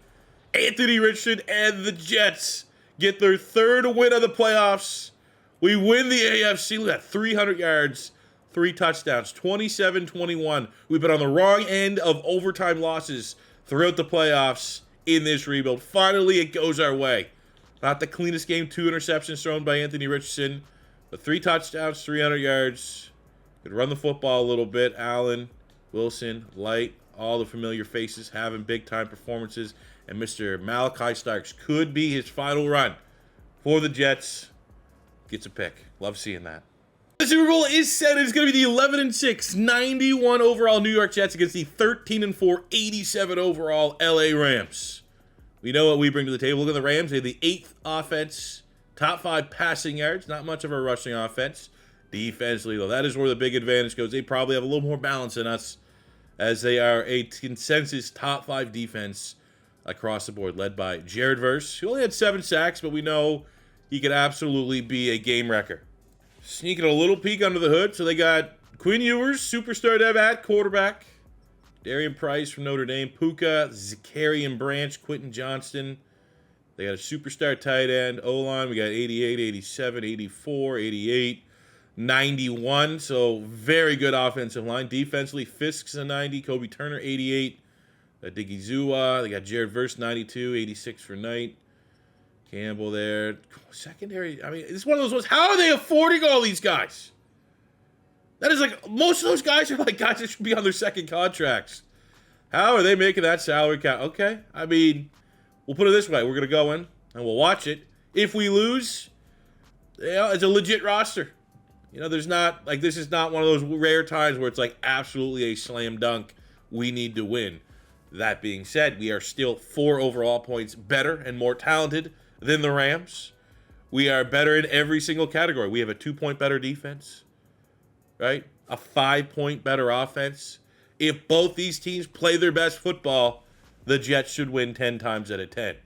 Anthony Richardson and the Jets get their third win of the playoffs. We win the AFC. We got 300 yards, 3 touchdowns, 27-21. We've been on the wrong end of overtime losses throughout the playoffs in this rebuild. Finally, it goes our way. Not the cleanest game, 2 interceptions thrown by Anthony Richardson, but 3 touchdowns, 300 yards. Could run the football a little bit. Allen, Wilson, Light, all the familiar faces having big-time performances. And Mr. Malachi Starks could be his final run for the Jets. Gets a pick. Love seeing that. The Super Bowl is set. It's going to be the 11-6, 91 overall New York Jets against the 13-4, 87 overall LA Rams. We know what we bring to the table. Look at the Rams. They have the 8th offense, top 5 passing yards. Not much of a rushing offense. Defensively, though, that is where the big advantage goes. They probably have a little more balance than us, as they are a consensus top 5 defense across the board, led by Jared Verse, who only had 7 sacks, but we know he could absolutely be a game wrecker. Sneaking a little peek under the hood. So they got Quinn Ewers, superstar dev at quarterback. Darian Price from Notre Dame. Puka, Zakarian Branch, Quentin Johnston. They got a superstar tight end. O-line, we got 88, 87, 84, 88, 91. So very good offensive line. Defensively, Fisk's a 90. Kobe Turner, 88. Diggy Zua. They got Jared Verse, 92, 86 for Knight. Campbell there. Secondary, it's one of those ones. How are they affording all these guys? That is like, most of those guys are like guys that should be on their second contracts. How are they making that salary cap? Okay, we'll put it this way. We're going to go in and we'll watch it. If we lose, it's a legit roster. There's not, this is not one of those rare times where it's like absolutely a slam dunk. We need to win. That being said, we are still 4 overall points better and more talented than the Rams. We are better in every single category. We have a 2-point better defense, right? A 5-point better offense. If both these teams play their best football, the Jets should win 10 times out of 10.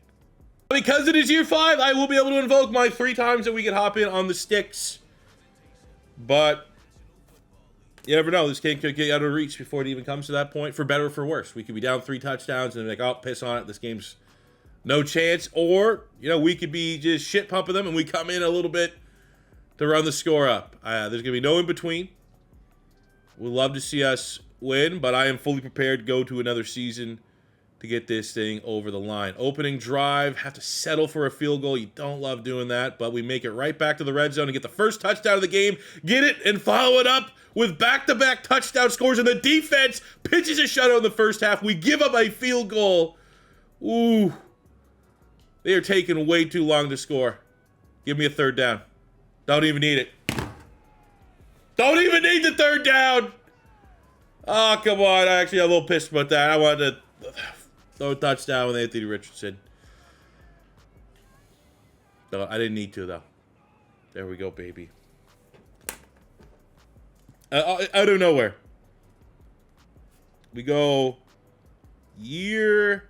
Because it is year 5, I will be able to invoke my 3 times that we can hop in on the sticks. But you never know. This game could get out of reach before it even comes to that point, for better or for worse. We could be down 3 touchdowns and like, oh, piss on it. This game's no chance. Or, we could be just shit pumping them and we come in a little bit to run the score up. There's going to be no in between. We'd love to see us win, but I am fully prepared to go to another season to get this thing over the line. Opening drive, have to settle for a field goal. You don't love doing that, but we make it right back to the red zone and get the first touchdown of the game. Get it and follow it up with back-to-back touchdown scores, and the defense pitches a shutout in the first half. We give up a field goal. Ooh. They are taking way too long to score. Give me a 3rd down. Don't even need it. Don't even need the 3rd down. Oh, come on. I actually got a little pissed about that. I wanted to throw a touchdown with Anthony Richardson. No, I didn't need to, though. There we go, baby. Out of nowhere. We go year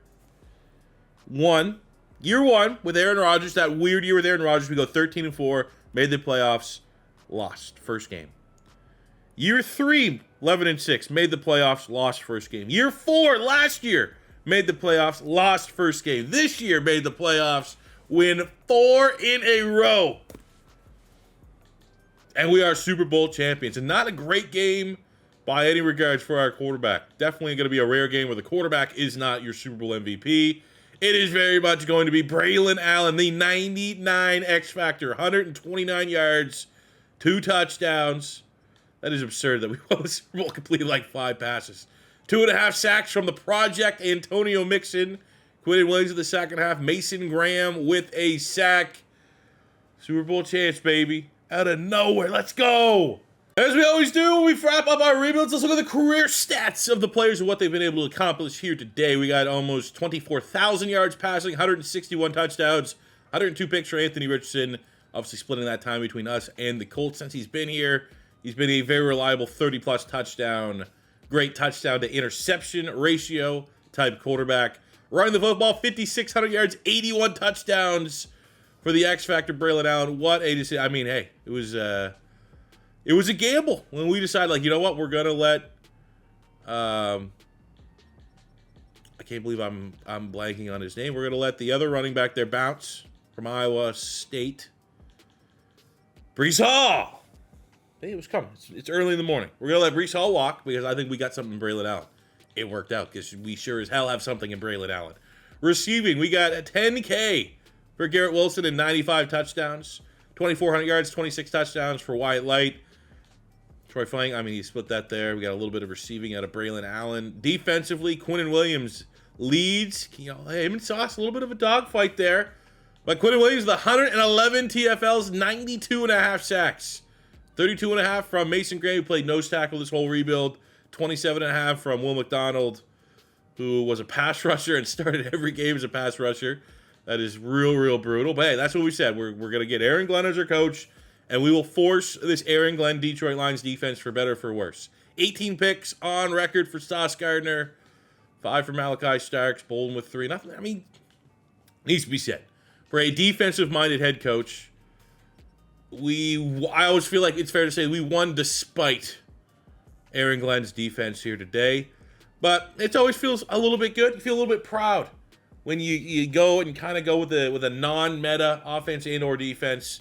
1. Year 1 with Aaron Rodgers. That weird year with Aaron Rodgers. We go 13-4. Made the playoffs. Lost. First game. Year 3, 11-6. Made the playoffs. Lost first game. Year 4, last year. Made the playoffs. Lost first game. This year made the playoffs. Win 4 in a row. And we are Super Bowl champions. And not a great game by any regards for our quarterback. Definitely going to be a rare game where the quarterback is not your Super Bowl MVP. It is very much going to be Braylon Allen, the 99 X Factor, 129 yards, 2 touchdowns. That is absurd that we won the Super Bowl completed like 5 passes. 2.5 sacks from the project Antonio Mixon. Quinn Williams in the second half. Mason Graham with a sack. Super Bowl chance, baby. Out of nowhere. Let's go. As we always do when we wrap up our rebuilds, let's look at the career stats of the players and what they've been able to accomplish here today. We got almost 24,000 yards passing, 161 touchdowns, 102 picks for Anthony Richardson. Obviously splitting that time between us and the Colts since he's been here. He's been a very reliable 30-plus touchdown, great touchdown to interception ratio type quarterback. Running the football, 5,600 yards, 81 touchdowns for the X Factor, Braylon Allen. What a decision. I mean, hey, it was a gamble when we decided, like, you know what, we're gonna let. I can't believe I'm blanking on his name. We're gonna let the other running back there bounce from Iowa State. Breece Hall. Hey, it was coming. It's early in the morning. We're gonna let Breece Hall walk because I think we got something in Braylon Allen. It worked out because we sure as hell have something in Braylon Allen. Receiving, we got a 10K for Garrett Wilson and 95 touchdowns, 2,400 yards, 26 touchdowns for Wyatt Light. Troy Flang, I mean, he split that there. We got a little bit of receiving out of Braylon Allen. Defensively, Quinn Williams leads. You know, him and Sauce, a little bit of a dogfight there. But Quinn Williams, the 111 TFLs, 92.5 sacks. 32.5 from Mason Gray, who played nose tackle this whole rebuild. 27.5 from Will McDonald, who was a pass rusher and started every game as a pass rusher. That is real brutal. But hey, that's what we said. We're going to get Aaron Glenn as our coach, and we will force this Aaron Glenn Detroit Lions defense for better or for worse. 18 picks on record for Sauce Gardner. 5 for Malachi Starks. Bolden with 3. Nothing, I mean, needs to be said. For a defensive-minded head coach, I always feel like it's fair to say we won despite Aaron Glenn's defense here today. But it always feels a little bit good. You feel a little bit proud when you go and kind of go with a non-meta offense and or defense.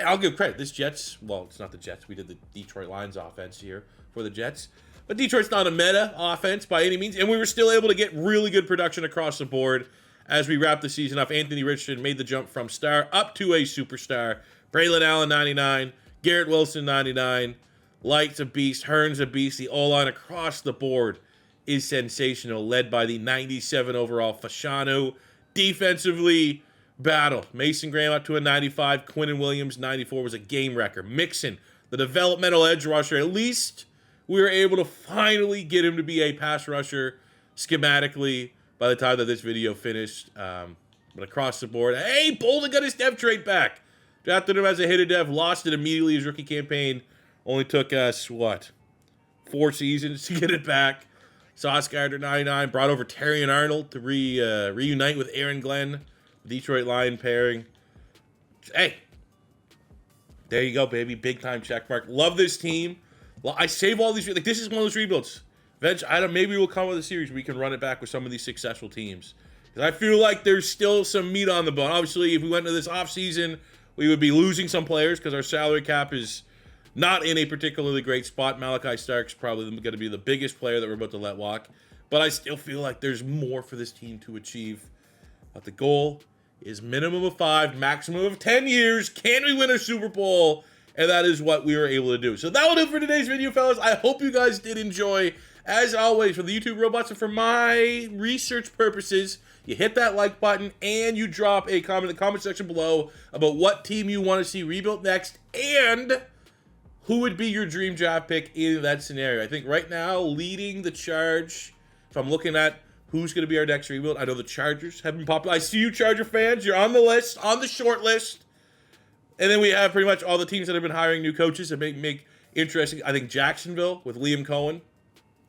I'll give credit. This Jets, well, it's not the Jets. We did the Detroit Lions offense here for the Jets. But Detroit's not a meta offense by any means. And we were still able to get really good production across the board as we wrap the season up. Anthony Richardson made the jump from star up to a superstar. Braylon Allen, 99. Garrett Wilson, 99. Light's a beast. Hearn's a beast. The O-line across the board is sensational, led by the 97 overall Fashanu. Defensively, battle. Mason Graham up to a 95. Quinn Williams, 94, was a game wrecker. Mixon, the developmental edge rusher. At least we were able to finally get him to be a pass rusher schematically by the time that this video finished. But across the board, hey, Bolden got his dev trait back. Drafted him as a hidden dev, lost it immediately. His rookie campaign only took us, 4 seasons to get it back. Sauce Gardner, 99. Brought over Terry and Arnold to reunite with Aaron Glenn. Detroit Lion pairing. Hey, there you go, baby. Big time check mark. Love this team. Well, I save all these. Like, this is one of those rebuilds. Maybe we'll come with a series where we can run it back with some of these successful teams. Because I feel like there's still some meat on the bone. Obviously, if we went into this offseason, we would be losing some players because our salary cap is not in a particularly great spot. Malachi Stark's probably going to be the biggest player that we're about to let walk. But I still feel like there's more for this team to achieve. But the goal is minimum of 5, maximum of 10 years. Can we win a Super Bowl? And that is what we were able to do. So that will do it for today's video, fellas. I hope you guys did enjoy. As always, for the YouTube robots and for my research purposes, you hit that like button and you drop a comment in the comment section below about what team you want to see rebuilt next and who would be your dream draft pick in that scenario. I think right now, leading the charge, if I'm looking at who's going to be our next rebuild, I know the Chargers have been popular. I see you, Charger fans. You're on the list, on the short list. And then we have pretty much all the teams that have been hiring new coaches that make interesting. I think Jacksonville with Liam Cohen.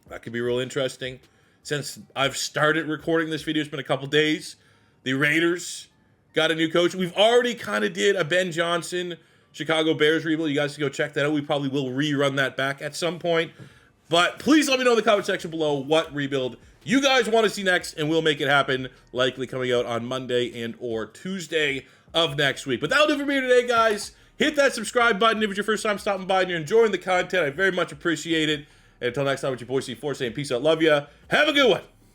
That could be real interesting. Since I've started recording this video, it's been a couple days. The Raiders got a new coach. We've already kind of did a Ben Johnson Chicago Bears rebuild. You guys can go check that out. We probably will rerun that back at some point. But please let me know in the comment section below what rebuild you guys want to see next, and we'll make it happen, likely coming out on Monday and or Tuesday of next week. But that'll do it for me today, guys. Hit that subscribe button if it's your first time stopping by and you're enjoying the content. I very much appreciate it. And until next time, with your boy C4 saying peace out, love ya. Have a good one.